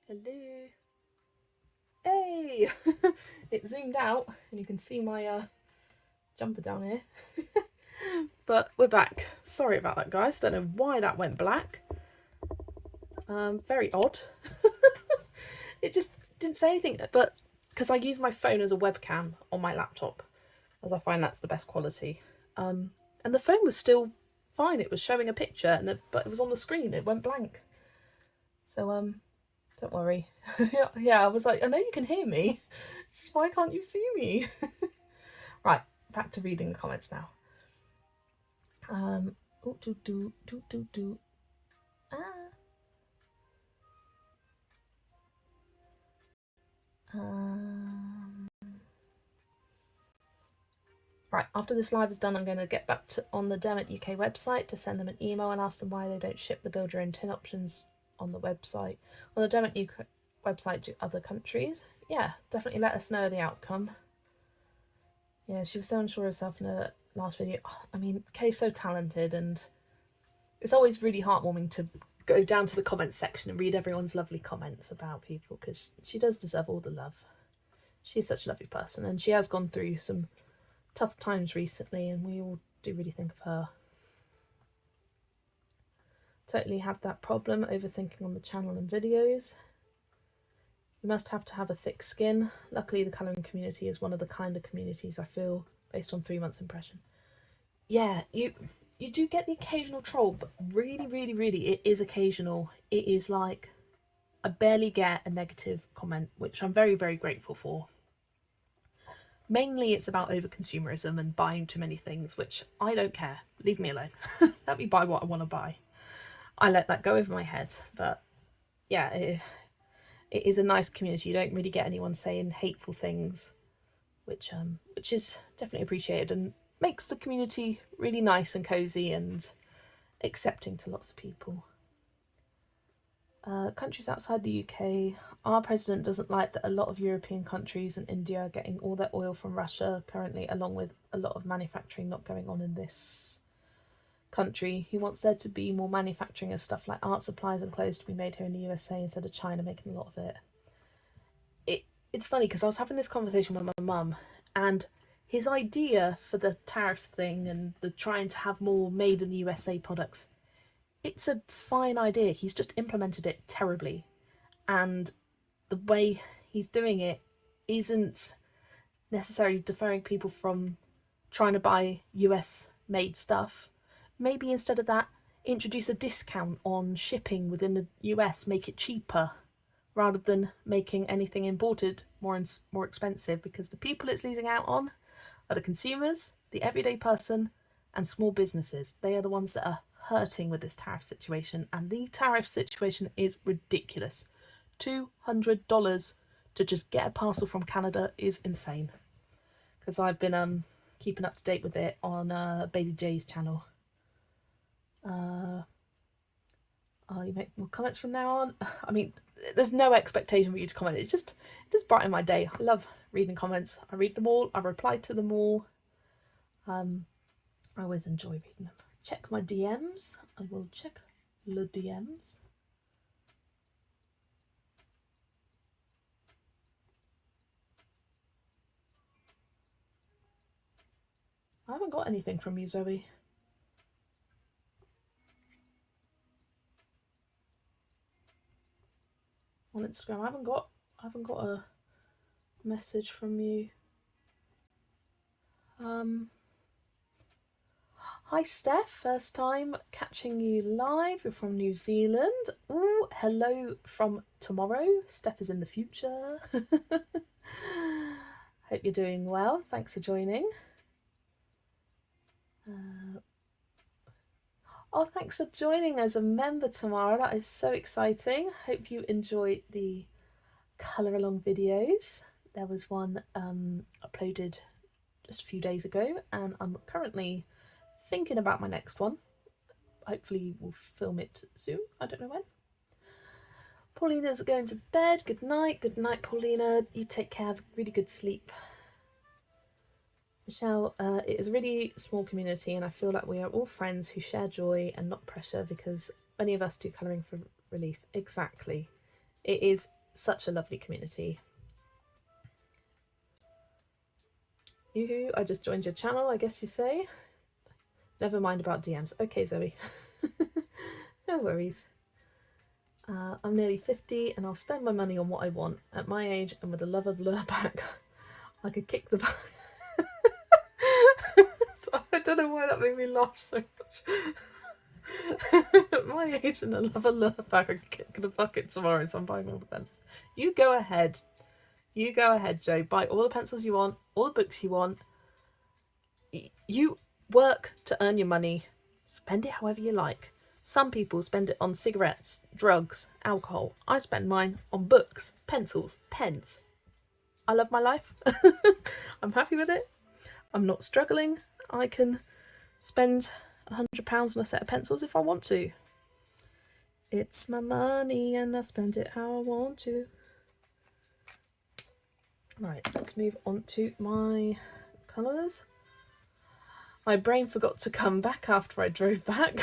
Hello. Hey! It zoomed out and you can see my jumper down here. But we're back. Sorry about that, guys. Don't know why that went black. Very odd. It just didn't say anything, but because I use my phone as a webcam on my laptop, as I find that's the best quality. And the phone was still fine. It was showing a picture, but it was on the screen. It went blank. So don't worry. Yeah, I was like, I know you can hear me. Just why can't you see me? Right, back to reading the comments now. Right, after this live is done, I'm going to get back on the Dermot UK website to send them an email and ask them why they don't ship the build your own tin options on the website, on the Dermot UK website, to other countries. Yeah, definitely let us know the outcome. Yeah, she was so unsure of herself in her last video. I mean, Kay's so talented, and it's always really heartwarming to go down to the comments section and read everyone's lovely comments about people, because she does deserve all the love. She's such a lovely person, and she has gone through some tough times recently, and we all do really think of her. Totally have that problem, overthinking on the channel and videos. You must have to have a thick skin. Luckily, the colouring community is one of the kinder communities, I feel, based on 3 months impression. Yeah, you do get the occasional troll, but really, really, really, it is occasional. It is like, I barely get a negative comment, which I'm very, very grateful for. Mainly it's about over-consumerism and buying too many things, which I don't care. Leave me alone. Let me buy what I want to buy. I let that go over my head. But yeah, it is a nice community. You don't really get anyone saying hateful things, which is definitely appreciated and makes the community really nice and cozy and accepting to lots of people. Countries outside the UK, our president doesn't like that a lot of European countries and India are getting all their oil from Russia currently, along with a lot of manufacturing not going on in this country. He wants there to be more manufacturing of stuff like art supplies and clothes to be made here in the USA instead of China making a lot of it. It's funny because I was having this conversation with my mum, and his idea for the tariffs thing and the trying to have more made in the USA products, it's a fine idea. He's just implemented it terribly, and the way he's doing it isn't necessarily deferring people from trying to buy US made stuff. Maybe instead of that, introduce a discount on shipping within the US, make it cheaper, rather than making anything imported more expensive, because the people it's losing out on are the consumers, the everyday person, and small businesses. They are the ones that are hurting with this tariff situation, and the tariff situation is ridiculous. $200 to just get a parcel from Canada is insane, because I've been keeping up to date with it on Baby J's channel. You make more comments from now on. I mean, there's no expectation for you to comment. It just brighten my day. I love reading comments. I read them all. I reply to them all. I always enjoy reading them. Check my DMs. I will check the DMs. I haven't got anything from you, Zoe. On Instagram, I haven't got a message from you. Hi Steph, first time catching you live. You're from New Zealand. Ooh, hello from tomorrow. Steph is in the future. Hope you're doing well. Thanks for joining. Oh, thanks for joining as a member tomorrow. That is so exciting. Hope you enjoy the colour along videos. There was one uploaded just a few days ago, and I'm currently thinking about my next one. Hopefully we'll film it soon. I don't know when. Paulina's going to bed. Good night. Good night, Paulina. You take care. Have really good sleep. Michelle, it is a really small community, and I feel like we are all friends who share joy and not pressure, because many of us do colouring for relief. Exactly. It is such a lovely community. Yoo-hoo, I just joined your channel, I guess you say. Never mind about DMs. Okay, Zoe. No worries. I'm nearly 50 and I'll spend my money on what I want. At my age and with the love of Lurpak, I could kick the bucket. So I don't know why that made me laugh so much. At my age and the love of Lurpak, I could kick the bucket tomorrow, so I'm buying all the pencils. You go ahead. You go ahead, Joe. Buy all the pencils you want, all the books you want. You work to earn your money. Spend it however you like. Some people spend it on cigarettes, drugs, alcohol. I spend mine on books, pencils, pens. I love my life. I'm happy with it. I'm not struggling. I can spend £100 on a set of pencils if I want to. It's my money and I spend it how I want to. Right, let's move on to my colours. My brain forgot to come back after I drove back.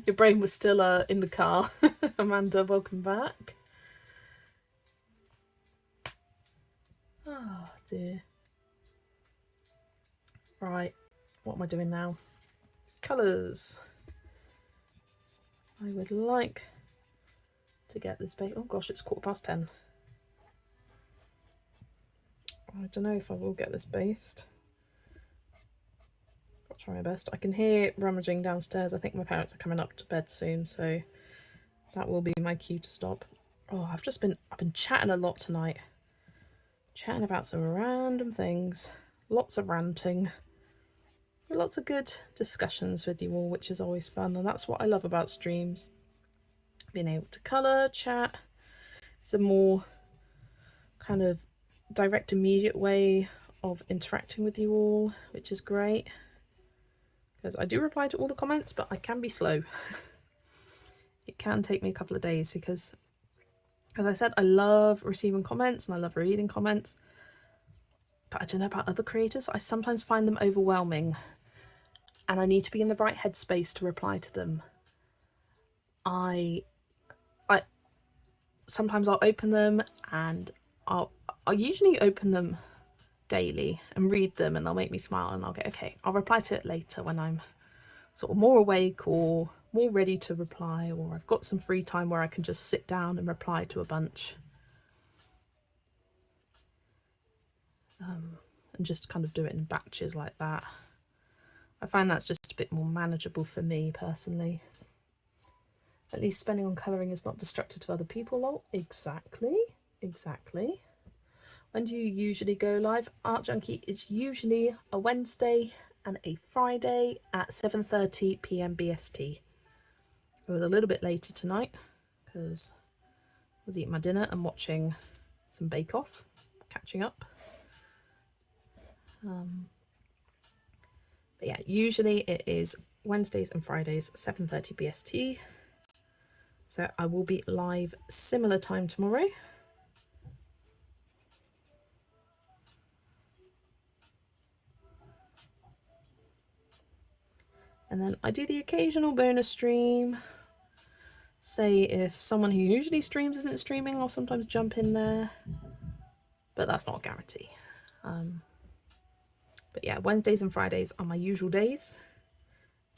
Your brain was still in the car. Amanda, welcome back. Oh dear. Right, what am I doing now? Colours. I would like to get this bait. Oh gosh, it's 10:15. I don't know if I will get this based. I'll try my best. I can hear rummaging downstairs. I think my parents are coming up to bed soon, so that will be my cue to stop. Oh, I've been chatting a lot tonight. Chatting about some random things. Lots of ranting. Lots of good discussions with you all, which is always fun, and that's what I love about streams. Being able to colour, chat. It's a more kind of direct, immediate way of interacting with you all, which is great. Because I do reply to all the comments, but I can be slow. It can take me a couple of days because, as I said, I love receiving comments and I love reading comments. But I don't know about other creators. I sometimes find them overwhelming and I need to be in the right headspace to reply to them. I sometimes I'll open them and I'll usually open them daily and read them and they'll make me smile and I'll go, okay, I'll reply to it later when I'm sort of more awake or more ready to reply, or I've got some free time where I can just sit down and reply to a bunch. And just kind of do it in batches like that. I find that's just a bit more manageable for me personally. At least spending on colouring is not destructive to other people. Oh, exactly. When do you usually go live? Art Junkie is usually a Wednesday and a Friday at 7:30 PM BST. It was a little bit later tonight because I was eating my dinner and watching some Bake Off, catching up. But yeah, usually it is Wednesdays and Fridays, 7:30 BST. So I will be live similar time tomorrow. And then I do the occasional bonus stream. Say if someone who usually streams isn't streaming, I'll sometimes jump in there. But that's not a guarantee. But yeah, Wednesdays and Fridays are my usual days.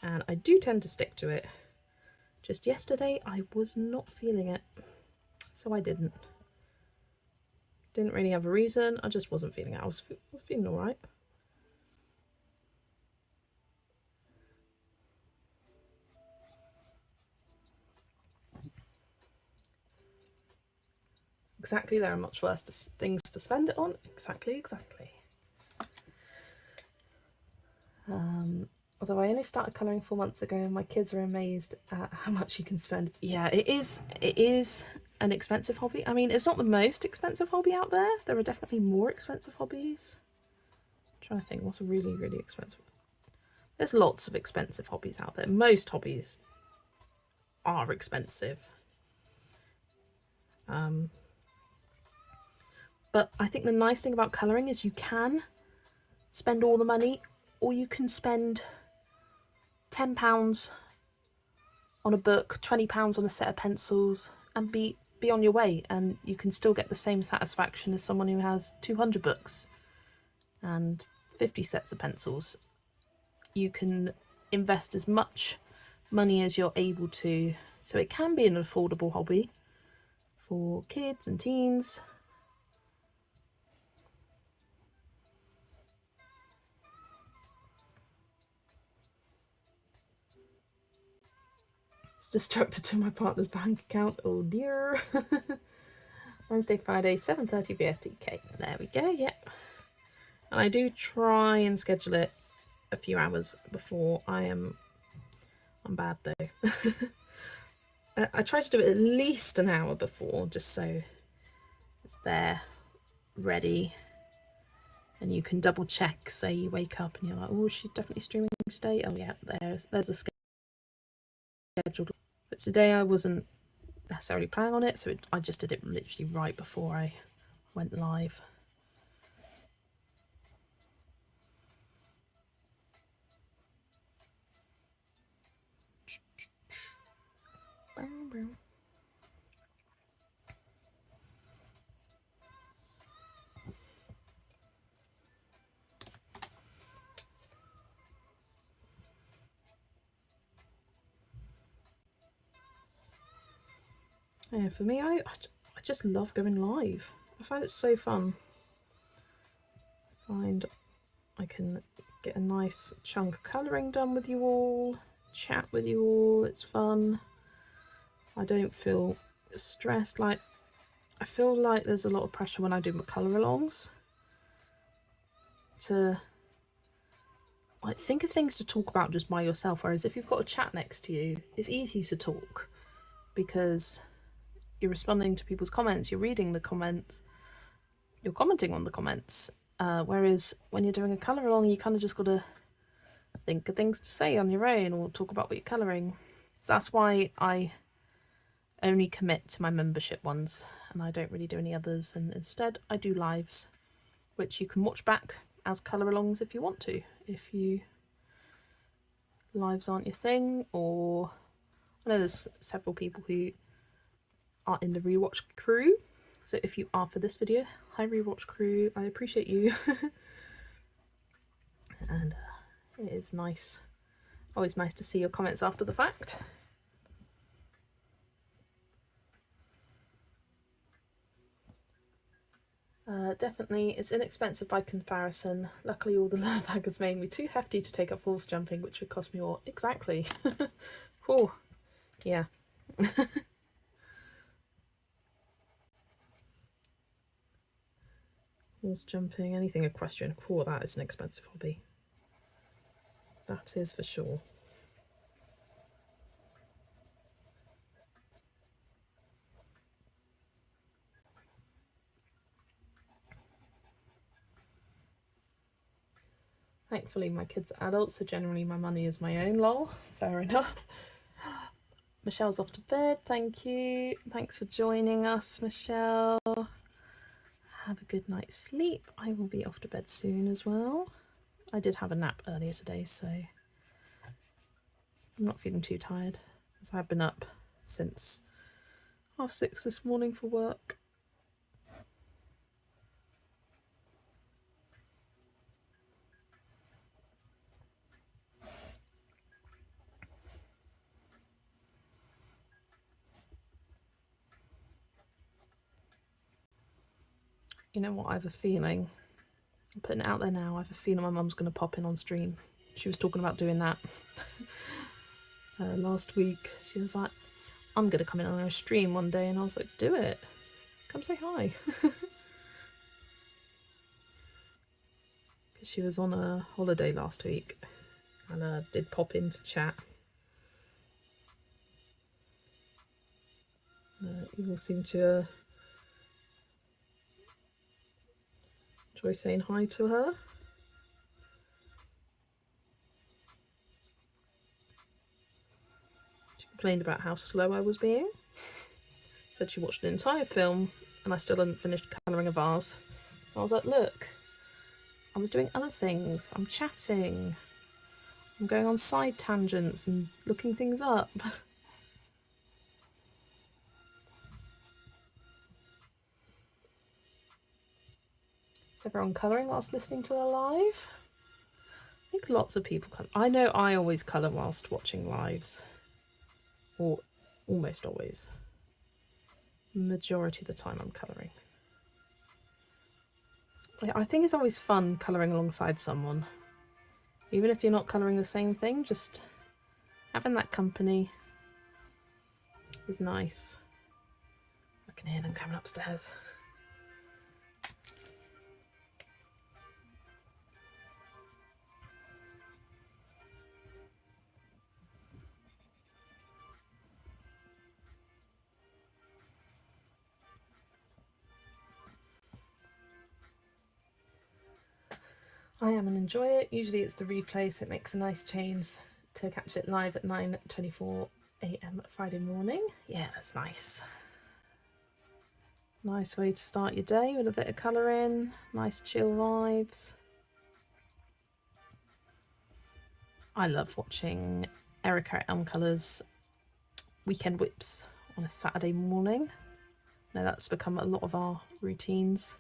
And I do tend to stick to it. Just yesterday, I was not feeling it. So I didn't. Didn't really have a reason. I just wasn't feeling it. I was feeling all right. Exactly, there are much worse things to spend it on. Exactly. Although I only started colouring 4 months ago and my kids are amazed at how much you can spend. Yeah, it is an expensive hobby. I mean, it's not the most expensive hobby out there. There are definitely more expensive hobbies. I'm trying to think what's a really, really expensive. There's lots of expensive hobbies out there. Most hobbies are expensive. But I think the nice thing about colouring is you can spend all the money, or you can spend £10 on a book, £20 on a set of pencils, and be on your way, and you can still get the same satisfaction as someone who has 200 books and 50 sets of pencils. You can invest as much money as you're able to, so it can be an affordable hobby for kids and teens. It's destructive to my partner's bank account. Oh dear. Wednesday, Friday, 7:30 BSTK. There we go. Yep. And I do try and schedule it a few hours before. I'm bad though. I try to do it at least an hour before, just so it's there, ready, and you can double check. Say you wake up and you're like, oh, she's definitely streaming today. Oh yeah, there's a scheduled. But today I wasn't necessarily planning on it, so I just did it literally right before I went live. Yeah, for me, I just love going live. I find it so fun. I can get a nice chunk of colouring done with you all, chat with you all, it's fun. I don't feel stressed. Like, I feel like there's a lot of pressure when I do my colour alongs to like think of things to talk about just by yourself, whereas if you've got a chat next to you, it's easy to talk because you're responding to people's comments, you're reading the comments, you're commenting on the comments. Whereas when you're doing a colour along, you kind of just got to think of things to say on your own or talk about what you're colouring. So that's why I only commit to my membership ones and I don't really do any others, and instead I do lives, which you can watch back as colour alongs if you want to. If you lives aren't your thing, or I know there's several people who are in the rewatch crew, so if you are for this video, hi rewatch crew, I appreciate you. And it is nice, always nice to see your comments after the fact. Definitely, it's inexpensive by comparison. Luckily all the love bag has made me too hefty to take up horse jumping, which would cost me more. Exactly. Oh, yeah. Horse jumping, anything equestrian, for that is an expensive hobby. That is for sure. Thankfully my kids are adults, so generally my money is my own, lol. Fair enough. Michelle's off to bed, thank you. Thanks for joining us, Michelle. Have a good night's sleep. I will be off to bed soon as well. I did have a nap earlier today, so I'm not feeling too tired, as I've been up since 6:30 this morning for work. You know what, I have a feeling, I'm putting it out there now, I have a feeling my mum's going to pop in on stream. She was talking about doing that last week. She was like, I'm going to come in on a stream one day, and I was like, do it. Come say hi. She was on a holiday last week and did pop in to chat. You all seem to enjoy saying hi to her. She complained about how slow I was being. Said she watched an entire film and I still hadn't finished colouring a vase. I was like, look, I was doing other things. I'm chatting. I'm going on side tangents and looking things up. Is everyone colouring whilst listening to her live? I think lots of people colour. I know I always colour whilst watching lives. Or almost always. Majority of the time I'm colouring. I think it's always fun colouring alongside someone. Even if you're not colouring the same thing, just having that company is nice. I can hear them coming upstairs. I am and enjoy it. Usually it's the replay, so it makes a nice change to catch it live at 9:24 AM Friday morning. Yeah, that's nice. Nice way to start your day with a bit of colouring, nice chill vibes. I love watching Erica at Elm Colours Weekend Whips on a Saturday morning. Now that's become a lot of our routines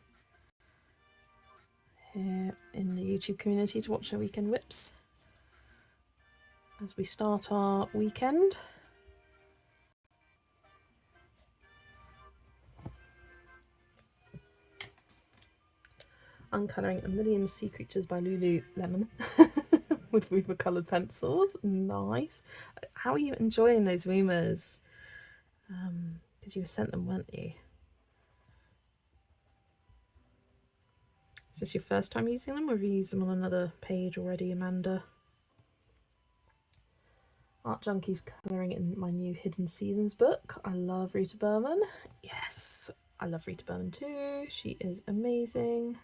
here in the YouTube community to watch our weekend whips as we start our weekend. I'm colouring A Million Sea Creatures by Lululemon with Weaver coloured pencils. Nice. How are you enjoying those Weavers? Because you were sent them, weren't you? Is this your first time using them, or have you used them on another page already, Amanda? Art Junkie's colouring in my new Hidden Seasons book. I love Rita Berman. Yes, I love Rita Berman too. She is amazing.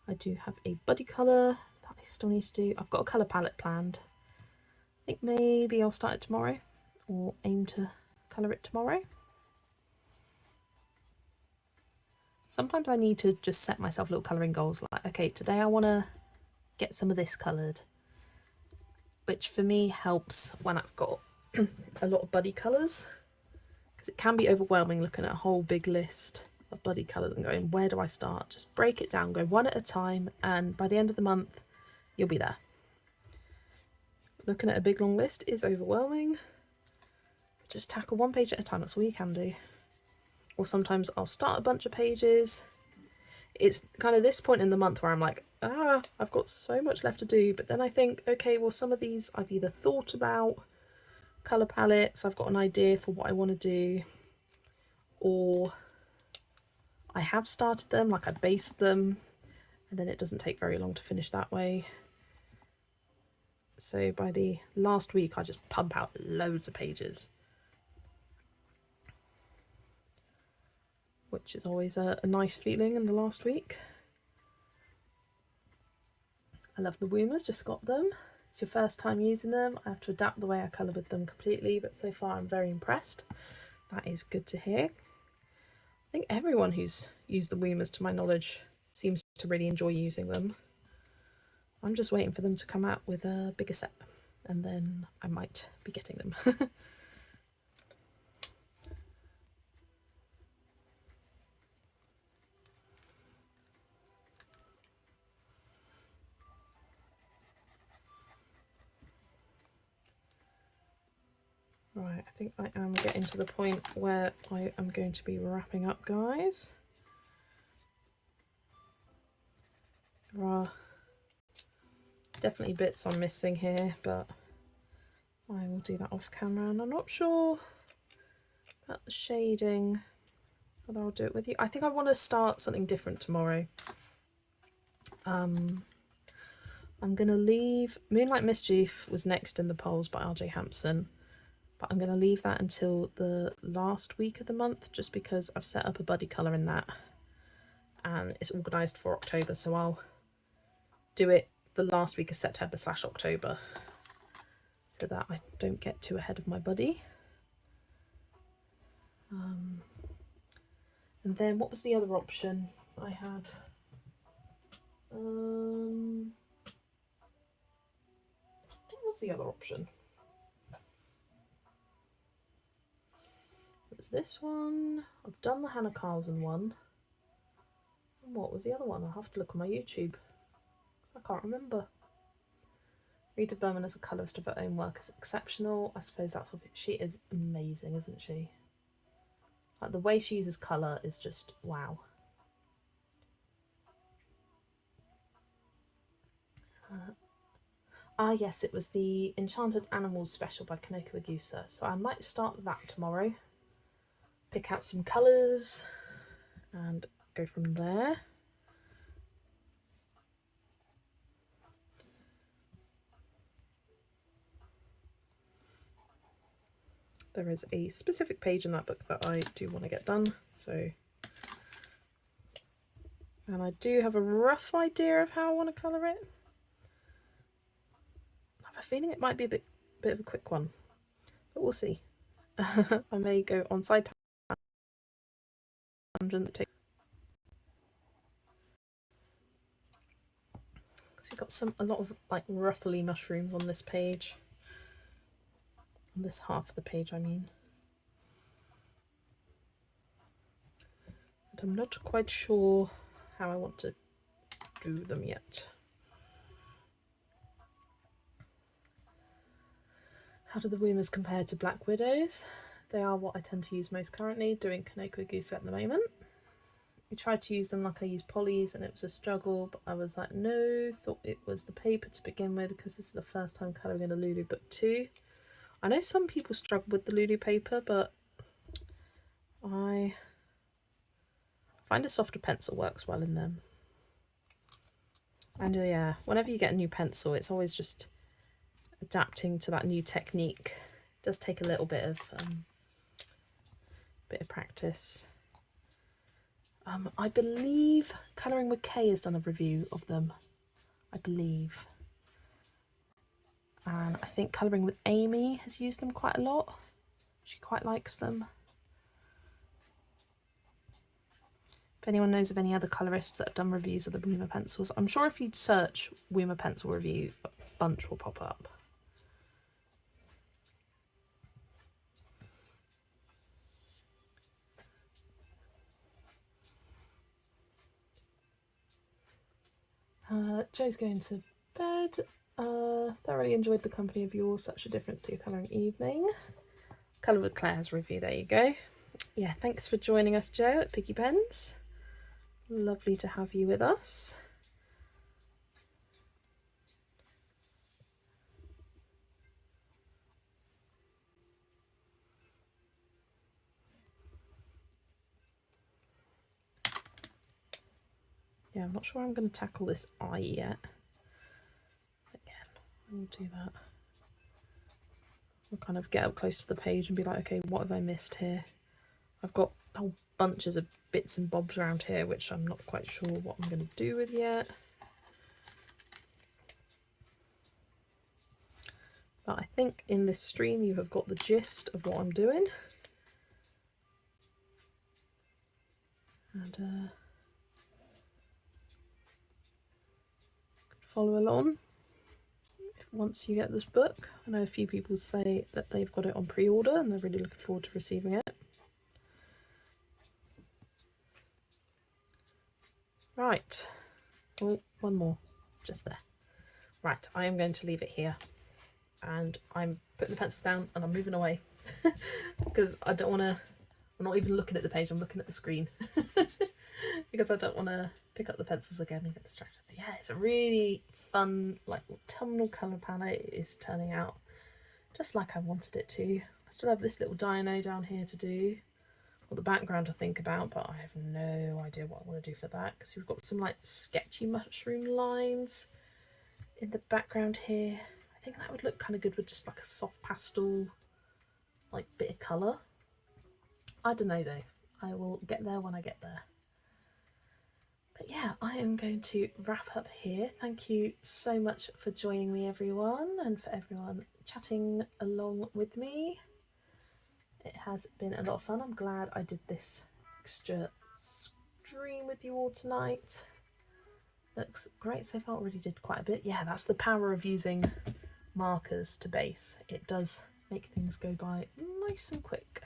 I do have a buddy colour that I still need to do. I've got a colour palette planned. I think maybe I'll start it tomorrow, or aim to colour it tomorrow. Sometimes I need to just set myself little colouring goals, like, okay, today I want to get some of this coloured, which for me helps when I've got a lot of buddy colours, because it can be overwhelming looking at a whole big list of buddy colours and going, where do I start? Just break it down, go one at a time, and by the end of the month you'll be there. Looking at a big long list is overwhelming. Just tackle one page at a time, that's all you can do. Or sometimes I'll start a bunch of pages. It's kind of this point in the month where I'm like, I've got so much left to do, but then I think, okay, well, some of these I've either thought about, colour palettes, I've got an idea for what I want to do, or I have started them, like I based them, and then it doesn't take very long to finish that way. So by the last week I just pump out loads of pages, which is always a nice feeling in the last week. I love the Woomers, just got them. It's your first time using them. I have to adapt the way I colour with them completely, but so far I'm very impressed. That is good to hear. I think everyone who's used the Woomers, to my knowledge, seems to really enjoy using them. I'm just waiting for them to come out with a bigger set, and then I might be getting them. Right, I think I am getting to the point where I am going to be wrapping up, guys. There are definitely bits I'm missing here, but I will do that off camera, and I'm not sure about the shading, whether I'll do it with you. I think I want to start something different tomorrow. I'm going to leave Moonlight Mischief was next in the polls by RJ Hampson, but I'm going to leave that until the last week of the month, just because I've set up a buddy colour in that and it's organised for October, so I'll do it the last week of September / October so that I don't get too ahead of my buddy. And then what was the other option I had? What was the other option? It was this one. I've done the Hannah Carlson one. And what was the other one? I'll have to look on my YouTube. I can't remember. Rita Berman as a colourist of her own work is exceptional. I suppose that's what she is amazing, isn't she? Like, the way she uses colour is just wow. Yes, it was the Enchanted Animals special by Kanoko Agusa, so I might start that tomorrow. Pick out some colours and go from there. There is a specific page in that book that I do want to get done, so, and I do have a rough idea of how I want to colour it. I have a feeling it might be a bit of a quick one, but we'll see. I may go on side tangent. So we've got a lot of like ruffly mushrooms on this page. On this half of the page, I mean. but I'm not quite sure how I want to do them yet. How do the Wombers compare to Black Widows? They are what I tend to use most currently, doing Kaneko Goose at the moment. I tried to use them like I use polys and it was a struggle, but I was like, no, thought it was the paper to begin with because this is the first time colouring in a Lulu book too. I know some people struggle with the Lulu paper, but I find a softer pencil works well in them. And yeah, whenever you get a new pencil, it's always just adapting to that new technique. It does take a little bit of practice. I believe Colouring with Kay has done a review of them. I believe. And I think Colouring with Amy has used them quite a lot. She quite likes them. If anyone knows of any other colourists that have done reviews of the Woomer pencils, I'm sure if you search Woomer pencil review, a bunch will pop up. Joe's going to bed. Thoroughly enjoyed the company of yours. Such a difference to your colouring evening. Colour with Claire's review. There you go. Yeah, thanks for joining us, Joe, at Piggy Pens. Lovely to have you with us. Yeah, I'm not sure I'm going to tackle this eye yet. Again, we'll do that. We'll kind of get up close to the page and be like, okay, what have I missed here? I've got whole bunches of bits and bobs around here, which I'm not quite sure what I'm going to do with yet. But I think in this stream you have got the gist of what I'm doing. And follow along once you get this book. I know a few people say that they've got it on pre-order and they're really looking forward to receiving it. Right, oh, one more, just there. Right, I am going to leave it here and I'm putting the pencils down and I'm moving away because I don't want to, I'm not even looking at the page, I'm looking at the screen because I don't want to pick up the pencils again and get distracted. But yeah, it's a really fun, like, autumnal colour palette. It is turning out just like I wanted it to. I still have this little dino down here to do, or the background to think about, but I have no idea what I want to do for that because we've got some like sketchy mushroom lines in the background here. I think that would look kind of good with just like a soft pastel, like, bit of colour. I don't know though. I will get there when I get there. But yeah, I am going to wrap up here. Thank you so much for joining me, everyone, and for everyone chatting along with me. It has been a lot of fun. I'm glad I did this extra stream with you all tonight. Looks great so far. Already did quite a bit. Yeah, that's the power of using markers to base. It does make things go by nice and quick.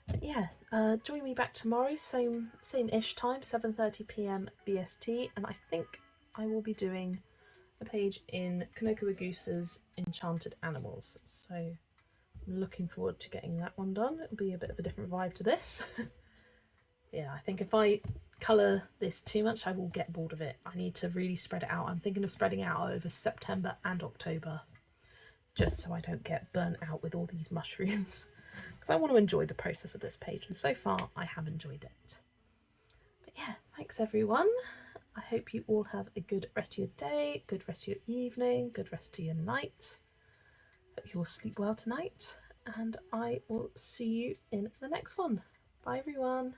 But yeah, join me back tomorrow, same-ish time, 7:30 p.m. BST, and I think I will be doing a page in Kanoko Agusa's Enchanted Animals, so I'm looking forward to getting that one done. It'll be a bit of a different vibe to this. Yeah, I think if I colour this too much, I will get bored of it. I need to really spread it out. I'm thinking of spreading it out over September and October, just so I don't get burnt out with all these mushrooms. Because I want to enjoy the process of this page, and so far I have enjoyed it. But yeah, thanks everyone. I hope you all have a good rest of your day, good rest of your evening, good rest of your night. Hope you all sleep well tonight, and I will see you in the next one. Bye everyone.